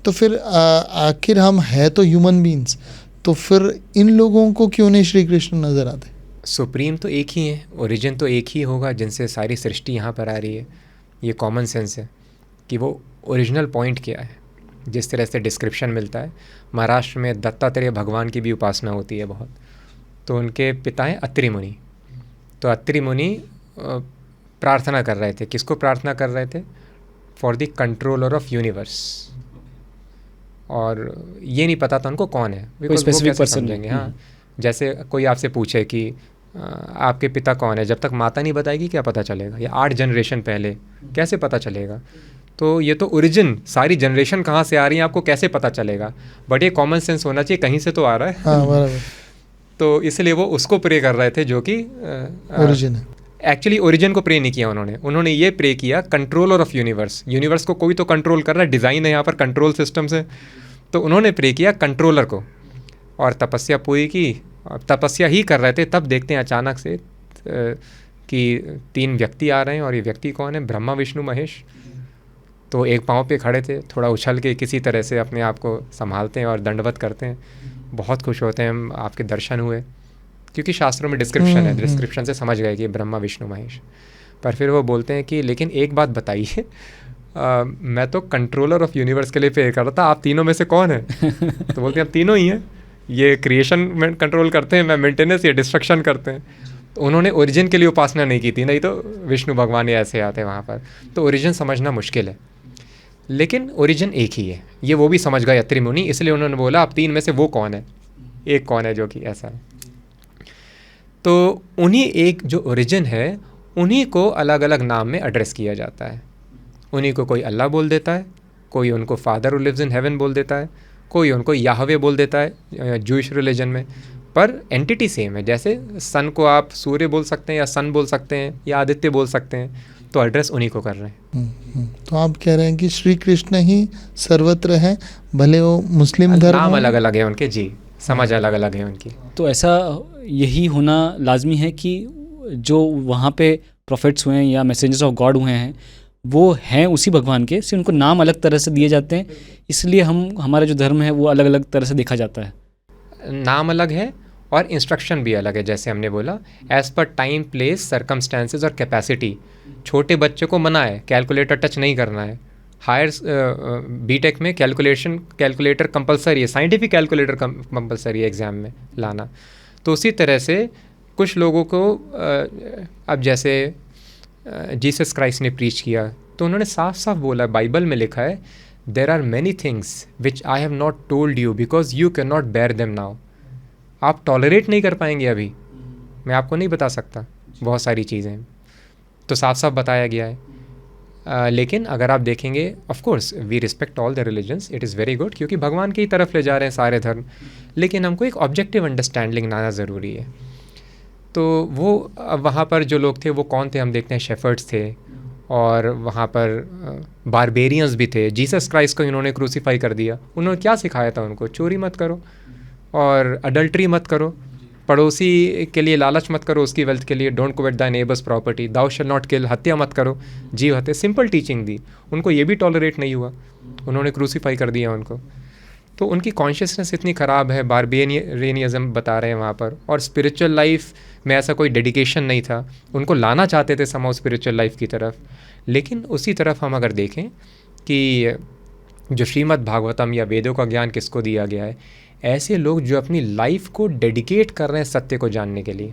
तो फिर आखिर हम है तो ह्यूमन बीइंग्स, तो फिर इन लोगों को क्यों नहीं श्री कृष्ण नज़र आते? सुप्रीम तो एक ही है, ओरिजिन तो एक ही होगा जिनसे सारी सृष्टि यहाँ पर आ रही है। ये कॉमन सेंस है कि वो ओरिजिनल पॉइंट क्या है। जिस तरह से डिस्क्रिप्शन मिलता है, महाराष्ट्र में दत्तात्रेय भगवान की भी उपासना होती है बहुत। तो उनके पिता हैं अत्रि मुनि। तो अत्रि मुनि प्रार्थना कर रहे थे, किसको प्रार्थना कर रहे थे? For the controller of universe. और ये नहीं पता था उनको कौन है, कोई स्पेसिफिक पर्सन समझेंगे। हाँ, जैसे कोई आपसे पूछे कि आपके पिता कौन है, जब तक माता नहीं बताएगी क्या पता चलेगा, या 8 जनरेशन पहले कैसे पता चलेगा? तो ये तो ओरिजिन, सारी जनरेशन कहाँ से आ रही है आपको कैसे पता चलेगा? बट ये कॉमन सेंस होना चाहिए, कहीं से तो आ रहा है। हाँ, बराबर। तो इसलिए वो उसको प्रे कर रहे थे जो कि ओरिजिन है। एक्चुअली ओरिजिन को प्रे नहीं किया उन्होंने ये प्रे किया कंट्रोलर ऑफ यूनिवर्स। यूनिवर्स को कोई तो कंट्रोल कर रहा है, डिज़ाइन है यहाँ पर कंट्रोल सिस्टम से। तो उन्होंने प्रे किया कंट्रोलर को और तपस्या पूरी की। तपस्या ही कर रहे थे, तब देखते हैं अचानक से कि 3 व्यक्ति आ रहे हैं। और ये व्यक्ति कौन है? ब्रह्मा विष्णु महेश। तो एक पाँव पे खड़े थे, थोड़ा उछल के किसी तरह से अपने आप को संभालते हैं और दंडवत करते हैं। बहुत खुश होते हैं, आपके दर्शन हुए, क्योंकि शास्त्रों में डिस्क्रिप्शन है, डिस्क्रिप्शन से समझ गए कि ब्रह्मा विष्णु महेश। पर फिर वो बोलते हैं कि लेकिन एक बात बताइए, मैं तो कंट्रोलर ऑफ यूनिवर्स के लिए प्रे कर रहा था, आप तीनों में से कौन है? तो बोलते हैं आप तीनों ही हैं, ये क्रिएशन में कंट्रोल करते हैं, मैं मेंटेनेंस या डिस्ट्रक्शन करते हैं। तो उन्होंने ओरिजिन के लिए उपासना नहीं की थी, नहीं तो विष्णु भगवान ही ऐसे आते वहाँ पर। तो ओरिजिन समझना मुश्किल है, लेकिन ओरिजिन एक ही है, ये वो भी समझ गए अत्रि मुनि। इसलिए उन्होंने बोला आप 3 में से वो कौन है, एक कौन है जो कि ऐसा है। तो उन्हीं एक जो ओरिजिन है, उन्हीं को अलग अलग नाम में एड्रेस किया जाता है। उन्हीं को कोई अल्लाह बोल देता है, कोई उनको father who lives in heaven बोल देता है, कोई उनको याहवे बोल देता है जूइश रिलीजन में। पर एंटिटी सेम है। जैसे सन को आप सूर्य बोल सकते हैं या सन बोल सकते हैं या आदित्य बोल सकते हैं, तो एड्रेस उन्हीं को कर रहे हैं। तो आप कह रहे हैं कि श्री कृष्ण ही सर्वत्र है, भले वो मुस्लिम धर्म, नाम अलग अलग है उनके, जी, समझ अलग अलग है उनकी। तो ऐसा यही होना लाजमी है कि जो वहाँ पे प्रॉफिट्स हुए हैं या मैसेंजर्स ऑफ गॉड हुए हैं, वो हैं उसी भगवान के, सिर्फ उनको नाम अलग तरह से दिए जाते हैं। इसलिए हमारा जो धर्म है वो अलग अलग तरह से देखा जाता है। नाम अलग है और इंस्ट्रक्शन भी अलग है। जैसे हमने बोला, as per time, place, circumstances और कैपेसिटी। छोटे बच्चे को मना है कैलकुलेटर टच नहीं करना है। हायर बीटेक में कैलकुलेटर कंपलसरी है, साइंटिफिक कैलकुलेटर कंपलसरी है एग्ज़ाम में लाना। तो उसी तरह से कुछ लोगों को अब जैसे जीसस क्राइस्ट ने प्रीच किया, तो उन्होंने साफ साफ बोला, बाइबल में लिखा है, there are many things which I have not told you because you can not bear them now. आप टॉलरेट नहीं कर पाएंगे अभी, मैं आपको नहीं बता सकता बहुत सारी चीज़ें, तो साफ साफ बताया गया है। लेकिन अगर आप देखेंगे, of course we respect all the religions, it is very good, क्योंकि भगवान की तरफ ले जा रहे हैं सारे धर्म। लेकिन हमको एक ऑब्जेक्टिव अंडरस्टैंडिंग लाना ज़रूरी है। तो वो वहाँ पर जो लोग थे वो कौन थे? हम देखते हैं शेफर्ड्स थे, और वहाँ पर बारबेरियंस भी थे। जीसस क्राइस्ट को इन्होंने क्रूसीफाई कर दिया। उन्होंने क्या सिखाया था उनको? चोरी मत करो और अडल्ट्री मत करो, पड़ोसी के लिए लालच मत करो उसकी वेल्थ के लिए, don't covet thy neighbour's property, thou shall not kill, हत्या मत करो, जीव हत्या, सिंपल टीचिंग दी। उनको ये भी टॉलरेट नहीं हुआ, उन्होंने क्रूसीफाई कर दिया उनको। तो उनकी कॉन्शियसनेस इतनी ख़राब है, बारबेरियनिज्म बता रहे हैं वहाँ पर। और स्पिरिचुअल लाइफ में ऐसा कोई डेडिकेशन नहीं था, उनको लाना चाहते थे समाउ स्पिरिचुअल लाइफ की तरफ। लेकिन उसी तरफ हम अगर देखें कि जो श्रीमद् भागवतम या वेदों का ज्ञान किसको दिया गया है, ऐसे लोग जो अपनी लाइफ को डेडिकेट कर रहे हैं सत्य को जानने के लिए,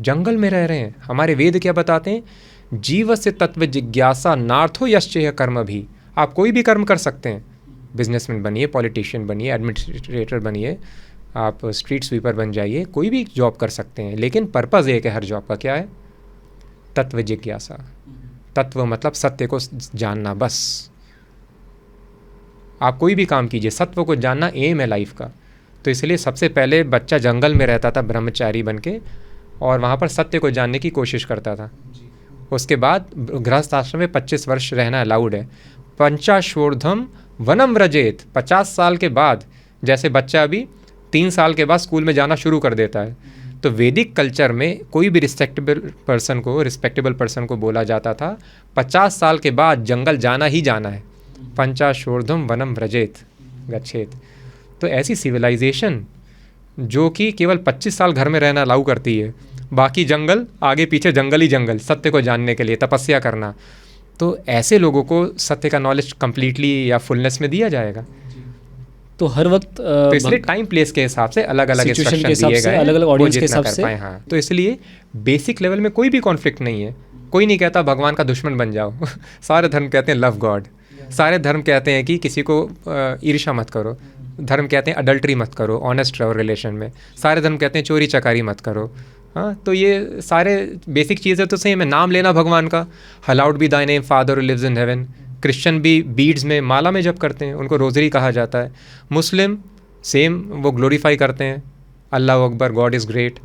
जंगल में रह रहे हैं। हमारे वेद क्या बताते हैं? जीवस्य तत्व जिज्ञासा नार्थो यश्चेह कर्म भी। आप कोई भी कर्म कर सकते हैं, बिजनेसमैन बनिए, पॉलिटिशियन बनिए, एडमिनिस्ट्रेटर बनिए, आप स्ट्रीट स्वीपर बन जाइए, कोई भी जॉब कर सकते हैं। लेकिन पर्पज़ एक है हर जॉब का, क्या है? तत्व जिज्ञासा। तत्व मतलब सत्य को जानना, बस। आप कोई भी काम कीजिए, सत्व को जानना एम है लाइफ का। तो इसलिए सबसे पहले बच्चा जंगल में रहता था ब्रह्मचारी बन के, और वहाँ पर सत्य को जानने की कोशिश करता था। उसके बाद गृहस्थ आश्रम में 25 वर्ष रहना अलाउड है। पंचाशोर्धम वनम व्रजेत, 50 साल के बाद, जैसे बच्चा अभी 3 साल के बाद स्कूल में जाना शुरू कर देता है, तो वैदिक कल्चर में कोई भी रिस्पेक्टेबल पर्सन को बोला जाता था 50 साल के बाद जंगल जाना ही जाना है। पंचाशोर्धम वनम व्रजेत गच्छेत। तो ऐसी सिविलाइजेशन जो कि केवल 25 साल घर में रहना अलाउ करती है, बाकी जंगल, आगे पीछे जंगल ही जंगल, सत्य को जानने के लिए तपस्या करना, तो ऐसे लोगों को सत्य का नॉलेज कंप्लीटली या फुलनेस में दिया जाएगा। तो हर वक्त तो इसलिए टाइम प्लेस के हिसाब से अलग अलग सिचुएशन के इंस्ट्रक्शन हिसाब दिए से, गए, अलग अलग ऑडियंस के हिसाब से। हाँ, तो इसलिए बेसिक लेवल में कोई भी कॉन्फ्लिक्ट नहीं है। कोई नहीं कहता भगवान का दुश्मन बन जाओ सारे धर्म कहते हैं लव गॉड, सारे धर्म कहते हैं कि किसी को ईर्ष्या मत करो, धर्म कहते हैं अडल्ट्री मत करो, ऑनेस्ट रहो रिलेशन में, सारे धर्म कहते हैं चोरी चकारी मत करो। हाँ, तो ये सारे बेसिक चीज़ें तो सेम है। नाम लेना भगवान का, hallowed be thy name father who lives in heaven. Christian भी बीड्स में, माला में जप करते हैं, उनको रोजरी कहा जाता है। मुस्लिम सेम, वो ग्लोरीफाई करते हैं अल्लाह अकबर, गॉड इज़ ग्रेट,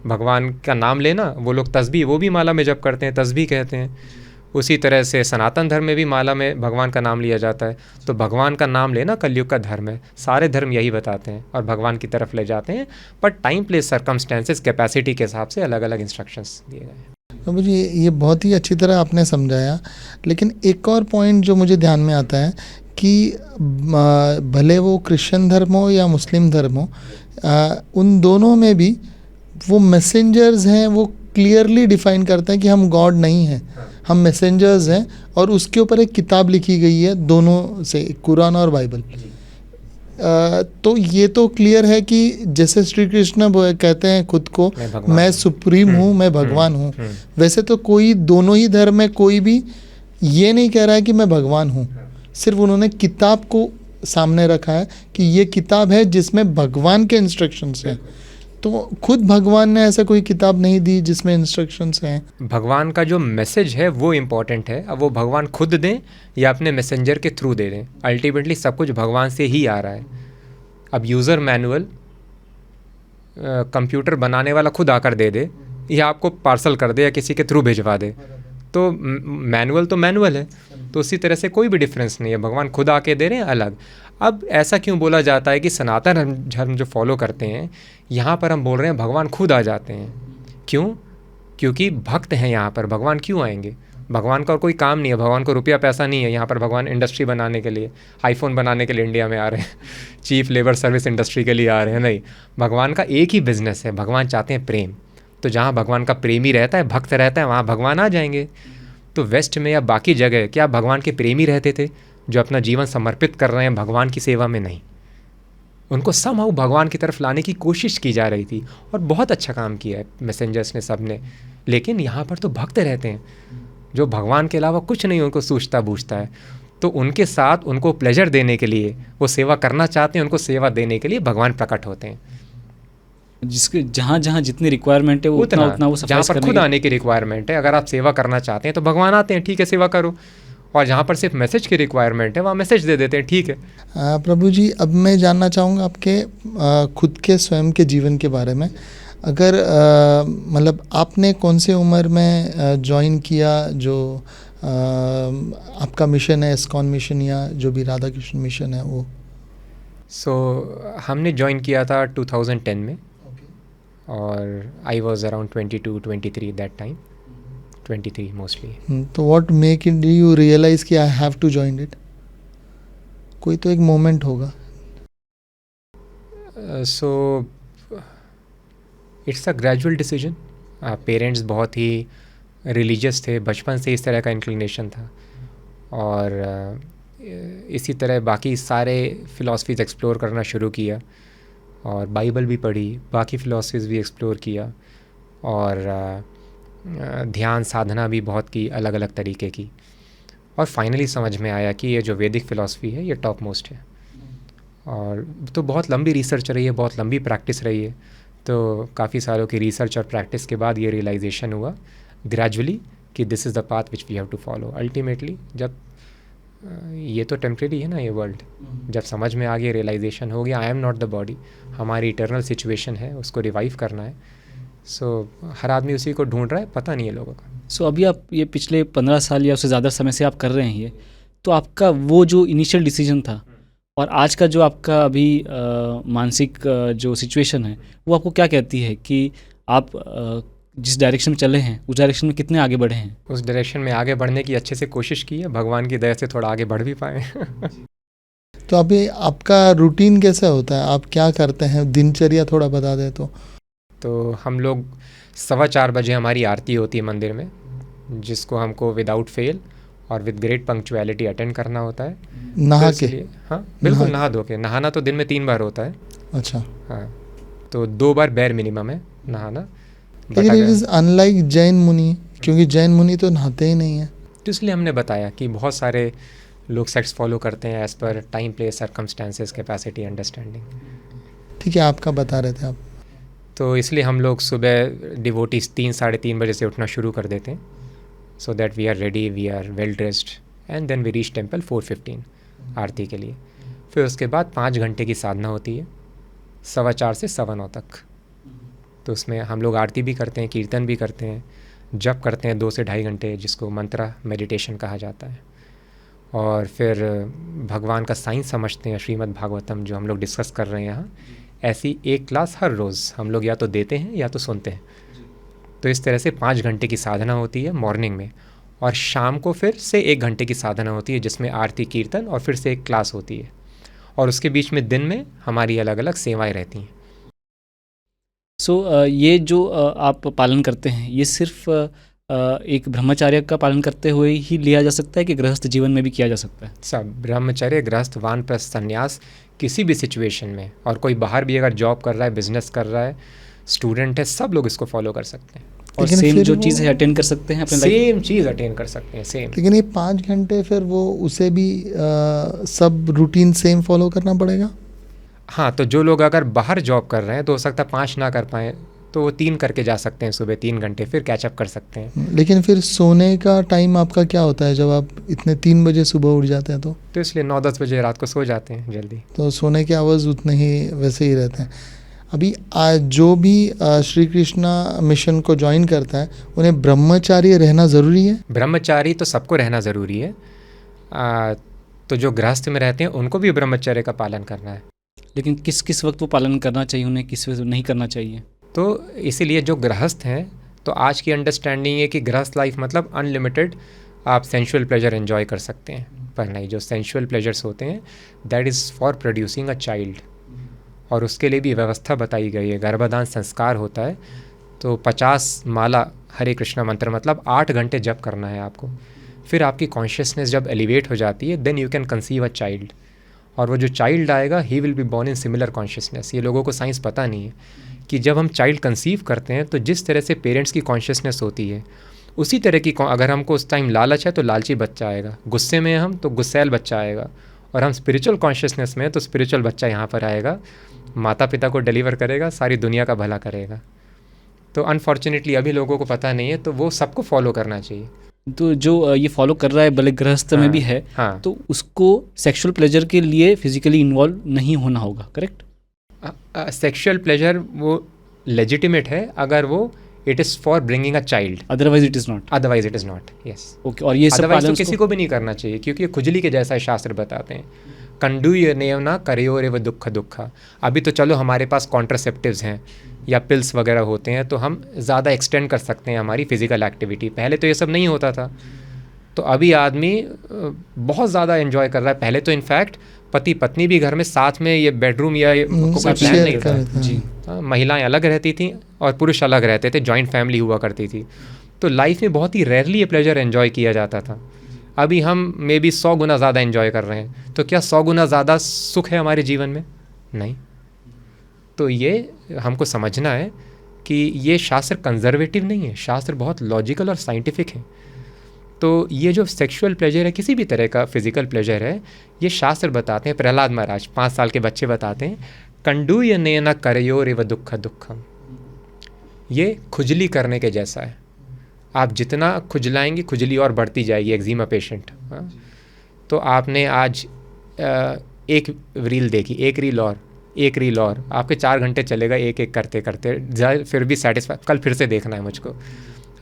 भगवान का नाम लेना। वो लोग तस्बीह, वो भी माला में जप करते हैं, तस्बीह कहते हैं। उसी तरह से सनातन धर्म में भी माला में भगवान का नाम लिया जाता है। तो भगवान का नाम लेना कलयुग का धर्म है, सारे धर्म यही बताते हैं और भगवान की तरफ ले जाते हैं। पर टाइम प्लेस सर्कमस्टेंसेस कैपेसिटी के हिसाब से अलग अलग इंस्ट्रक्शंस दिए गए हैं। तो मुझे ये बहुत ही अच्छी तरह आपने समझाया, लेकिन एक और पॉइंट जो मुझे ध्यान में आता है कि भले वो क्रिश्चियन धर्म हो या मुस्लिम धर्म हो, उन दोनों में भी वो मैसेंजर्स हैं, वो क्लियरली डिफाइन करते हैं कि हम गॉड नहीं हैं, हम मैसेंजर्स हैं। और उसके ऊपर एक किताब लिखी गई है दोनों से, कुरान और बाइबल। तो ये तो क्लियर है कि जैसे श्री कृष्ण कहते हैं खुद को, मैं सुप्रीम हूँ, मैं भगवान हूँ, वैसे तो कोई दोनों ही धर्म में कोई भी ये नहीं कह रहा है कि मैं भगवान हूँ। सिर्फ उन्होंने किताब को सामने रखा है कि ये किताब है जिसमें भगवान के इंस्ट्रक्शंस हैं। तो खुद भगवान ने ऐसा कोई किताब नहीं दी जिसमें इंस्ट्रक्शंस हैं। भगवान का जो मैसेज है वो इम्पॉर्टेंट है। अब वो भगवान खुद दें या अपने मैसेंजर के थ्रू दे दें, अल्टीमेटली सब कुछ भगवान से ही आ रहा है। अब यूज़र मैनुअल कंप्यूटर बनाने वाला खुद आकर दे दे, या आपको पार्सल कर दे या किसी के थ्रू भिजवा दे, तो मैनुअल तो मैनुअल है। तो उसी तरह से कोई भी डिफरेंस नहीं है, भगवान खुद आके दे रहे हैं अलग। अब ऐसा क्यों बोला जाता है कि सनातन धर्म जो फॉलो करते हैं, यहाँ पर हम बोल रहे हैं भगवान खुद आ जाते हैं। क्यों? क्योंकि भक्त हैं यहाँ पर, भगवान क्यों आएंगे? भगवान का और कोई काम नहीं है, भगवान को रुपया पैसा नहीं है। यहाँ पर भगवान इंडस्ट्री बनाने के लिए, आईफोन बनाने के लिए इंडिया में आ रहे हैं चीफ लेबर सर्विस इंडस्ट्री के लिए आ रहे हैं, नहीं। भगवान का एक ही बिजनेस है, भगवान चाहते हैं प्रेम। तो जहाँ भगवान का प्रेमी रहता है, भक्त रहता है, वहाँ भगवान आ जाएंगे। तो वेस्ट में या बाकी जगह क्या भगवान के प्रेमी रहते थे जो अपना जीवन समर्पित कर रहे हैं भगवान की सेवा में? नहीं। उनको समहाउ भगवान की तरफ लाने की कोशिश की जा रही थी, और बहुत अच्छा काम किया है मैसेंजर्स ने, सब ने। लेकिन यहाँ पर तो भक्त रहते हैं जो भगवान के अलावा कुछ नहीं उनको सूझता बूझता है। तो उनके साथ उनको प्लेजर देने के लिए, वो सेवा करना चाहते हैं, उनको सेवा देने के लिए भगवान प्रकट होते हैं। जिसके जहाँ जहाँ जितनी रिक्वायरमेंट है वो उतना वो जहाँ पर खुद आने की रिक्वायरमेंट है, अगर आप सेवा करना चाहते हैं तो भगवान आते हैं, ठीक है सेवा करो। और जहाँ पर सिर्फ मैसेज की रिक्वायरमेंट है, वहाँ मैसेज दे देते हैं, ठीक है। प्रभु जी, अब मैं जानना चाहूँगा आपके खुद के स्वयं के जीवन के बारे में। अगर मतलब आपने कौन से उम्र में ज्वाइन किया जो आपका मिशन है, इस्कॉन मिशन या जो भी राधा कृष्ण मिशन है वो? हमने ज्वाइन किया था 2010 में, और I was around 22-23 that time, 23 mostly. तो what make it you realise कि I have to join it? कोई तो एक मोमेंट होगा। So it's a gradual decision. Parents बहुत ही रिलीजियस थे, बचपन से इस तरह का इंक्लिनेशन था, और इसी तरह बाकी सारे फ़िलासफ़ीज़ एक्सप्लोर करना शुरू किया, और बाइबल भी पढ़ी, बाकी फ़िलासफ़ीज़ भी एक्सप्लोर किया, और ध्यान साधना भी बहुत की, अलग अलग तरीके की। और फाइनली समझ में आया कि ये जो वैदिक फ़िलासफ़ी है ये टॉप मोस्ट है। और तो बहुत लंबी रिसर्च रही है, बहुत लंबी प्रैक्टिस रही है। तो काफ़ी सालों की रिसर्च और प्रैक्टिस के बाद ये रियलाइजेशन हुआ ग्रेजुअली कि this is the path which we have to follow. Ultimately जब ये तो टेम्प्रेरी है ना ये वर्ल्ड, जब समझ में आ गया, रियलाइजेशन हो गया I am not the body, हमारी इटर्नल सिचुएशन है, उसको रिवाइव करना है। सो हर आदमी उसी को ढूंढ रहा है, पता नहीं है लोगों का। सो अभी आप ये पिछले 15 साल या उससे ज़्यादा समय से आप कर रहे हैं ये, तो आपका वो जो इनिशियल डिसीजन था और आज का जो आपका अभी मानसिक जो सिचुएशन है वो आपको क्या कहती है कि आप जिस डायरेक्शन में चले हैं उस डायरेक्शन में कितने आगे बढ़े हैं? उस डायरेक्शन में आगे बढ़ने की अच्छे से कोशिश की है, भगवान की दया से थोड़ा आगे बढ़ भी पाए। तो अभी आपका रूटीन कैसा होता है, आप क्या करते हैं, दिनचर्या थोड़ा बता दे तो हम लोग 4:15 बजे हमारी आरती होती है मंदिर में, जिसको हमको विदाउट फेल और विद ग्रेट पंक्चुअलिटी अटेंड करना होता है। नहा तो के? इसलिए हाँ बिल्कुल, नहा नहा धो के। नहाना तो दिन में 3 बार होता है। अच्छा, हाँ, तो 2 बार बेर मिनिमम है नहाना। लेकिन इट इज़ अनलाइक जैन मुनि, क्योंकि जैन मुनि तो नहाते ही नहीं है। तो इसलिए हमने बताया कि बहुत सारे लोग सेक्ट्स फॉलो करते हैं as per time, place, circumstances, capacity, understanding. ठीक है, आपका बता रहे थे आप। तो इसलिए हम लोग सुबह डिवोटीज 3-3:30 बजे से उठना शुरू कर देते हैं, so that we are ready, we are well dressed, and then we reach temple 4:15 aarti के लिए। फिर उसके बाद 5 घंटे की साधना होती है 4:15 से 9:15 तक। तो उसमें हम लोग आरती भी करते हैं, कीर्तन भी करते हैं, जप करते हैं 2 से 2.5 घंटे, जिसको मंत्रा मेडिटेशन कहा जाता है। और फिर भगवान का साइंस समझते हैं, श्रीमद् भागवतम जो हम लोग डिस्कस कर रहे हैं यहाँ, ऐसी एक क्लास हर रोज़ हम लोग या तो देते हैं या तो सुनते हैं। तो इस तरह से 5 घंटे की साधना होती है मॉर्निंग में, और शाम को फिर से 1 घंटे की साधना होती है, जिसमें आरती, कीर्तन और फिर से एक क्लास होती है। और उसके बीच में दिन में हमारी अलग अलग सेवाएं रहती हैं। सो ये जो आप पालन करते हैं ये सिर्फ एक ब्रह्मचार्य का पालन करते हुए ही लिया जा सकता है कि गृहस्थ जीवन में भी किया जा सकता है? सब ब्रह्मचर्य, गृहस्थ, वानप्रस्थ, संन्यास, किसी भी सिचुएशन में, और कोई बाहर भी अगर जॉब कर रहा है, बिजनेस कर रहा है, स्टूडेंट है, सब लोग इसको फॉलो कर सकते हैं। और लेकिन सेम फिर जो वो- चीज़ है अटेंड कर सकते हैं अपने लाइफ। सेम चीज़ अटेन कर सकते हैं, सेम। लेकिन ये 5 घंटे फिर वो उसे भी सब रूटीन सेम फॉलो करना पड़ेगा? हाँ, तो जो लोग अगर बाहर जॉब कर रहे हैं तो हो सकता है 5 ना कर पाएँ, तो वो 3 करके जा सकते हैं, सुबह 3 घंटे, फिर कैचअप कर सकते हैं। लेकिन फिर सोने का टाइम आपका क्या होता है जब आप इतने 3 बजे सुबह उठ जाते हैं? तो इसलिए 9-10 बजे रात को सो जाते हैं जल्दी। तो सोने के आवाज़ उतने ही वैसे ही रहते हैं। अभी जो भी श्री कृष्णा मिशन को ज्वाइन करता है उन्हें ब्रह्मचारी रहना ज़रूरी है? ब्रह्मचारी तो सबको रहना ज़रूरी है। तो जो गृहस्थ में रहते हैं उनको भी ब्रह्मचर्य का पालन करना है। लेकिन किस किस वक्त वो पालन करना चाहिए, उन्हें किस वक्त नहीं करना चाहिए? तो इसीलिए जो गृहस्थ हैं, तो आज की अंडरस्टैंडिंग है कि गृहस्थ लाइफ मतलब अनलिमिटेड आप सेंशुअल प्लेजर एंजॉय कर सकते हैं, पर नहीं, जो सेंशुअल प्लेजर्स होते हैं that is for producing a child, और उसके लिए भी व्यवस्था बताई गई है। गर्भदान संस्कार होता है, तो 50 माला हरे कृष्णा मंत्र मतलब 8 घंटे जप करना है आपको। फिर आपकी कॉन्शियसनेस जब एलिवेट हो जाती है, then you can conceive a child, और वो जो चाइल्ड आएगा he will be born in similar consciousness. ये लोगों को साइंस पता नहीं है कि जब हम चाइल्ड कंसीव करते हैं तो जिस तरह से पेरेंट्स की कॉन्शियसनेस होती है उसी तरह की, अगर हमको उस टाइम लालच है तो लालची बच्चा आएगा, गुस्से में हम तो गुस्सैल बच्चा आएगा, और हम स्पिरिचुअल कॉन्शियसनेस में तो स्पिरिचुअल बच्चा यहाँ पर आएगा, माता पिता को डिलीवर करेगा, सारी दुनिया का भला करेगा। तो अनफॉर्चुनेटली अभी लोगों को पता नहीं है, तो वो सबको फॉलो करना चाहिए। तो जो ये फॉलो कर रहा है भले गृहस्थ में भी है, हाँ, तो उसको सेक्सुअल प्लेजर के लिए फिजिकली इन्वॉल्व नहीं होना होगा, करेक्ट? सेक्सुअल प्लेजर वो लेजिटिमेट है अगर वो it is for bringing a child, otherwise it is not. Otherwise it is not. Yes, okay. और ये सब अदरवाइज पालन तो किसी को भी नहीं करना चाहिए, क्योंकि ये खुजली के जैसा है, शास्त्र बताते हैं। कंडू ये नेवना करियो रे व दुख दुखा। अभी तो चलो हमारे पास कॉन्ट्रासेप्टिव्स हैं या पिल्स वगैरह होते हैं, तो हम ज़्यादा एक्सटेंड कर सकते हैं हमारी फिजिकल एक्टिविटी। पहले तो ये सब नहीं होता था, तो अभी आदमी बहुत ज़्यादा एंजॉय कर रहा है। पहले तो इनफैक्ट पति पत्नी भी घर में साथ में ये बेडरूम या कोई सब प्लान शेयर नहीं था। करते हैं। जी। महिलाएं अलग रहती थी और पुरुष अलग रहते थे, जॉइंट फैमिली हुआ करती थी, तो लाइफ में बहुत ही रेयरली ये प्लेजर एंजॉय किया जाता था। अभी हम मे बी 100 गुना ज़्यादा एंजॉय कर रहे हैं, तो क्या 100 गुना ज़्यादा सुख है हमारे जीवन में? नहीं। तो ये हमको समझना है कि ये शास्त्र कंजर्वेटिव नहीं है, शास्त्र बहुत लॉजिकल और साइंटिफिक है। तो ये जो सेक्सुअल प्लेजर है, किसी भी तरह का फिजिकल प्लेजर है, ये शास्त्र बताते हैं। प्रहलाद महाराज 5 साल के बच्चे बताते हैं, कंडू ये नैना करयो रे व दुख दुखम, ये खुजली करने के जैसा है। आप जितना खुजलाएंगे खुजली और बढ़ती जाएगी, एक्जिमा पेशेंट। हाँ, तो आपने आज एक रील देखी, एक रील और आपके 4 घंटे चलेगा एक एक करते करते, फिर भी सेटिस्फाई, कल फिर से देखना है मुझको।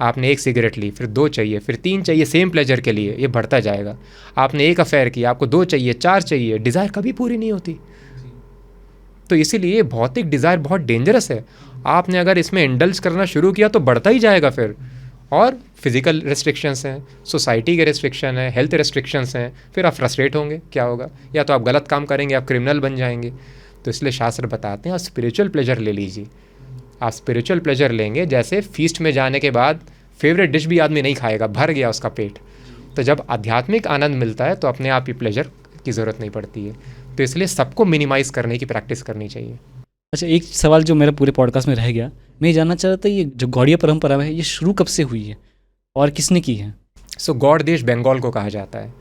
आपने एक सिगरेट ली, फिर 2 चाहिए, फिर 3 चाहिए, सेम प्लेजर के लिए, ये बढ़ता जाएगा। आपने एक अफेयर किया, आपको 2 चाहिए, 4 चाहिए, डिज़ायर कभी पूरी नहीं होती। तो इसीलिए भौतिक डिज़ायर बहुत डेंजरस है। आपने अगर इसमें इंडल्ज करना शुरू किया तो बढ़ता ही जाएगा फिर। और फिज़िकल रेस्ट्रिक्शंस हैं, सोसाइटी के रेस्ट्रिक्शन है, हेल्थ रेस्ट्रिक्शंस हैं, फिर आप फ्रस्ट्रेट होंगे, क्या होगा? या तो आप गलत काम करेंगे, आप क्रिमिनल बन जाएंगे। तो इसलिए शास्त्र बताते हैं आप स्पिरिचुअल प्लेजर ले लीजिए। आप स्पिरिचुअल प्लेजर लेंगे, जैसे फीस्ट में जाने के बाद फेवरेट डिश भी आदमी नहीं खाएगा, भर गया उसका पेट। तो जब आध्यात्मिक आनंद मिलता है तो अपने आप ही प्लेजर की ज़रूरत नहीं पड़ती है। तो इसलिए सबको मिनिमाइज़ करने की प्रैक्टिस करनी चाहिए। अच्छा, एक सवाल जो मेरा पूरे पॉडकास्ट में रह गया, मैं ये जानना चाह रहा था, ये जो गौड़िया परंपरा है ये शुरू कब से हुई है और किसने की है? सो गौड़ देश बंगाल को कहा जाता है।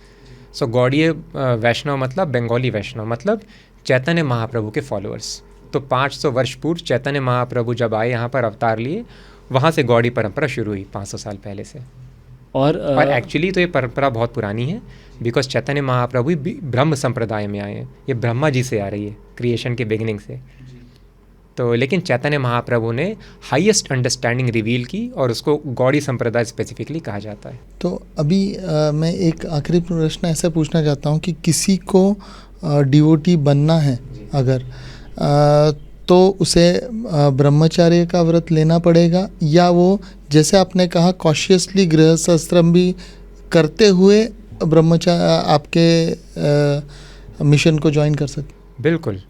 सो गौड़ीय वैष्णव मतलब बंगाली वैष्णव मतलब चैतन्य महाप्रभु के फॉलोअर्स। तो 500 वर्ष पूर्व चैतन्य महाप्रभु जब आए यहाँ पर अवतार लिए, वहाँ से गौड़ी परंपरा शुरू हुई 500 साल पहले से। और एक्चुअली तो ये परंपरा बहुत पुरानी है, बिकॉज चैतन्य महाप्रभु भी ब्रह्म संप्रदाय में आए हैं। ये ब्रह्मा जी से आ रही है, क्रिएशन के बिगिनिंग से। तो लेकिन चैतन्य महाप्रभु ने हाईएस्ट अंडरस्टैंडिंग रिवील की और उसको गौड़ी संप्रदाय स्पेसिफिकली कहा जाता है। तो अभी मैं एक आखिरी प्रश्न ऐसे पूछना चाहता हूँ कि किसी को डिवोटी बनना है अगर, तो उसे ब्रह्मचर्य का व्रत लेना पड़ेगा, या वो जैसे आपने कहा कॉशियसली गृहस्थाश्रम भी करते हुए ब्रह्मचर्य आपके मिशन को ज्वाइन कर सकते? बिल्कुल।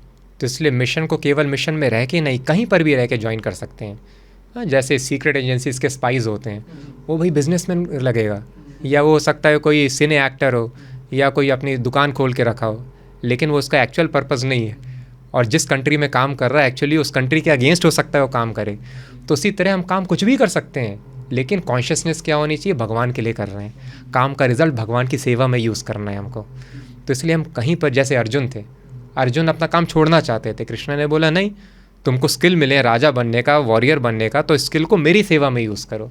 तो इसलिए मिशन को केवल मिशन में रह के नहीं, कहीं पर भी रह के ज्वाइन कर सकते हैं। हाँ, जैसे सीक्रेट एजेंसीज के स्पाइज होते हैं, वो भाई बिजनेसमैन लगेगा, या वो हो सकता है कोई सिने एक्टर हो, या कोई अपनी दुकान खोल के रखा हो, लेकिन वो उसका एक्चुअल पर्पज़ नहीं है, और जिस कंट्री में काम कर रहा है एक्चुअली उस कंट्री के अगेंस्ट हो सकता है वो काम करे। तो उसी तरह हम काम कुछ भी कर सकते हैं, लेकिन कॉन्शियसनेस क्या होनी चाहिए? भगवान के लिए कर रहे हैं, काम का रिजल्ट भगवान की सेवा में यूज़ करना है हमको। तो इसलिए हम कहीं पर, जैसे अर्जुन थे, अर्जुन अपना काम छोड़ना चाहते थे, कृष्ण ने बोला नहीं, तुमको स्किल मिले राजा बनने का, वॉरियर बनने का, तो स्किल को मेरी सेवा में यूज़ करो।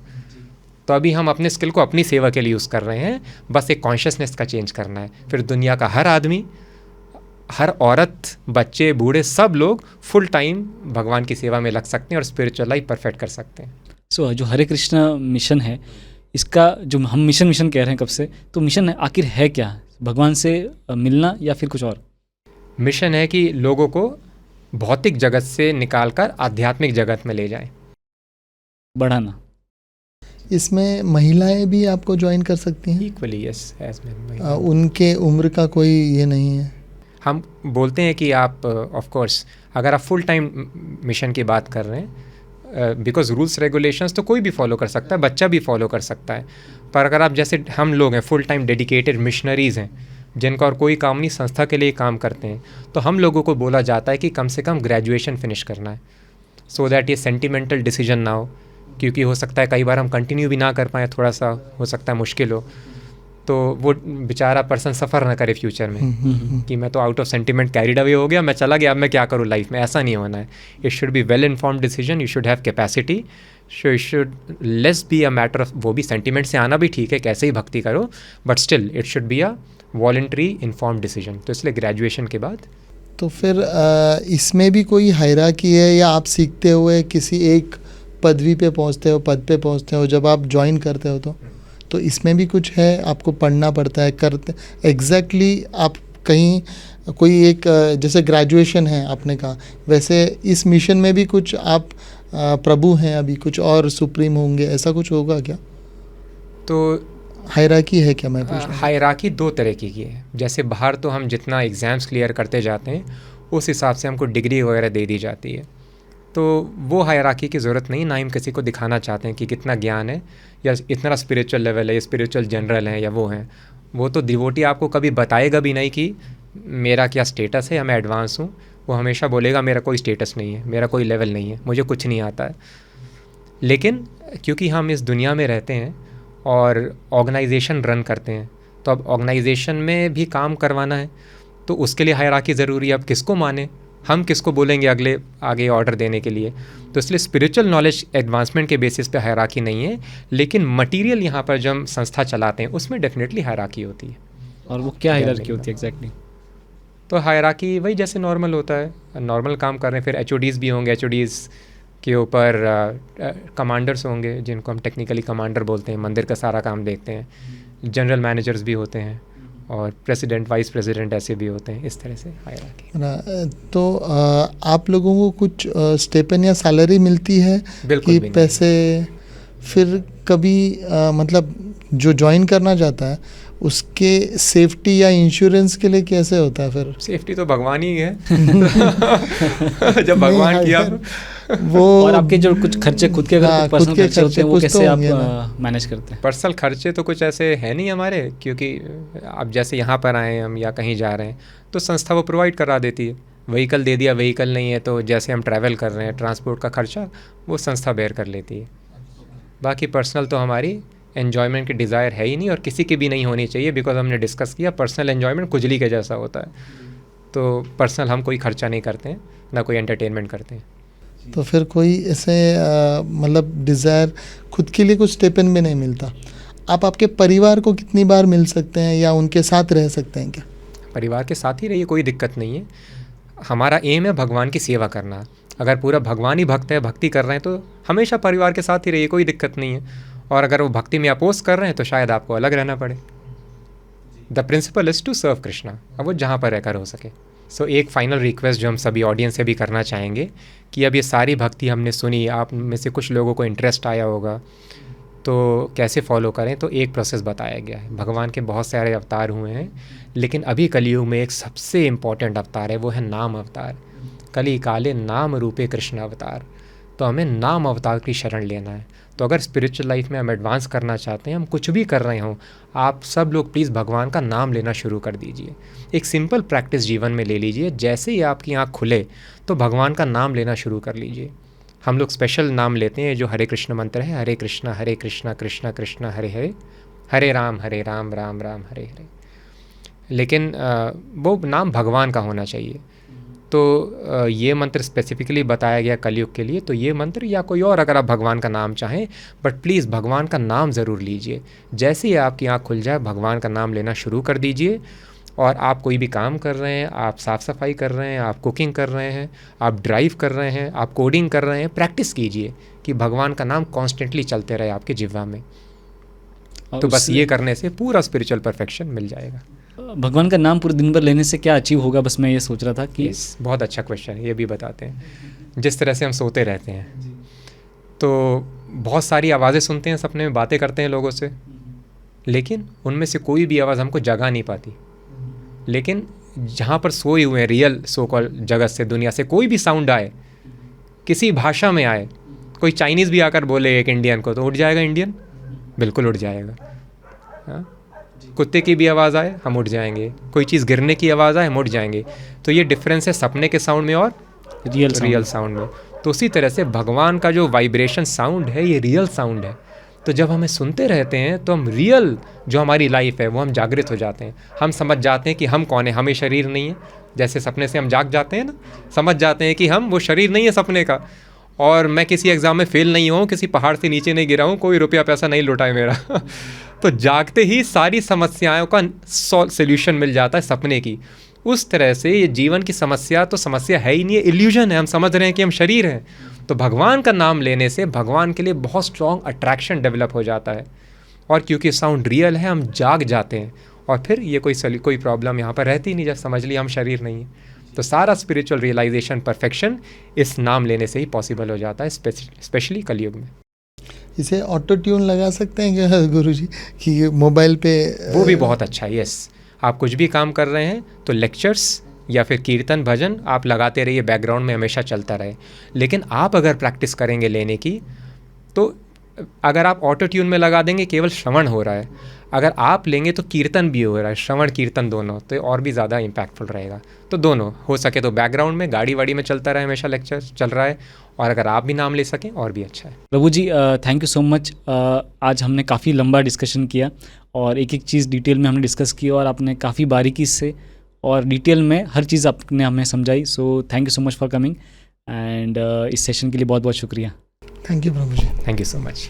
तो अभी हम अपने स्किल को अपनी सेवा के लिए यूज़ कर रहे हैं, बस एक कॉन्शियसनेस का चेंज करना है। फिर दुनिया का हर आदमी, हर औरत, बच्चे, बूढ़े, सब लोग फुल टाइम भगवान की सेवा में लग सकते हैं और स्पिरिचुअल लाइफ परफेक्ट कर सकते हैं। सो जो हरे कृष्णा मिशन है, इसका जो हम मिशन कह रहे हैं कब से, तो मिशन आखिर है क्या? भगवान से मिलना या फिर कुछ और? मिशन है कि लोगों को भौतिक जगत से निकालकर आध्यात्मिक जगत में ले जाएं, बढ़ाना। इसमें महिलाएं भी आपको ज्वाइन कर सकती हैं? Equally, yes, as man. उनके उम्र का कोई ये नहीं है? हम बोलते हैं कि आप ऑफ कोर्स अगर आप फुल टाइम मिशन की बात कर रहे हैं, बिकॉज रूल्स रेगुलेशंस तो कोई भी फॉलो कर सकता है, बच्चा भी फॉलो कर सकता है, पर अगर आप जैसे हम लोग हैं फुल टाइम डेडिकेटेड मिशनरीज़ हैं, जिनका और कोई काम नहीं, संस्था के लिए काम करते हैं, तो हम लोगों को बोला जाता है कि कम से कम ग्रेजुएशन फिनिश करना है, सो दैट ये सेंटिमेंटल डिसीजन ना हो, क्योंकि हो सकता है कई बार हम कंटिन्यू भी ना कर पाएँ, थोड़ा सा हो सकता है मुश्किल हो, तो वो बेचारा पर्सन सफ़र ना करे फ्यूचर में कि मैं तो out of sentiment carried away हो गया, मैं चला गया, अब मैं क्या करूँ लाइफ में। ऐसा नहीं होना है। It should be well informed decision, you should have capacity, so it should less be a matter of, वो भी सेंटिमेंट से आना भी ठीक है, कैसे ही भक्ति करो, but still it should be a voluntary informed decision. तो इसलिए ग्रेजुएशन के बाद तो फिर इसमें भी कोई हायरार्की है, या आप सीखते हुए किसी एक पदवी पे पहुंचते हो, पद पे पहुंचते हो जब आप ज्वाइन करते हो? तो इसमें भी कुछ है, आपको पढ़ना पड़ता है, करते एग्जैक्टली आप कहीं कोई एक जैसे ग्रेजुएशन है आपने कहा, वैसे इस मिशन में भी कुछ आप प्रभु हैं, अभी कुछ और सुप्रीम होंगे, ऐसा कुछ होगा क्या? तो हायरार्की है क्या? मैं पूछ रहा हूँ। हायरार्की 2 तरह की है। जैसे बाहर तो हम जितना एग्ज़ाम्स क्लियर करते जाते हैं उस हिसाब से हमको डिग्री वगैरह दे दी जाती है, तो वो हायरार्की की ज़रूरत नहीं, ना हम किसी को दिखाना चाहते हैं कि कितना ज्ञान है या इतना स्पिरिचुअल लेवल है, या स्पिरिचुअल जनरल है या वो हैं। वो तो डिवोटी आपको कभी बताएगा भी नहीं कि मेरा क्या स्टेटस है या मैं एडवांस हूँ। वो हमेशा बोलेगा मेरा कोई स्टेटस नहीं है, मेरा कोई लेवल नहीं है, मुझे कुछ नहीं आता है। लेकिन क्योंकि हम इस दुनिया में रहते हैं और ऑर्गेनाइजेशन रन करते हैं, तो अब ऑर्गेनाइजेशन में भी काम करवाना है, तो उसके लिए हायरार्की ज़रूरी है। अब किसको माने, हम किसको बोलेंगे अगले आगे ऑर्डर देने के लिए। तो इसलिए स्पिरिचुअल नॉलेज एडवांसमेंट के बेसिस पे हायरार्की नहीं है, लेकिन मटेरियल यहाँ पर जो हम संस्था चलाते हैं उसमें डेफिनेटली हायरार्की होती है। और वो क्या हायरार्की होती है एग्जैक्टली? तो हायरार्की वही जैसे नॉर्मल होता है, नॉर्मल काम कर रहे हैं, फिर HODs भी होंगे, HODs के ऊपर कमांडर्स होंगे जिनको हम टेक्निकली कमांडर बोलते हैं, मंदिर का सारा काम देखते हैं, जनरल मैनेजर्स भी होते हैं, और प्रेसिडेंट वाइस प्रेसिडेंट ऐसे भी होते हैं। इस तरह से हायरार्की। तो आप लोगों को कुछ स्टेपन या सैलरी मिलती है बिल्कुल कि भी नहीं। पैसे? फिर कभी मतलब जो ज्वाइन करना चाहता है उसके सेफ्टी या इंश्योरेंस के लिए कैसे होता है फिर? सेफ्टी तो भगवान ही है जब भगवान नहीं, किया अगर वो और आपके जो कुछ खर्चे खुद के अगर हाँ, पर्सनल खुद के खर्चे होते हैं वो कुछ तो कैसे होंगे आप मैनेज करते हैं? पर्सनल खर्चे तो कुछ ऐसे है नहीं हमारे, क्योंकि अब जैसे यहाँ पर आए हैं हम या कहीं जा रहे हैं तो संस्था वो प्रोवाइड करा देती है। व्हीकल दे दिया, व्हीकल नहीं है तो जैसे हम ट्रैवल कर रहे हैं ट्रांसपोर्ट का खर्चा वो संस्था बेयर कर लेती है। बाकी पर्सनल तो हमारी एन्जॉयमेंट की डिज़ायर है ही नहीं, और किसी की भी नहीं होनी चाहिए, बिकॉज हमने डिस्कस किया पर्सनल एन्जॉयमेंट खुजली के जैसा होता है। तो पर्सनल हम कोई खर्चा नहीं करते हैं, ना कोई एंटरटेनमेंट करते हैं। तो फिर कोई ऐसे मतलब डिज़ायर खुद के लिए कुछ स्टेपन भी नहीं मिलता? आप आपके परिवार को कितनी बार मिल सकते हैं या उनके साथ रह सकते हैं क्या? परिवार के साथ ही रहिए, कोई दिक्कत नहीं है। हमारा एम है भगवान की सेवा करना। अगर पूरा भगवान ही भक्त है, भक्ति कर रहे हैं, तो हमेशा परिवार के साथ ही रहिए, कोई दिक्कत नहीं है। और अगर वो भक्ति में अपोज कर रहे हैं तो शायद आपको अलग रहना पड़े। The principle is to serve Krishna, अब वो जहाँ पर रहकर हो सके। सो एक फाइनल रिक्वेस्ट जो हम सभी ऑडियंस से भी करना चाहेंगे कि अब ये सारी भक्ति हमने सुनी, आप में से कुछ लोगों को इंटरेस्ट आया होगा, तो कैसे फॉलो करें। तो एक प्रोसेस बताया गया है। भगवान के बहुत सारे अवतार हुए हैं, लेकिन अभी कलयुग में एक सबसे इम्पॉर्टेंट अवतार है, वो है नाम अवतार। कली काले नाम रूपे कृष्ण अवतार। तो हमें नाम अवतार की शरण लेना है। तो अगर स्पिरिचुअल लाइफ में हम एडवांस करना चाहते हैं, हम कुछ भी कर रहे हों, आप सब लोग प्लीज़ भगवान का नाम लेना शुरू कर दीजिए। एक सिंपल प्रैक्टिस जीवन में ले लीजिए। जैसे ही आपकी आँख खुले तो भगवान का नाम लेना शुरू कर लीजिए। हम लोग स्पेशल नाम लेते हैं जो हरे कृष्ण मंत्र है, हरे कृष्णा कृष्ण कृष्ण हरे हरे, हरे राम राम राम हरे हरे। लेकिन वो नाम भगवान का होना चाहिए। तो ये मंत्र स्पेसिफिकली बताया गया कलयुग के लिए। तो ये मंत्र या कोई और अगर आप भगवान का नाम चाहें, बट प्लीज़ भगवान का नाम ज़रूर लीजिए। जैसे ही आपकी आँख खुल जाए भगवान का नाम लेना शुरू कर दीजिए। और आप कोई भी काम कर रहे हैं, आप साफ़ सफाई कर रहे हैं, आप कुकिंग कर रहे हैं, आप ड्राइव कर रहे हैं, आप कोडिंग कर रहे हैं, प्रैक्टिस कीजिए कि भगवान का नाम कॉन्स्टेंटली चलते रहे आपके जिह्वा में। तो बस ये करने से पूरा स्पिरिचुअल परफेक्शन मिल जाएगा। भगवान का नाम पूरे दिन भर लेने से क्या अचीव होगा? बस मैं ये सोच रहा था कि बहुत अच्छा क्वेश्चन है, ये भी बताते हैं। जिस तरह से हम सोते रहते हैं तो बहुत सारी आवाज़ें सुनते हैं, सपने में बातें करते हैं लोगों से, लेकिन उनमें से कोई भी आवाज़ हमको जगा नहीं पाती। लेकिन जहाँ पर सोए हुए हैं रियल सो कॉल जगत से, दुनिया से कोई भी साउंड आए, किसी भाषा में आए, कोई चाइनीज़ भी आकर बोले एक इंडियन को, तो उठ जाएगा इंडियन, बिल्कुल उठ जाएगा। हाँ, कुत्ते की भी आवाज़ आए हम उठ जाएंगे, कोई चीज़ गिरने की आवाज़ आए हम उठ जाएंगे। तो ये डिफरेंस है सपने के साउंड में और रियल साउंड में। तो उसी तरह से भगवान का जो वाइब्रेशन साउंड है ये रियल साउंड है। तो जब हमें सुनते रहते हैं तो हम रियल जो हमारी लाइफ है वो हम जागृत हो जाते हैं। हम समझ जाते हैं कि हम कौन है, हमें शरीर नहीं है। जैसे सपने से हम जाग जाते हैं ना, समझ जाते हैं कि हम वो शरीर नहीं है सपने का, और मैं किसी एग्ज़ाम में फ़ेल नहीं हूँ, किसी पहाड़ से नीचे नहीं गिरा हूँ, कोई रुपया पैसा नहीं लुटा है मेरा तो जागते ही सारी समस्याओं का सोल्यूशन मिल जाता है सपने की। उस तरह से ये जीवन की समस्या तो समस्या है ही नहीं है, इल्यूजन है। हम समझ रहे हैं कि हम शरीर हैं। तो भगवान का नाम लेने से भगवान के लिए बहुत स्ट्रॉन्ग अट्रैक्शन डेवलप हो जाता है, और क्योंकि साउंड रियल है हम जाग जाते हैं, और फिर ये कोई प्रॉब्लम यहाँ पर रहती नहीं, जैसे समझ लिया हम शरीर नहीं है। तो सारा स्पिरिचुअल रियलाइजेशन परफेक्शन इस नाम लेने से ही पॉसिबल हो जाता है, स्पेशली कलयुग में। इसे ऑटो ट्यून लगा सकते हैं क्या गुरुजी कि मोबाइल पे? वो भी बहुत अच्छा है। यस, आप कुछ भी काम कर रहे हैं तो लेक्चर्स या फिर कीर्तन भजन आप लगाते रहिए, बैकग्राउंड में हमेशा चलता रहे। लेकिन आप अगर प्रैक्टिस करेंगे लेने की, तो अगर आप ऑटो ट्यून में लगा देंगे केवल श्रवण हो रहा है, अगर आप लेंगे तो कीर्तन भी हो रहा है, श्रवण कीर्तन दोनों, तो और भी ज़्यादा इम्पैक्टफुल रहेगा। तो दोनों हो सके तो बैकग्राउंड में गाड़ी वाड़ी में चलता रहे, हमेशा लेक्चर चल रहा है, और अगर आप भी नाम ले सकें और भी अच्छा है। प्रभु ji thank you so much. आज हमने काफ़ी लंबा डिस्कशन किया और एक एक चीज़ डिटेल में हमने डिस्कस की, और आपने काफ़ी बारीकी से और डिटेल में हर चीज़ आपने हमें समझाई। So thank you so much for coming and इस सेशन के लिए बहुत बहुत शुक्रिया। Thank you Prabhu ji. Thank you so much.